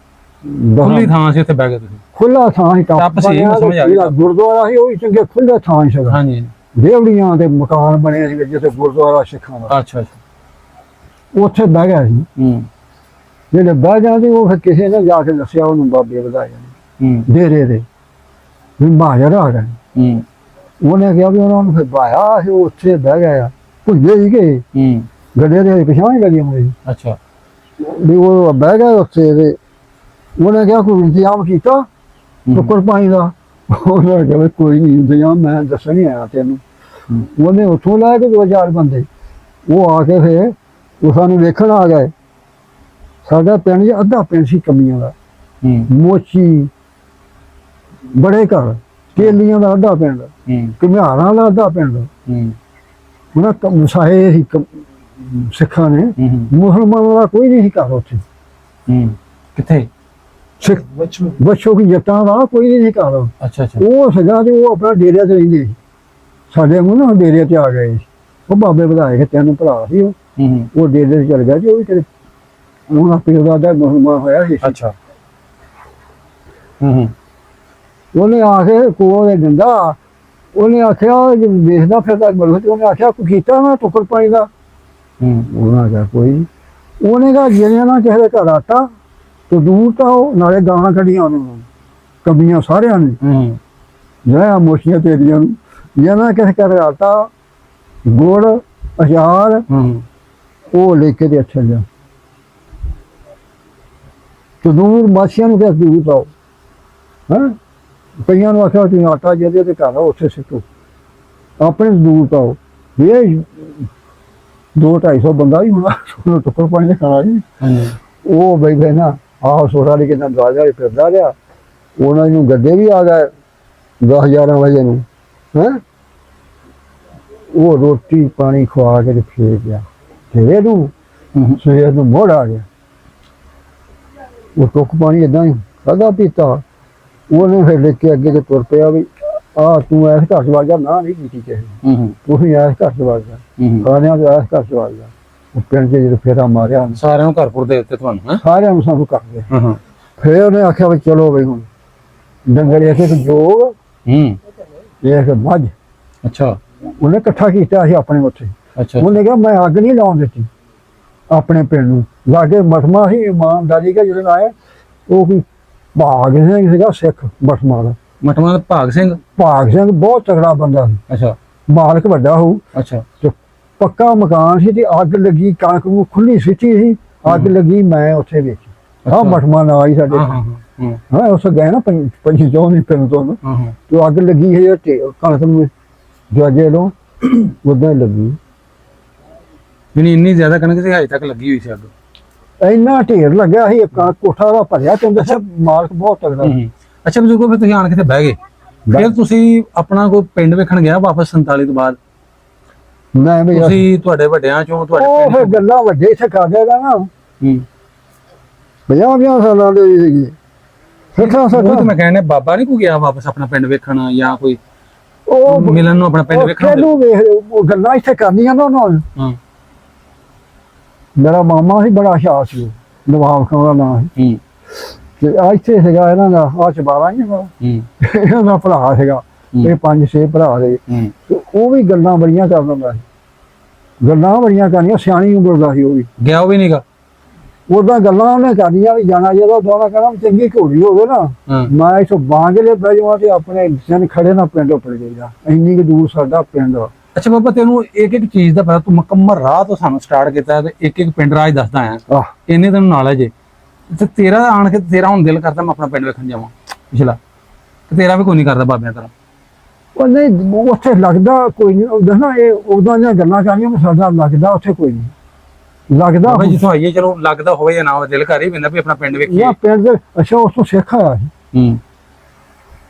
ਖੁੱਲੀ ਥਾਂ ਸੀ ਉੱਥੇ ਬਹਿ ਗਏ ਤੁਸੀਂ। ਖੁੱਲਾ ਥਾਂ ਹੀ ਟੱਪ ਸੀ, ਮੈਨੂੰ ਸਮਝ ਆ ਗਈ। ਗੁਰਦੁਆਰਾ ਸੀ ਉਹ ਵੀ ਚੰਗੇ ਖੁੱਲੇ ਥਾਂ ਹੀ ਸੀਗਾ। ਹਾਂਜੀ ਦੇਵੜੀਆਂ ਦੇ ਮਕਾਨ ਬਣੇ ਸੀ ਜਿੱਥੇ ਗੁਰਦੁਆਰਾ ਸਿੱਖਾਂ ਦਾ, ਅੱਛਾ ਅੱਛਾ। ਉੱਥੇ ਬਹਿ ਗਿਆ ਸੀ। ਜਿਹੜੇ ਬਹਿ ਜਾਂਦੇ ਉਹ ਫਿਰ ਕਿਸੇ ਨੇ ਜਾ ਕੇ ਦੱਸਿਆ ਉਹਨੂੰ ਬਾਬੇ ਵਧਾਇਆ ਡੇਰੇ ਦੇ ਵੀ ਮਾਜਰ ਆ ਗਏ। ਉਹਨੇ ਕਿਹਾ ਵੀ ਉਹਨਾਂ ਨੂੰ ਫਿਰ ਭਾਇਆ ਸੀ, ਉੱਥੇ ਬਹਿ ਗਿਆ ਭੁੱਲੇ ਹੀ ਗਏ ਗੱਡੇ ਦੇ ਪਿਛਾਂ ਹੀ ਲੱਗੀ ਹੋਈ। ਅੱਛਾ ਵੀ ਉਹ ਬਹਿ ਗਿਆ ਉੱਥੇ ਤੇ ਉਹਨੇ ਕਿਹਾ ਕੋਈ ਇੰਤਜ਼ਾਮ ਕੀਤਾ ਟੁੱਕਰ ਪਾਣੀ ਦਾ? ਉਹਨੇ ਕਿਹਾ ਵੀ ਕੋਈ ਨਹੀਂ ਇੰਤਜ਼ਾਮ, ਮੈਂ ਦੱਸਣ ਹੀ ਆਇਆ ਤੈਨੂੰ। ਉਹਨੇ ਉੱਥੋਂ ਲੈ ਕੇ 2-4 ਬੰਦੇ ਉਹ ਆ ਕੇ ਫਿਰ ਉਹ ਸਾਨੂੰ ਵੇਖਣ ਆ ਗਏ। ਸਾਡਾ ਪਿੰਡ ਚ ਅੱਧਾ ਪਿੰਡ ਸੀ ਕਮੀਆਂ ਦਾ, ਮੋਚੀ ਬੜੇ ਘਰ, ਕੇਲੀਆਂ ਦਾ ਅੱਧਾ ਪਿੰਡ, ਘੁਮਿਆਰਾਂ ਦਾ ਅੱਧਾ ਪਿੰਡ। ਉਹਨਾਂ ਵਸਾਏ ਸੀ ਸਿੱਖਾਂ ਨੇ, ਮੁਸਲਮਾਨਾਂ ਦਾ ਕੋਈ ਨਹੀਂ ਸੀ ਘਰ ਉੱਥੇ। ਕਿੱਥੇ? ਸਿੱਖ ਬੱਚੋ ਕੀ ਜੱਟਾਂ ਦਾ ਕੋਈ ਨਹੀਂ ਸੀ ਘਰ। ਅੱਛਾ ਅੱਛਾ। ਉਹ ਸੀਗਾ ਤੇ ਉਹ ਆਪਣਾ ਡੇਰੇ ਤੇ ਰਹਿੰਦੇ ਸੀ। ਸਾਡੇ ਨੂੰ ਨਾ ਡੇਰੇ ਤੇ ਆ ਗਏ ਸੀ। ਉਹ ਬਾਬੇ ਵਧਾਏ ਕੇ 3 ਭਰਾ ਸੀ ਉਹ ਡੇਰੇ ਤੇ ਚਲ ਗਿਆ ਜੀ। ਉਹ ਵੀ ਕਿਤੇ ਉਹਨਾਂ ਪਿਓ ਦਾ ਮੁਸਲਮਾਨ ਹੋਇਆ ਸੀ। ਅੱਛਾ। ਉਹਨੇ ਆ ਕੇ ਕੋਲ ਦੇ ਦਿੰਦਾ, ਉਹਨੇ ਆਖਿਆ ਵੇਖਦਾ ਫਿਰਦਾ ਮਲਕ, ਉਹਨੇ ਆਖਿਆ ਕੋਈ ਕੀਤਾ ਨਾ ਟੁੱਕਰ ਪਾਣੀ ਦਾ? ਉਹਨਾਂ ਆਖਿਆ ਕੋਈ ਨਹੀਂ। ਉਹਨੇ ਕਿਹਾ ਜਿਹੜਿਆਂ ਨਾ ਕਿਸੇ ਦੇ ਘਰ ਆਟਾ ਤੋਂ ਦੂਰ ਤਾਂ ਉਹ ਨਾਲੇ ਗਾਲਾਂ ਕੱਢੀਆਂ ਉਹਨੂੰ ਕਮੀਆਂ ਸਾਰਿਆਂ ਨੇ ਜਿਹੜਾ ਮੋਸ਼ੀਆਂ ਤੇਰੀਆਂ ਨੂੰ, ਜਿਹਨਾਂ ਕਿਸੇ ਘਰ ਆਟਾ ਗੁੜ ਅਚਾਰ ਉਹ ਲੈ ਕੇ ਦੇ ਅੱਛਾ ਲਿਆ ਤੇ ਦੂਰ ਮਾਛੀਆਂ ਨੂੰ ਕਿਹਾ ਦੂਰ ਪਾਓ। ਹੈਂ ਕਈਆਂ ਨੂੰ ਆਖਿਆ ਤੁਸੀਂ ਆਟਾ ਜਿਹਦੇ ਤੇ ਘਰ ਆ ਉੱਥੇ ਸਿੱਟੋ, ਆਪਣੇ ਦੂਰ ਪਾਓ। ਇਹ 200-250 ਬੰਦਾ ਵੀ ਹੋਣਾ ਟੁੱਕਰ ਪਾਣੀ ਦੇ ਖਾਣਾ ਜੀ। ਉਹ ਬੈਠੇ ਨਾ ਆਹ ਸੋਡਾ ਲੈ ਕੇ ਨਾ ਦਰਵਾਜ਼ਾ ਫਿਰਦਾ ਰਿਹਾ। ਉਹਨਾਂ ਨੂੰ ਗੱਡੇ ਵੀ ਆ ਗਏ 10-11 ਵਜੇ ਨੂੰ। ਹੈਂ ਉਹ ਰੋਟੀ ਪਾਣੀ ਖਵਾ ਕੇ ਫੇਰ ਗਿਆ ਸਵੇਰ ਨੂੰ ਮੋੜ ਆ ਗਿਆ। ਉਹ ਟੁੱਕ ਪਾਣੀ ਏਦਾਂ ਹੀ ਖਾਧਾ ਪੀਤਾ। ਉਹਨੇ ਫਿਰ ਲਿਖ ਕੇ ਅੱਗੇ ਤੁਰ ਪਿਆ ਵੀ ਆਹ ਤੂੰ ਐਸ ਘਰ ਚ ਵਗ ਜਾ, ਨਾ ਨਹੀਂ ਕੀਤੀ ਕਿਸੇ ਤੁਸੀਂ ਐਸ ਘਰ ਚ ਵਗ ਜਾ, ਖਾਣਿਆਂ ਤੇ ਐਸ ਘਰ ਚ ਵਗ ਜਾ। ਉਹ ਪਿੰਡ ਚ ਜਦੋਂ ਫੇਰਾ ਮਾਰਿਆ ਸਾਰਿਆਂ ਨੂੰ ਘਰ ਦੇ ਉੱਤੇ ਤੁਹਾਨੂੰ ਸਾਰਿਆਂ ਨੂੰ ਸਾਨੂੰ ਕਰ ਗਏ। ਫਿਰ ਉਹਨੇ ਆਖਿਆ ਵੀ ਚਲੋ ਬਈ ਹੁਣ ਡੰਗਰ ਇੱਕ ਜੋਗ ਇੱਕ ਮੱਝ। ਅੱਛਾ। ਉਹਨੇ ਇਕੱਠਾ ਕੀਤਾ ਸੀ ਆਪਣੇ ਉੱਥੇ। ਅੱਛਾ। ਉਹਨੇ ਕਿਹਾ ਮੈਂ ਅੱਗ ਨਹੀਂ ਲਾਉਣ ਦਿੱਤੀ ਆਪਣੇ ਪਿੰਡ ਨੂੰ। ਲਾਗੇ ਮਠਮਾ ਸੀ ਇਮਾਨਦਾਰੀ ਦਾ ਜਿਹੜੇ ਆਏ ਉਹ ਕੋਈ ਭਾਗ ਸਿੰਘ ਸੀਗਾ ਸਿੱਖ ਮਠਮਾ ਦਾ। ਮਠਮਾ ਦਾ ਭਾਗ ਸਿੰਘ? ਭਾਗ ਸਿੰਘ ਬਹੁਤ ਤਗੜਾ ਬੰਦਾ ਸੀ। ਅੱਛਾ। ਮਾਲਕ ਵੱਡਾ ਹੋਊ। ਅੱਛਾ। ਤੇ ਪੱਕਾ ਮਕਾਨ ਸੀ ਤੇ ਅੱਗ ਲੱਗੀ, ਕਣਕ ਨੂੰ ਖੁੱਲੀ ਸਿੱਟੀ ਸੀ, ਅੱਗ ਲੱਗੀ, ਮੈਂ ਉੱਥੇ ਵੇਖੀ। ਆਹ ਮਠਮਾ ਨਾਲ ਹੀ ਸਾਡੇ ਹਾਂ ਉਸ ਗਏ ਨਾ 25 ਪਿੰਡ ਤੋਂ ਤੇ ਅੱਗ ਲੱਗੀ ਹੈ ਕਣਕ ਨੂੰ ਜਵਾਜੇ ਲੋ ਉਦਾਂ ਲੱਗੀ। ਇੰਨੀ ਜ਼ਿਆਦਾ ਕਣਕ ਸੀ ਹਜੇ ਤੱਕ ਲੱਗੀ ਹੋਈ ਸੀ ਅੱਗ। ਇੰਨਾ ਢੇਰ ਲੱਗਿਆ ਸੀ ਕੋਠਾ ਦਾ ਭਰਿਆ ਤੇ ਉਹਦਾ ਮਾਲਕ ਬਹੁਤ ਤਗੜਾ। ਅੱਛਾ ਬਜ਼ੁਰਗੋ, ਫਿਰ ਤੁਸੀਂ ਆਣ ਕੇ ਬਹਿ ਗਏ, ਫਿਰ ਤੁਸੀਂ ਆਪਣਾ ਕੋਈ ਪਿੰਡ ਵੇਖਣ ਗਿਆ ਵਾਪਸ 47 ਤੋਂ ਬਾਅਦ? ਨਹੀਂ ਬਈ ਤੁਸੀਂ ਤੁਹਾਡੇ ਵੱਡਿਆਂ ਚੋਂ ਤੁਹਾਡੇ ਉਹ ਫਿਰ ਗੱਲਾਂ ਵੱਡੇ ਇੱਥੇ ਕਰ ਦੇਗਾ ਨਾ 50 ਸਾਲਾਂ ਦੇ ਸੀਗੀ। ਉਹ ਮੈਂ ਕਹਿੰਦਾ ਬਾਬਾ ਨੀ ਕੋਈ ਗਿਆ ਵਾਪਸ ਆਪਣਾ ਪਿੰਡ ਵੇਖਣ ਜਾਂ ਕੋਈ ਉਹ ਮਿਲਣ ਨੂੰ ਆਪਣਾ ਪਿੰਡ ਵੇਖਣ? ਉਹ ਗੱਲਾਂ ਇੱਥੇ ਕਰਨੀਆਂ ਨਾ ਉਹਨਾਂ ਨੇ। ਮੇਰਾ ਮਾਮਾ ਸੀ ਬੜਾ ਸ਼ਾਹ ਸੀ, ਨਵਾਬ ਖਾਨ ਦਾ ਨਾਂ ਸੀ ਤੇ ਇੱਥੇ ਸੀਗਾ ਇਹਨਾਂ ਦਾ ਆਹ ਚਬਾਰਾ ਹੀ ਇਹਨਾਂ ਦਾ ਭਰਾ ਸੀਗਾ। ਇਹ 5-6 ਭਰਾ ਦੇ ਉਹ ਵੀ ਗੱਲਾਂ ਬੜੀਆਂ ਕਰ ਦਿੰਦਾ ਸੀ, ਗੱਲਾਂ ਬੜੀਆਂ ਕਰਨੀਆਂ, ਸਿਆਣੀ ਉਮਰ ਦਾ ਸੀ। ਉਹ ਵੀ ਗਿਆ, ਉਹ ਵੀ ਨੀਗਾ ਉਦਾਂ ਗੱਲਾਂ ਉਹਨੇ ਕਰਨੀਆਂ ਵੀ ਜਾਣਾ ਜਦੋਂ ਦੋਣਾ ਕਹਿਣਾ ਚੰਗੀ ਘੋੜੀ ਹੋਵੇ ਨਾ ਮੈਂ ਇੱਥੋਂ ਬਾਂਗਲੇ ਪੈ ਜਾਵਾਂ ਤੇ ਆਪਣੇ ਸਿਰ ਖੜੇ ਨਾ ਪਿੰਡ ਉੱਪਰ ਜਾਈਦਾ, ਇੰਨੀ ਕੁ ਦੂਰ ਸਾਡਾ ਪਿੰਡ ਆ। ਅੱਛਾ ਬਾਬਾ, ਤੈਨੂੰ ਇੱਕ ਇੱਕ ਚੀਜ਼ ਦਾ ਪਤਾ, ਤੂੰ ਮੁਕੰਮਲ ਰਾਹ ਤੋਂ ਸਾਨੂੰ ਸਟਾਰਟ ਕੀਤਾ ਤੇ ਇੱਕ ਇੱਕ ਪਿੰਡ ਰਾਹ ਦੱਸਦਾ ਆ, ਇੰਨੇ ਤੈਨੂੰ ਨੌਲੇਜ ਹੈ ਤੇ ਤੇਰਾ ਆਣ ਕੇ ਤੇਰਾ ਹੁਣ ਦਿਲ ਕਰਦਾ ਮੈਂ ਆਪਣਾ ਪਿੰਡ ਵੇਖਣ ਜਾਵਾਂ ਪਿਛਲਾ, ਤੇ ਤੇਰਾ ਵੀ ਕੋਈ ਨਹੀਂ ਕਰਦਾ ਬਾਬਿਆਂ ਤਰ੍ਹਾਂ? ਉਹ ਨਹੀਂ, ਉੱਥੇ ਲੱਗਦਾ ਕੋਈ ਨਹੀਂ ਦੱਸਣਾ, ਇਹ ਉਦਾਂ ਦੀਆਂ ਗੱਲਾਂ ਕਰਨੀਆਂ ਸਾਡਾ ਲੱਗਦਾ ਉੱਥੇ ਕੋਈ ਨਹੀਂ ਲੱਗਦਾ ਜਿੱਥੋਂ ਆਈਏ। ਚਲੋ ਲੱਗਦਾ ਹੋਵੇ ਜਾਂ ਨਾ ਹੋਵੇ, ਦਿਲ ਕਰ ਹੀ ਪੈਂਦਾ ਵੀ ਆਪਣਾ ਪਿੰਡ ਵੇਖੀਏ। ਪਿੰਡ ਦੇ ਅੱਛਾ ਉਸ ਤੋਂ ਸਿੱਖ ਆਇਆ ਸੀ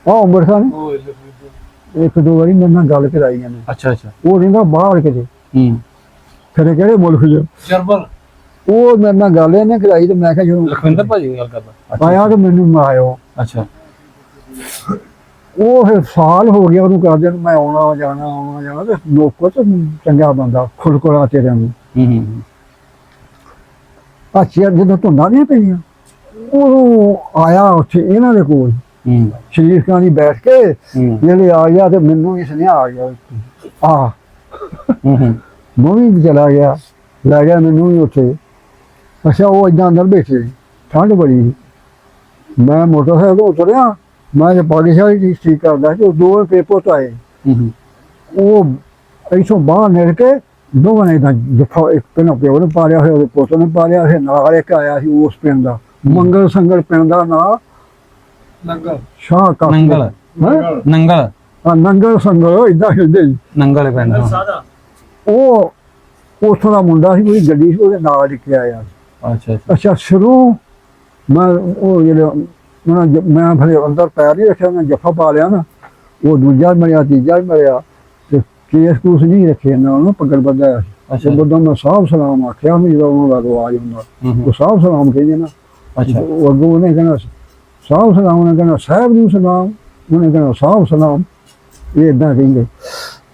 ਆਹ ਅੰਮ੍ਰਿਤਸਰ ਇੱਕ ਦੋ ਵਾਰੀ ਮੇਰੇ ਨਾਲ ਗੱਲ ਕਰਾਈ ਇਹਨੇ। ਅੱਛਾ ਅੱਛਾ। ਉਹ ਰਹਿੰਦਾ ਬਾਹਰ ਕਿਤੇ ਖਰੇ ਕਿਹੜੇ ਮੁਲਕ ਚ ਜਰਮਨ। ਉਹ ਮੇਰੇ ਨਾਲ ਗੱਲ ਇਹਨੇ ਕਰਾਈ ਤੇ ਮੈਂ ਕਿਹਾ ਜਦੋਂ ਲਖਵਿੰਦਰ ਭਾਜੀ ਗੱਲ ਕਰਦਾ ਆਇਆ ਤੇ ਮੈਨੂੰ ਆਇਓ। ਅੱਛਾ। ਉਹ ਫਿਰ ਸਾਲ ਹੋ ਗਿਆ ਉਹਨੂੰ ਕਰਦੇ ਨੂੰ, ਮੈਂ ਆਉਣਾ ਜਾਣਾ ਤੇ ਲੋਕੋ ਤੇ ਚੰਗਾ ਬੰਦਾ ਖੁਲਕੁਲਾ ਤੇਰੇ ਨੂੰ। ਚੇਅਰ ਜਦੋਂ ਧੁੰਦਾਂ ਨਹੀਂ ਪਈਆਂ ਉਹ ਆਇਆ ਉੱਥੇ ਇਹਨਾਂ ਦੇ ਕੋਲ ਸ਼ਰੀਫ ਖਾਨ ਜੀ ਬੈਠ ਕੇ ਜਿਹੜੇ ਆ ਗਿਆ ਤੇ ਮੈਨੂੰ ਇਸ ਨੇ ਆ ਗਿਆ ਆ ਮੈਂ ਵੀ ਚਲਾ ਗਿਆ ਲੈ ਗਿਆ ਮੈਨੂੰ ਵੀ ਉੱਥੇ। ਅੱਛਾ ਉਹ ਏਦਾਂ ਅੰਦਰ ਬੈਠੇ ਠੰਡ ਬੜੀ ਸੀ। ਮੈਂ ਮੋਟਰਸਾਈਕਲ ਤੋਂ ਉਤਰਿਆ, ਮੈਂ ਜੇ ਪਾਕਿਸਤਾਨੀ ਠੀਕ ਕਰਦਾ ਸੀ, ਉਹ ਦੋ ਪੇਪਰ ਤੋਂ ਆਏ। ਉਹ ਇੱਥੋਂ ਬਾਹਰ ਨਿਕਲ ਕੇ ਦੋਵਾਂ ਨੇ ਏਦਾਂ ਜੱਫਾ, ਇੱਕ ਪਹਿਲਾਂ ਪਿਓ ਨੇ ਪਾਲਿਆ ਹੋਇਆ, ਉਹਦੇ ਪੁੱਤ ਨੇ ਪਾਲਿਆ ਹੋਇਆ, ਨਾਲ ਇੱਕ ਆਇਆ ਸੀ ਉਸ ਪਿੰਡ ਦਾ, ਮੰਗਲ ਸੰਗਲ ਪਿੰਡ ਦਾ ਨਾਂ ਨੰਗਲ ਸ਼ਾਹ ਕਾ ਨੰਗਲ ਨੰਗਲ ਹਾਂ ਨੰਗਲ ਸੰਗਲ ਏਦਾਂ ਖੇਡਦੇ ਸੀ ਨੰਗਲ ਪਿੰਡ। ਉਹ ਉੱਥੋਂ ਦਾ ਮੁੰਡਾ ਸੀ, ਉਹਦੀ ਗੱਡੀ ਸੀ, ਉਹਦੇ ਨਾਲ ਲਿਖਿਆ ਆਇਆ। ਅੱਛਾ ਸ਼ੁਰੂ ਮੈਂ ਉਹ ਜਿਹੜੇ ਮੈਂ ਫਿਰ ਅੰਦਰ ਪੈਰ ਨਹੀਂ ਰੱਖਿਆ, ਮੈਂ ਜੱਫਾ ਪਾ ਲਿਆ ਨਾ, ਉਹ ਦੂਜਾ ਵੀ ਮਰਿਆ, ਤੀਜਾ ਵੀ ਮਰਿਆ, ਤੇ ਕੇਸ ਕੂਸ ਨਹੀਂ ਰੱਖੇ ਨਾ, ਉਹਨੂੰ ਪੱਗੜ ਬੰਦਾ। ਅੱਛਾ ਜਦੋਂ ਮੈਂ ਸਾਹਬ ਸਲਾਮ ਆਖਿਆ, ਮੈਂ ਜਦੋਂ ਉਹਨਾਂ ਦਾ ਰਵਾਜ ਹੁੰਦਾ ਉਹ ਸਾਹਬ ਸਲਾਮ ਕਹਿੰਦੇ ਨਾ। ਅੱਛਾ ਉਹ ਅੱਗੋਂ ਉਹਨੇ ਕਹਿਣਾ ਸਾਹਬ ਸਲਾਮ, ਉਹਨੇ ਕਹਿਣਾ ਸਾਹਿਬ ਨੂੰ ਸਲਾਮ, ਉਹਨੇ ਕਹਿਣਾ ਸਾਹਬ ਸਲਾਮ, ਇਹ ਏਦਾਂ ਕਹਿੰਦੇ।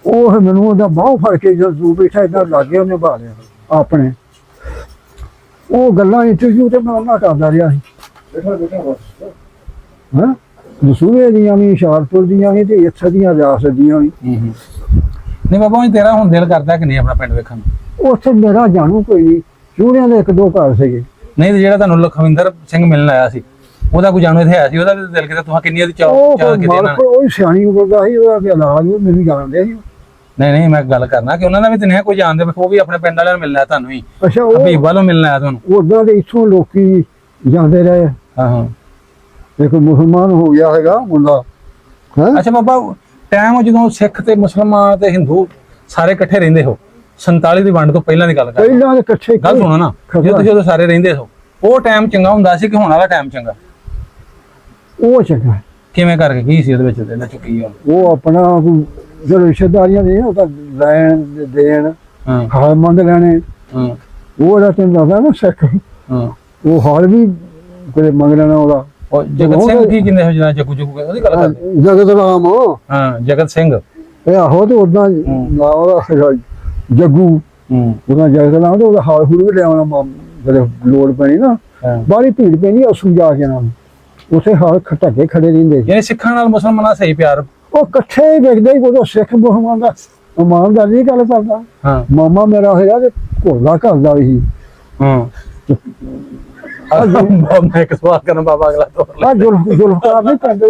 ਉਹ ਫਿਰ ਮੈਨੂੰ ਉਹਦਾ ਬਾਹੋਂ ਫੜ ਕੇ ਜਦੋਂ ਤੂੰ ਬੈਠਾ ਏਦਾਂ ਲੱਗ ਗਿਆ, ਉਹਨੇ ਪਾ ਲਿਆ ਆਪਣੇ। ਉਹ ਗੱਲਾਂ ਇੰਟਰਵਿਊ ਤੇ ਮੈਂ ਉਹਨਾਂ ਕਰਦਾ ਰਿਹਾ ਸੀ। ਹਾਂ ਦਸੂਹੇ ਦੀਆਂ ਵੀ, ਹੁਸ਼ਿਆਰਪੁਰ ਦੀਆਂ ਵੀ, ਤੇ ਇੱਥੇ ਦੀਆਂ ਰਿਆਸਤ ਦੀਆਂ ਵੀ। ਨਹੀਂ ਬਾਬਾ ਜੀ ਤੇਰਾ ਹੁਣ ਦਿਲ ਕਰਦਾ ਕਿ ਨਹੀਂ ਆਪਣਾ ਪਿੰਡ ਵੇਖਣ ਨੂੰ? ਉੱਥੇ ਮੇਰਾ ਜਾਣੂ ਕੋਈ ਨਹੀਂ, ਚੂੜਿਆਂ ਦੇ ਇੱਕ ਦੋ ਘਰ ਸੀਗੇ। ਨਹੀਂ ਤੇ ਜਿਹੜਾ ਤੁਹਾਨੂੰ ਲਖਵਿੰਦਰ ਸਿੰਘ ਮਿਲਣ ਆਇਆ ਸੀ, ਉਹਦਾ ਕੋਈ ਜਾਣੂ ਇੱਥੇ ਆਇਆ ਸੀ? ਉਹਦਾ ਵੀ ਦਿਲ ਕਿਤੇ ਤੁਹਾਂ ਕਿੰਨੀਆਂ ਦੀ ਚਾਹ ਕੀਤੀ ਇਹਨਾਂ ਨੇ? ਉਹ ਸਿਆਣੀ ਉਮਰ ਦਾ ਸੀ, ਉਹਦਾ ਇਲਾਜ ਉਹ ਮੈਨੂੰ ਜਾਣਦੇ ਸੀ। ਨਹੀਂ ਮੈਂ ਗੱਲ ਕਰਨਾ ਕਿ ਉਹਨਾਂ ਦਾ ਵੀ ਤੇ ਨਹੀਂ ਕੋਈ ਜਾਣਦੇ, ਉਹ ਵੀ ਆਪਣੇ ਪਿੰਡ ਵਾਲਿਆਂ ਨੂੰ ਮਿਲਣਾ ਤੁਹਾਨੂੰ ਹੀ। ਅੱਛਾ ਉਹ ਹਬੀਬ ਵੱਲੋਂ ਮਿਲਣਾ ਆਇਆ ਤੁਹਾਨੂੰ? ਉਦਾਂ ਦੇ ਇੱਥੋਂ ਲੋਕੀ ਜਾਂਦੇ ਰਹੇ। ਹਾਂ ਇੱਕ ਮੁਸਲਮਾਨ ਹੋ ਗਿਆ ਹੈਗਾ ਮੁੰਡਾ। ਅੱਛਾ ਬਾਬਾ ਟਾਈਮ ਜਦੋਂ ਸਿੱਖ ਤੇ ਮੁਸਲਮਾਨ ਤੇ ਹਿੰਦੂ ਸਾਰੇ ਇਕੱਠੇ ਰਹਿੰਦੇ ਹੋ, 47 ਦੀ ਵੰਡ ਤੋਂ ਪਹਿਲਾਂ ਦੀ ਗੱਲ ਕਰ, ਪਹਿਲਾਂ ਦੇ ਇਕੱਠੇ ਗੱਲ ਸੁਣੋ ਨਾ, ਜਦੋਂ ਸਾਰੇ ਰਹਿੰਦੇ ਹੋ ਉਹ ਟਾਈਮ ਚੰਗਾ ਹੁੰਦਾ ਸੀ ਕਿ ਹੁਣ ਵਾਲਾ ਟਾਈਮ ਚੰਗਾ? ਉਹ ਚੰਗਾ ਕਿਵੇਂ ਕਰਕੇ, ਕੀ ਸੀ ਉਹਦੇ ਵਿੱਚ ਇਹਨਾਂ ਚ ਕੀ? ਉਹ ਆਪਣਾ ਜੋ ਰਿਸ਼ਤੇਦਾਰੀਆਂ ਨੇ ਉਹ ਤਾਂ ਲੈਣ ਦੇਣ, ਹਾਲ ਮੰਗ ਲੈਣੇ। ਉਹਦਾ ਤੈਨੂੰ ਦੱਸਦਾ ਨਾ ਸਿੱਖ, ਉਹ ਹਾਲ ਵੀ ਕੋਈ ਮੰਗ ਲੈਣਾ ਉਹਦਾ। ਜਗਤ ਸਿੰਘ ਕੀ ਕਹਿੰਦੇ ਹੋ ਜਿਹੜਾ ਜੱਗੂ ਉਹਦੀ ਗੱਲ ਕਰਦੇ? ਜਗਤ ਰਾਮ। ਹਾਂ ਜਗਤ ਸਿੰਘ ਇਹ ਆਹੋ ਤੇ ਉਦਾਂ ਨਾ ਉਹਦਾ ਜੱਗੂ, ਉਹਦਾ ਜਗਤ ਰਾਮ, ਤੇ ਉਹਦਾ ਹਾਲ ਹੂਲ ਵੀ ਲਿਆਉਣਾ ਜਦੋਂ ਲੋੜ ਪੈਣੀ ਨਾ, ਬਾਹਲੀ ਭੀੜ ਪੈਣੀ ਅਸੂ ਜਾ ਕੇ ਨਾ ਉਸੇ ਹਾਲ ਢੱਕੇ ਖੜੇ ਰਹਿੰਦੇ। ਯਾਨੀ ਸਿੱਖਾਂ ਨਾਲ ਮੁਸਲਮਾਨਾਂ ਦਾ ਸਹੀ ਪਿਆਰ ਉਹ ਇਕੱਠੇ ਹੀ ਵੇਖਦੇ ਹੀ, ਉਦੋਂ ਸਿੱਖ ਮੁਸਲਮਾਨ ਦਾ ਇਮਾਨਦਾਰੀ ਦੀ ਗੱਲ ਕਰਦਾ। ਮਾਮਾ ਮੇਰਾ ਹੋਇਆ ਤੇ ਘੋਲਾ ਕਰਦਾ ਵੀ। ਮੈਂ ਇੱਕ ਸਵਾਲ ਕਰਨਾ ਬਾਬਾ, ਅਗਲਾ ਤੋਰ ਜ਼ੁਲਫਕਾਰ ਨਹੀਂ ਕਹਿੰਦੇ,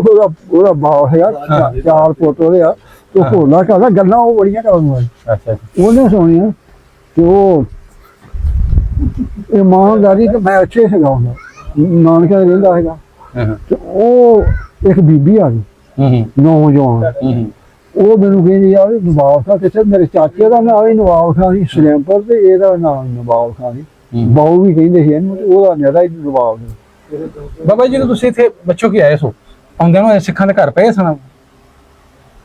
ਉਹਦਾ ਬਾਪ ਹੈਗਾ, 4 ਪੁੱਤ ਉਹਦੇ ਆ, ਤੇ ਘੋਲਾ ਕਰਦਾ, ਗੱਲਾਂ ਉਹ ਬੜੀਆਂ ਕਰਦਾ ਉਹਨੇ ਸੁਣੀਆਂ। ਤੇ ਉਹ ਇਮਾਨਦਾਰੀ ਤੇ ਮੈਂ ਅੱਛੇ ਹੈਗਾ, ਹੁੰਦਾ ਨਾਨਕਾ ਰਹਿੰਦਾ ਹੈਗਾ। ਤੇ ਉਹ ਇੱਕ ਬੀਬੀ ਆ ਗਈ ਨੌਜਵਾਨ, ਉਹ ਮੈਨੂੰ ਕਹਿੰਦੀ ਯਾਰ ਨਵਾਬ ਖਾਂ ਕਿੱਥੇ? ਮੇਰੇ ਚਾਚੇ ਦਾ ਨਾਮ ਹੀ ਨਵਾਬ ਖਾਂ ਸੀ ਸਲੈਮਪੁਰ, ਤੇ ਇਹਦਾ ਨਾਮ ਨਵਾਬ ਖਾਂ ਸੀ, ਬਾਊ ਵੀ ਕਹਿੰਦੇ ਸੀ ਇਹਨੂੰ, ਉਹਦਾ ਨਿਹਰਾ ਹੀ ਨਵਾਬ ਸੀ। ਬਾਬਾ ਜੀ ਜਦੋਂ ਤੁਸੀਂ ਇੱਥੇ ਬੱਚੋ ਕੀ ਆਏ ਸੋ, ਆਉਂਦੇ ਨੂੰ ਸਿੱਖਾਂ ਦੇ ਘਰ ਪਏ ਸਨ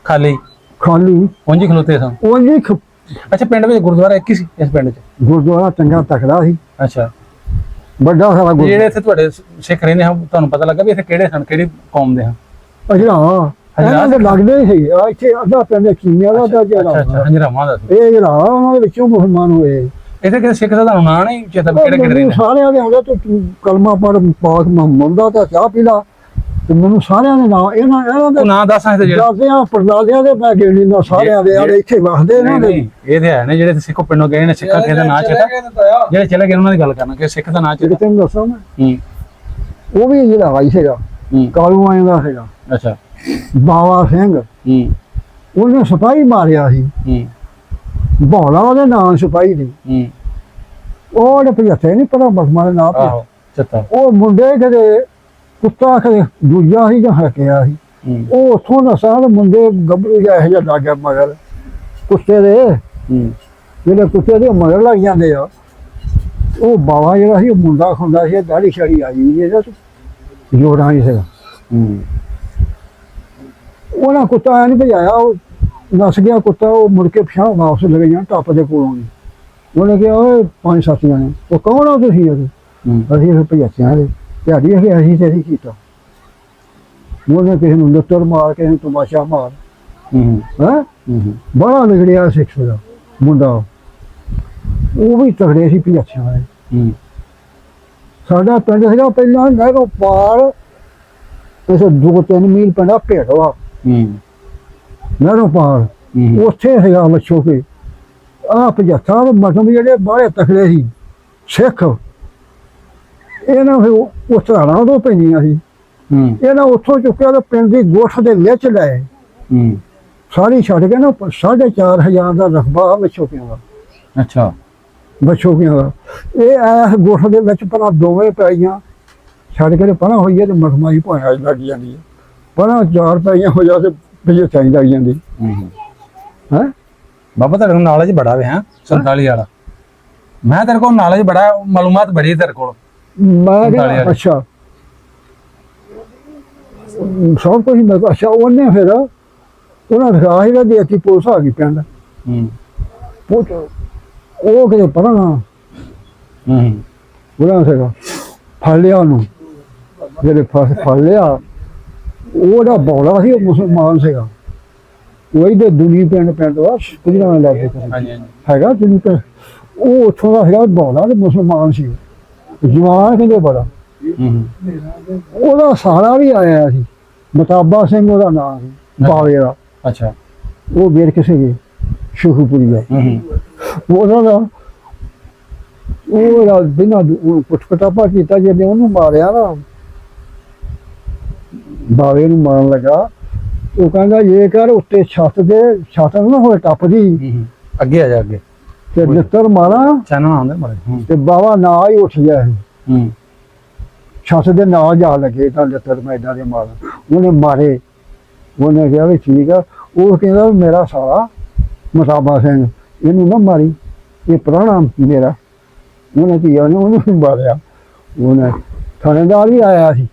ਖਾਲੀ ਉਂਝ ਖਲੋਤੇ ਸਨ? ਉਂਝ। ਅੱਛਾ ਪਿੰਡ ਵਿੱਚ ਗੁਰਦੁਆਰਾ ਇੱਕ ਹੀ ਸੀ ਇਸ ਪਿੰਡ 'ਚ? ਗੁਰਦੁਆਰਾ ਚੰਗਾ ਤਕੜਾ ਸੀ। ਅੱਛਾ ਵੱਡਾ ਸਾਰਾ ਗੁਰਦੁਆਰਾ। ਜਿਹੜੇ ਇੱਥੇ ਤੁਹਾਡੇ ਸਿੱਖ ਰਹਿੰਦੇ ਹਨ, ਤੁਹਾਨੂੰ ਪਤਾ ਲੱਗਾ ਵੀ ਇੱਥੇ ਕਿਹੜੇ ਸਨ, ਕਿਹੜੀ ਕੌਮ ਦੇ ਹਨ? ਇਹਨਾਂ ਦੇ ਲੱਗਦੇ ਹੀ ਸੀ। ਇੱਥੇ ਅੱਧਾ ਪਿੰਡ ਕੀਮਿਆ ਦਾ, ਹੰਜਰਾਵਾਂ ਦਾ। ਇਹ ਜਿਹੜਾ ਉਹਨਾਂ ਦੇ ਵਿੱਚੋਂ ਮੁਸਲਮਾਨ ਹੋਏ। ਇੱਥੇ ਕਿਸੇ ਸਿੱਖ ਦਾ ਤੁਹਾਨੂੰ ਨਾਂ ਨਹੀਂ ਚੇਤਾ ਕਿਹੜੇ ਕਿਹੜੇ? ਸਾਰਿਆਂ ਦੇ ਆਉਂਦਾ ਤੂੰ ਕਲਮਾ ਪੜ੍ਹ ਪਾਕ ਮੁਹੰਮਦ ਦਾ ਤਾਂ ਚਾਹ ਪੀ ਲਾ, ਤੇ ਮੈਨੂੰ ਸਾਰਿਆਂ ਦੇ ਨਾਂ ਇਹਨਾਂ ਦੇ ਨਾਂ ਦੱਸ। ਦਾਦਿਆਂ ਪੜਦਾਦਿਆਂ ਦੇ ਮੈਂ ਗਿਣੀ ਨਾ ਸਾਰਿਆਂ ਦੇ ਇੱਥੇ ਵਸਦੇ ਨੇ। ਇਹ ਤੇ ਹੈ ਨੇ ਜਿਹੜੇ ਸਿੱਖੋ ਪਿੰਡੋਂ ਗਏ ਨੇ, ਸਿੱਖਾਂ ਕਿਸੇ ਦਾ ਨਾਂ ਚੇਤਾ? ਜਿਹੜੇ ਚਲੇ ਗਏ ਉਹਨਾਂ ਦੀ ਗੱਲ ਕਰਨਾ ਕਿ ਸਿੱਖ ਦਾ ਨਾਂ ਚੇਤਾ? ਤੈਨੂੰ ਦੱਸਾਂ ਮੈਂ, ਉਹ ਵੀ ਜਿਹੜਾ ਆਈ ਸੀਗਾ ਕਾਲੂ ਆਏ ਦਾ ਸੀਗਾ। ਅੱਛਾ ਬਾਵਾ ਸਿੰਘ, ਉਹਨੇ ਸਿਪਾਹੀ ਮਾਰਿਆ ਸੀ, ਬੌਲਾ ਉਹਦੇ ਨਾਂ ਸਿਪਾਹੀ ਦੀ। ਉਹਨੇ 75 ਨਹੀਂ ਪਤਾ ਬਸਮਾ ਦੇ ਨਾਂ ਪਿਆ। ਉਹ ਮੁੰਡੇ ਕਦੇ ਕੁੱਤਾ ਕਦੇ ਦੂਜਾ ਸੀ ਜਾਂ ਹਕਿਆ ਸੀ, ਉਹ ਉੱਥੋਂ ਦੱਸਾਂ ਤੇ ਮੁੰਡੇ ਗੱਭਰੂ ਜਿਹਾ ਇਹੋ ਜਿਹਾ ਲੱਗ ਗਿਆ ਮਗਰ ਕੁੱਤੇ ਦੇ, ਜਿਹੜੇ ਕੁੱਤੇ ਦੇ ਮਗਰ ਲੱਗ ਜਾਂਦੇ ਆ। ਉਹ ਬਾਵਾ ਜਿਹੜਾ ਸੀ ਉਹ ਮੁੰਡਾ ਖੁੰਦਾ ਸੀ, ਦਾੜੀ ਛੜੀ ਆਈ ਇਹਦਾ ਜੋੜਾਂ ਹੀ ਸੀਗਾ। ਉਹਨਾਂ ਕੁੱਤਾ ਐ ਨਹੀਂ ਭਜਾਇਆ, ਉਹ ਨੱਸ ਗਿਆ ਕੁੱਤਾ। ਉਹ ਮੁੜ ਕੇ ਪਿਛਾਂ ਵਾਪਸ ਲੱਗ ਗਿਆ ਟੱਪ ਦੇ ਕੋਲੋਂ ਦੀ। ਉਹਨੇ ਕਿਹਾ ਓਏ 5 ਸਾਥੀਆਂ ਨੇ, ਉਹ ਕੌਣ ਆ ਤੁਸੀਂ? ਅਸੀਂ ਭਜਾਚਿਆਂ ਦੇ ਦਿਹਾੜੀ ਹੈਗੀ, ਅਸੀਂ ਤੇ ਨਹੀਂ ਕੀਤਾ। ਉਹਨੇ ਕਿਸੇ ਨੂੰ ਲੁੱਟਰ ਮਾਰ, ਕਿਸੇ ਨੂੰ ਤਮਾਸ਼ਾ ਮਾਰ। ਬੜਾ ਵਿਗੜਿਆ ਸਿੱਖ ਦਾ ਮੁੰਡਾ, ਉਹ ਵੀ ਤਗੜੇ ਸੀ ਭਜਾਚਿਆਂ ਦੇ। ਸਾਡਾ ਪਿੰਡ ਸੀਗਾ ਪਹਿਲਾਂ ਨਹਿਰੋਂ ਪਾਰ ਇਸ 2-3 ਮੀਲ ਪਿੰਡਾ ਭੇੜਵਾ ਨਹਿਰੋਂ ਪਾਰ ਉੱਥੇ ਸੀਗਾ ਮੱਛੋ ਕੇ ਆਹ 75 ਮਸਮ ਜਿਹੜੇ ਬਾਹਲੇ ਤਕੜੇ ਸੀ ਸਿੱਖ ਇਹਨਾਂ ਫਿਰ ਉਸ ਤਰ੍ਹਾਂ ਤੋਂ ਪੈਂਦੀਆਂ ਸੀ ਇਹਨਾਂ ਉੱਥੋਂ ਚੁੱਕਿਆ ਤੇ ਪਿੰਡ ਦੀ ਗੋਠ ਦੇ ਵਿੱਚ ਲਏ ਸਾਰੀ ਛੱਡ ਕੇ ਨਾ 4,500 ਦਾ ਰਕਬਾ ਮੱਛੋਕਿਆਂ ਦਾ ਅੱਛਾ ਮੱਛੋਕਿਆਂ ਦਾ ਇਹ ਐਸ ਗੋਠ ਦੇ ਵਿੱਚ ਪਹਿਲਾਂ ਦੋਵੇਂ ਪੈਈਆਂ ਛੱਡ ਕੇ ਪਰਾਂ ਹੋਈ ਹੈ ਤੇ ਮਖਮਾਈ ਭਾਇਆ ਲੱਗ ਜਾਂਦੀ ਹੈ ਪਰਾਂ 4 ਪੈਈਆਂ ਹੋ ਜਾ ਤੇ ਪਿੱਛੇ ਚਾਈ ਲੱਗ ਜਾਂਦੀ ਹੈ ਬਾਬਾ ਤੇਰੇ ਕੋਲ ਨੌਲੇਜ ਬੜਾ ਵੇ ਹੈ 47 ਵਾਲਾ ਮੈਂ ਤੇਰੇ ਕੋਲ ਨੌਲੇਜ ਬੜਾ ਮਾਲੂਮਾਤ ਬੜੀ ਤੇਰੇ ਕੋਲ ਮੈਂ ਕਿਹਾ ਅੱਛਾ ਸਭ ਕੁਝ ਮੈਂ ਅੱਛਾ ਉਹਨੇ ਫਿਰ ਉਹਨਾਂ ਦਿਖਾ ਹੀ ਦੇਤੀ ਪੁਲਿਸ ਆ ਗਈ ਪਿੰਡ ਉਹ ਕਿਤੇ ਪਤਾ ਨਾ ਉਹਨਾਂ ਸੀਗਾ ਫੜ ਲਿਆ ਉਹਨੂੰ ਜਿਹੜੇ ਫੜ ਲਿਆ ਉਹਦਾ ਬੌਲਾ ਸੀ ਉਹ ਮੁਸਲਮਾਨ ਸੀਗਾ ਉਹ ਇਹਦੇ ਦੁਨੀ ਪਿੰਡ ਵਾ ਕੁਝਾਂ ਲੈ ਕੇ ਹੈਗਾ ਦੁਨੀ ਪਿੰਡ ਉਹ ਉੱਥੋਂ ਦਾ ਹੈਗਾ ਬੌਲਾ ਤੇ ਮੁਸਲਮਾਨ ਸੀ ਜਵਾਨ ਕਹਿੰਦੇ ਬੜਾ ਉਹਦਾ ਸਾਰਾ ਵੀ ਆਇਆ ਸੀ ਮਤਾਬਾ ਸਿੰਘ ਉਹਦਾ ਨਾਮ ਸੀ ਬਾਵੇ ਦਾ ਅੱਛਾ ਉਹ ਵੀਰ ਕਿਸੇ ਦੇ ਸ਼ੁਖਪੁਰੀ ਦਾ ਉਹਦਾ ਬਿਨਾਂ ਕੁੱਟਪਟਾਪਾ ਕੀਤਾ ਜਿਹਨੇ ਉਹਨੂੰ ਮਾਰਿਆ ਨਾ ਬਾਵੇ ਨੂੰ ਮਾਰਨ ਲੱਗਾ ਉਹ ਕਹਿੰਦਾ ਇਹ ਕਰ ਉੱਤੇ ਛੱਤ ਨੂੰ ਨਾ ਹੋਏ ਟੱਪਦੀ ਅੱਗੇ ਆ ਜਾ ਅੱਗੇ ਤੇ ਲੱਤਰ ਮਾਰਾਂ ਚਾਨਣਾ ਆਉਂਦੇ ਮਾਰੇ ਤੇ ਬਾਵਾ ਨਾ ਹੀ ਉੱਠ ਗਿਆ ਛੱਤ ਦੇ ਨਾਲ ਜਾ ਲੱਗੇ ਤਾਂ ਲੱਤਰ ਮੈਂ ਏਦਾਂ ਦੇ ਮਾਰ ਉਹਨੇ ਮਾਰੇ ਉਹਨੇ ਕਿਹਾ ਵੀ ਠੀਕ ਆ ਉਹ ਕਹਿੰਦਾ ਮੇਰਾ ਸਾਲਾ ਮਤਾਬਾ ਸਿੰਘ ਇਹਨੂੰ ਨਾ ਮਾਰੀ ਇਹ ਪ੍ਰਾਹੁਣਾ ਮੇਰਾ ਉਹਨੇ ਕੀ ਉਹਨੂੰ ਮਾਰਿਆ ਉਹਨੇ ਥਾਣੇਦਾਰ ਵੀ ਆਇਆ ਸੀ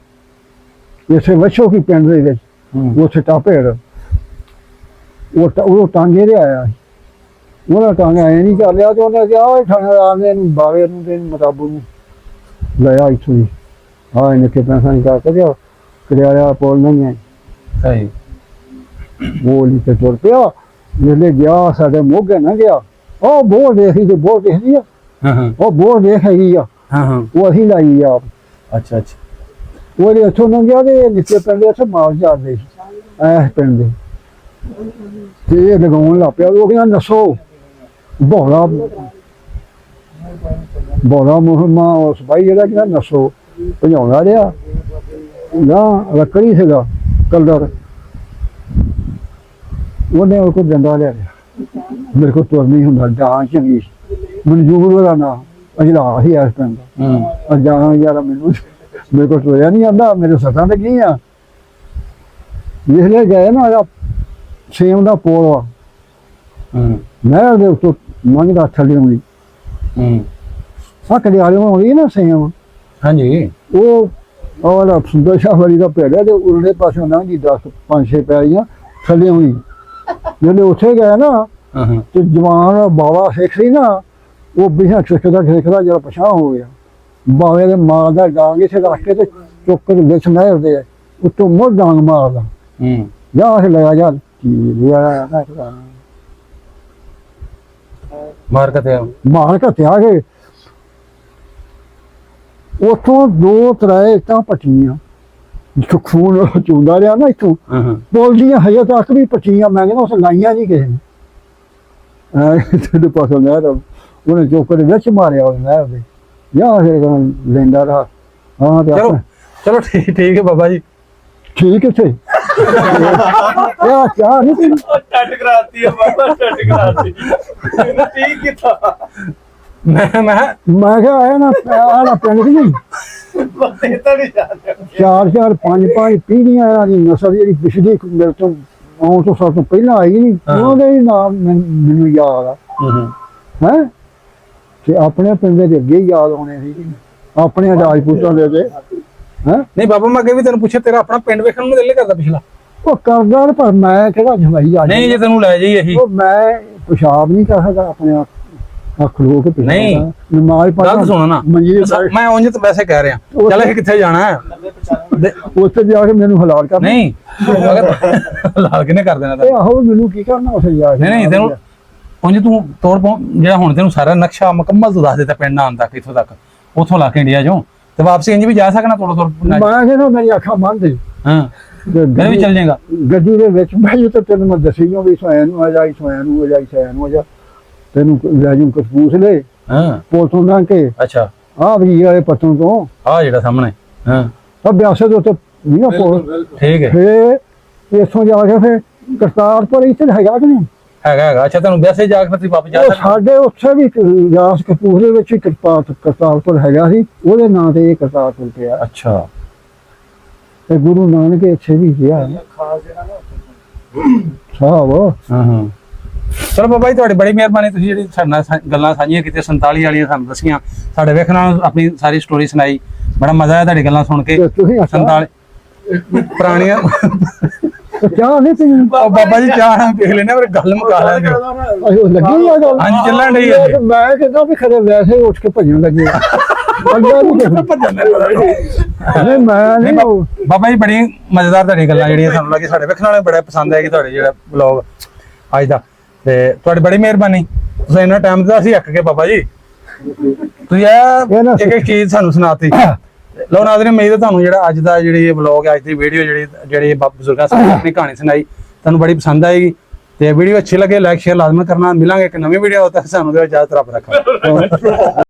ਇਸੇ ਵੱਛੋ ਕੀ ਪਿੰਡ ਦੇ ਵਿੱਚ ਉੱਥੇ ਟਾਪੇੜ ਉਹ ਟਾਂਗੇ ਦੇ ਆਇਆ ਸੀ ਉਹਨਾਂ ਟਾਂਗੇ ਆਏ ਨਹੀਂ ਕਰ ਲਿਆ ਤੇ ਉਹਨੇ ਕਿਹਾ ਥਾਣੇਦਾਰ ਨੇ ਇਹਨੂੰ ਬਾਵੇ ਨੂੰ ਤੇ ਮਤਾਬੂ ਨੂੰ ਲਿਆ ਇੱਥੋਂ ਹੀ ਹਾਂ ਇਹਨੇ ਕਿ ਪੈਸਾ ਨਹੀਂ ਕਰ ਸਕਿਆ ਕਰਿਆ ਪੋਲ ਨਹੀਂ ਹੈ ਸਹੀ ਉਹ ਲਈ ਤੇ ਤੁਰ ਪਿਆ ਜਿਹਨੇ ਗਿਆ ਸਾਡੇ ਮੋਗੇ ਨਾ ਗਿਆ ਉਹ ਬਹੁਤ ਦੇਖੀ ਤੇ ਬਹੁਤ ਦੇਖਦੀ ਆ ਉਹ ਬਹੁਤ ਦੇਖ ਹੈਗੀ ਆ ਉਹ ਅਸੀਂ ਲਾਈ ਆ ਅੱਛਾ ਅੱਛਾ ਉਹਦੇ ਇੱਥੋਂ ਨਾ ਗਿਆ ਤੇ ਨਿੱਕੇ ਪਿੰਡ ਦੇ ਮਾਲ ਜਾਂਦੇ ਐਸ ਪਿੰਡ ਦੇ ਤੇ ਇਹ ਲਗਾਉਣ ਲੱਗ ਪਿਆ ਉਹ ਕਹਿੰਦਾ ਨਸੋ ਬੋਲਾ ਮੁਹੰਮਾ ਉਸ ਬਾਈ ਜਿਹੜਾ ਕਹਿੰਦਾ ਨਸੋ ਭਜਾਉਂਦਾ ਰਿਹਾ ਨਾ ਲੱਕੜੀ ਸੀਗਾ ਕਲਰ ਉਹਨੇ ਉਹ ਕੋ ਡੰਡਾ ਲਿਆ ਮੇਰੇ ਕੋਲ ਤੁਰ ਨਹੀਂ ਹੁੰਦਾ ਡਾਂ ਚੰਗੀ ਮਨਜੂਰ ਉਹਦਾ ਨਾਂ ਅਜਲਾ ਹੀ ਇਸ ਪਿੰਡ ਦਾ ਜਾਂ ਯਾਰ ਮੈਨੂੰ ਮੇਰੇ ਕੋਲ ਤੁਰਿਆ ਨਹੀਂ ਆਉਂਦਾ ਮੇਰੇ ਸੱਟਾਂ ਤੇ ਕੀ ਆ ਜਿਸਲੇ ਗਏ ਨਾ ਸੇਮ ਦਾ ਪੋਲ ਵਾ ਨਹਿਰ ਦੇ ਉੱਤੋਂ ਮੰਗਦਾ ਥੱਲੇ ਆਉਂਦੀ ਕਦੇ ਆਲੇ ਆਉਂਦੀ ਨਾ ਸੇਮ ਹਾਂਜੀ ਉਹ ਵਾਲਾ ਸੁੰਦਰ ਸ਼ਾਹ ਵਾਲੀ ਦਾ ਭੇੜਿਆ ਤੇ ਉਰਲੇ ਪਾਸੇ ਲੰਘਦੀ 10-5-6 ਪੈਲੀਆਂ ਥੱਲੇ ਆਉਂਦੀ ਜਿਹੜੇ ਉੱਥੇ ਗਏ ਨਾ ਤੇ ਜਵਾਨ ਬਾਵਾ ਸਿੱਖ ਸੀ ਨਾ ਉਹ ਬਿਹਾਂ ਠੇਕਦਾ ਜਿਹੜਾ ਪਛਾਣ ਹੋ ਗਿਆ ਬਾਵੇ ਦੇ ਮਾਰ ਦਾ ਡਾਂਗ ਇੱਥੇ ਰੱਖ ਕੇ ਤੇ ਚੁੱਕ ਕੇ ਵਿੱਚ ਨਹਿਰ ਦੇ ਉੱਤੋਂ ਮੁੜ ਡਾਂਗ ਮਾਰਦਾ ਜਾ ਕੇ ਲਗਾ ਜਾ ਮਾਰ ਕੇ ਆ ਗਏ ਉੱਥੋਂ 2-3 ਇੱਟਾਂ ਪੱਟੀਆਂ ਖੂਨ ਚੁੰਦਾ ਰਿਹਾ ਨਾ ਇੱਥੋਂ ਬੋਲਦੀਆਂ ਹਜੇ ਤੱਕ ਵੀ ਪੱਟੀਆਂ ਮੈਂ ਕਹਿੰਦਾ ਉਸ ਲਾਈਆਂ ਨਹੀਂ ਕਿਸੇ ਨੇ ਪਾਸੋਂ ਨਹਿਰ ਉਹਨੇ ਚੁੱਕ ਦੇ ਵਿੱਚ ਮਾਰਿਆ ਉਹ ਨਹਿਰ ਦੇ ਜਾਂ ਫਿਰ ਲੈਂਦਾ ਰਹਾ ਹਾਂ ਤੇ ਚਲੋ ਠੀਕ ਹੈ ਬਾਬਾ ਜੀ ਠੀਕ ਇੱਥੇ ਇਹ ਚਾਹ ਨਹੀਂ ਟੱਟ ਕਰਾਤੀ ਆ ਬਾਬਾ ਟੱਟ ਕਰਾਤੀ ਠੀਕ ਕੀਤਾ ਮੈਂ ਕਿਹਾ ਆਇਆ ਨਾ ਪਿੰਡ ਦੀ ਨਹੀਂ ਬੰਦੇ ਤਾਂ ਨਹੀਂ ਜਾਂਦੇ 4-4 5-5 ਪੀੜ੍ਹੀਆਂ ਇਹਨਾਂ ਦੀ ਨਸਲ ਜਿਹੜੀ ਪਿਛਲੀ ਮੇਰੇ ਤੋਂ ਆਉਣ ਤੋਂ ਸਭ ਤੋਂ ਪਹਿਲਾਂ ਆਈ ਨਹੀਂ ਉਹਦੇ ਹੀ ਨਾਮ ਮੈਨੂੰ ਯਾਦ ਆ ਹੈ ਤੇ ਆਪਣੇ ਪਿੰਡ ਦੇ ਅੱਗੇ ਯਾਦ ਆਉਣੇ ਸੀ ਆਪਣੇ ਰਾਜਪੂਤਾਂ ਦੇ ਅੱਗੇ ਨਹੀਂ ਬਾਬਾ ਮੈਂ ਅੱਗੇ ਵੀ ਤੈਨੂੰ ਪੁੱਛਿਆ ਤੇਰਾ ਆਪਣਾ ਪਿੰਡ ਵੇਖਣ ਨੂੰ ਦਿਲ ਕਰਦਾ ਪਿਛਲਾ ਉਹ ਕਰਦਾ ਪਰ ਮੈਂ ਕਿਹੜਾ ਜਵਾਈ ਆ ਨਹੀਂ ਜੇ ਤੈਨੂੰ ਲੈ ਜਾਈਏ ਅਸੀਂ ਮੈਂ ਪਿਸ਼ਾਬ ਨਹੀਂ ਕਰ ਸਕਦਾ ਆਪਣੇ ਅੱਖ ਲੋ ਕੇ ਨਹੀਂ ਨਮਾਜ਼ ਗੱਲ ਸੁਣੋ ਨਾ ਮੈਂ ਉਂਝ ਤਾਂ ਵੈਸੇ ਕਹਿ ਰਿਹਾ ਚੱਲ ਅਸੀਂ ਕਿੱਥੇ ਜਾਣਾ ਹੈ ਉੱਥੇ ਜਾ ਕੇ ਮੈਨੂੰ ਹਲਾਲ ਕਰ ਨਹੀਂ ਹਲਾਲ ਕਿਨੇ ਕਰ ਦੇਣਾ ਇਹ ਆਹੋ ਮੈਨੂੰ ਕੀ ਕਰਨਾ ਉੱਥੇ ਜਾ ਕੇ ਨਹੀਂ ਤੈਨੂੰ ਉਂਝ ਤੂੰ ਤੋੜ ਜਿਹੜਾ ਹੁਣ ਤੈਨੂੰ ਸਾਰਾ ਨਕਸ਼ਾ ਮੁਕੰਮਲ ਤੂੰ ਦੱਸ ਦਿੱਤਾ ਪਿੰਡ ਆਉਣ ਤੱਕ ਇੱਥੋਂ ਤੱਕ ਉੱਥੋਂ ਲਾ ਕੇ ਇੰਡੀਆ ਚੋਂ ਤੇ ਵਾਪਸੀ ਇੰਜ ਵੀ ਜਾ ਸਕਣਾ ਥੋੜਾ ਥੋੜਾ ਮੈਂ ਕਹਿੰਦਾ ਮੇਰੀ ਅੱਖਾਂ ਬੰਦ ਸੀ ਹਾਂ ਮੈਂ ਵੀ ਚੱਲ ਜਾਏਗਾ ਗੱਡੀ ਦੇ ਵਿੱਚ ਬਹਿ ਤਾਂ ਤੈਨੂੰ ਮੈਂ ਦੱਸੀਆਂ ਵੀ ਸੋਇਆ ਨੂੰ ਆ ਜਾਈ ਸੋਇਆ ਨੂੰ ਆ ਜਾਈ ਸੋਇਆ ਨੂੰ ਆ ਜਾ ਤੈਨੂੰ ਲੈ ਜੂ ਕੁਛ ਪੁੱਛ ਲੈ ਹਾਂ ਪੁਲਿਸੋਂ ਲੰਘ ਕੇ ਅੱਛਾ ਆ ਵੀ ਵਾਲੇ ਪੱਤੋਂ ਤੋਂ ਆ ਜਿਹੜਾ ਸਾਹਮਣੇ ਹਾਂ ਸਭ ਬਿਆਸੇ ਦੇ ਉੱਤੇ ਨਹੀਂ ਕੋਲ ਠੀਕ ਹੈ ਫੇ ਇੱਥੋਂ ਜਾ ਕੇ ਫੇ ਕਰਤਾਰਪੁਰ ਇੱਥੇ ਹੈਗਾ ਕਿ ਨਹੀਂ ਹੈਗਾ ਅੱਛਾ ਤੁਹਾਨੂੰ ਵੈਸੇ ਜਾ ਕੇ ਫਿਰ ਤੁਸੀਂ ਵਾਪਸ ਜਾ ਉਹ ਸਕਦੇ ਸਾਡੇ ਉੱਥੇ ਵੀ ਰਾਸ ਕਪੂਰ ਦੇ ਵਿੱਚ ਹੀ ਕਰਤਾਰਪੁਰ ਹੈਗਾ ਸੀ ਉਹਦੇ ਨਾਂ ਤੇ ਇਹ ਕਰਤਾਰਪੁਰ ਪਿਆ ਅੱਛਾ ਤੇ ਗੁਰੂ ਨਾਨਕ ਇੱਥੇ ਵੀ ਗਿਆ ਖਾਸ ਜਿਹੜਾ ਨਾ ਸਾਹਿਬ ਹਾਂ ਚਲੋ ਬਾਬਾ ਜੀ ਤੁਹਾਡੀ ਬੜੀ ਮਿਹਰਬਾਨੀ ਤੁਸੀਂ ਜਿਹੜੀ ਸਾਡੇ ਨਾਲ ਗੱਲਾਂ ਸਾਂਝੀਆਂ ਕੀਤੀਆਂ 47 ਵਾਲੀਆਂ ਸਾਨੂੰ ਦੱਸੀਆਂ ਸਾਡੇ ਵੇਖਣ ਨਾਲ ਆਪਣੀ ਸਾਰੀ ਸਟੋਰੀ ਸੁਣਾਈ ਬੜਾ ਮਜ਼ਾ ਆਇਆ ਤੁਹਾਡੀ ਗੱਲਾਂ ਸੁਣ ਕੇ ਤੇ ਤੁਸੀਂ 47 ਪੁਰਾਣੀਆਂ ਚਾਹ ਨਹੀਂ ਪੀਣੀ ਉਹ ਬਾਬਾ ਜੀ ਚਾਹ ਨਾਲ ਦੇਖ ਲੈਣੇ ਪਰ ਗੱਲ ਮੁਕਾ ਲੈਂਦੇ ਉਹ ਲੱਗੀ ਆ ਗੱਲ ਹਾਂਜੀ ਚੱਲਣ ਡਈ ਹੈ ਜੀ। ਮੈਂ ਕਹਿੰਦਾ ਵੀ ਖਰੇ ਵੈਸੇ ਹੀ ਉੱਠ ਕੇ ਭੱਜਣ ਲੱਗੇ ਅੱਲਾ ਨਹੀਂ ਨਹੀਂ ਮੈਂ ਨਹੀਂ ਉਹ ਬਾਬਾ ਜੀ ਬੜੀ ਮਜ਼ੇਦਾਰ ਤੁਹਾਡੀ ਗੱਲਾਂ ਜਿਹੜੀਆਂ ਸਾਨੂੰ ਲੱਗੀ ਸਾਡੇ ਵੇਖਣ ਵਾਲੇ ਬੜੇ ਪਸੰਦ ਆਏਗੀ ਤੁਹਾਡੇ ਜਿਹੜਾ ਵਲੌਗ ਅੱਜ ਦਾ ਤੇ ਤੁਹਾਡੀ ਬੜੀ ਮਿਹਰਬਾਨੀ ਤੁਸੀਂ ਇੰਨਾ ਟਾਈਮ ਦਿੱਤਾ ਅਸੀਂ ਅੱਕ ਕੇ ਬਾਬਾ ਜੀ ਤੁਸੀਂ ਇਹ ਇੱਕ ਚੀਜ਼ ਸਾਨੂੰ ਸੁਣਾਤੀ ਲਓ ਨਾਜ਼ਰੀਨ ਉਮੀਦ ਹੈ ਤੁਹਾਨੂੰ ਜਿਹੜਾ ਅੱਜ ਦਾ ਜਿਹੜੀ ਇਹ ਵਲੌਗ ਹੈ ਅੱਜ ਦੀ ਵੀਡੀਓ ਜਿਹੜੀ ਬਜ਼ੁਰਗਾਂ ਸਾਨੂੰ ਆਪਣੀ ਕਹਾਣੀ ਸੁਣਾਈ ਤੁਹਾਨੂੰ ਬੜੀ ਪਸੰਦ ਆਏਗੀ ਤੇ ਵੀਡੀਓ ਅੱਛੀ ਲੱਗੇ ਲਾਈਕ ਸ਼ੇਅਰ ਲਾਜ਼ਮੀ ਕਰਨਾ ਮਿਲਾਂਗੇ ਇੱਕ ਨਵੀਂ ਵੀਡੀਓ ਤੱਕ ਸਾਨੂੰ ਇਜਾਜ਼ਤ ਰੱਬ ਰੱਖਾ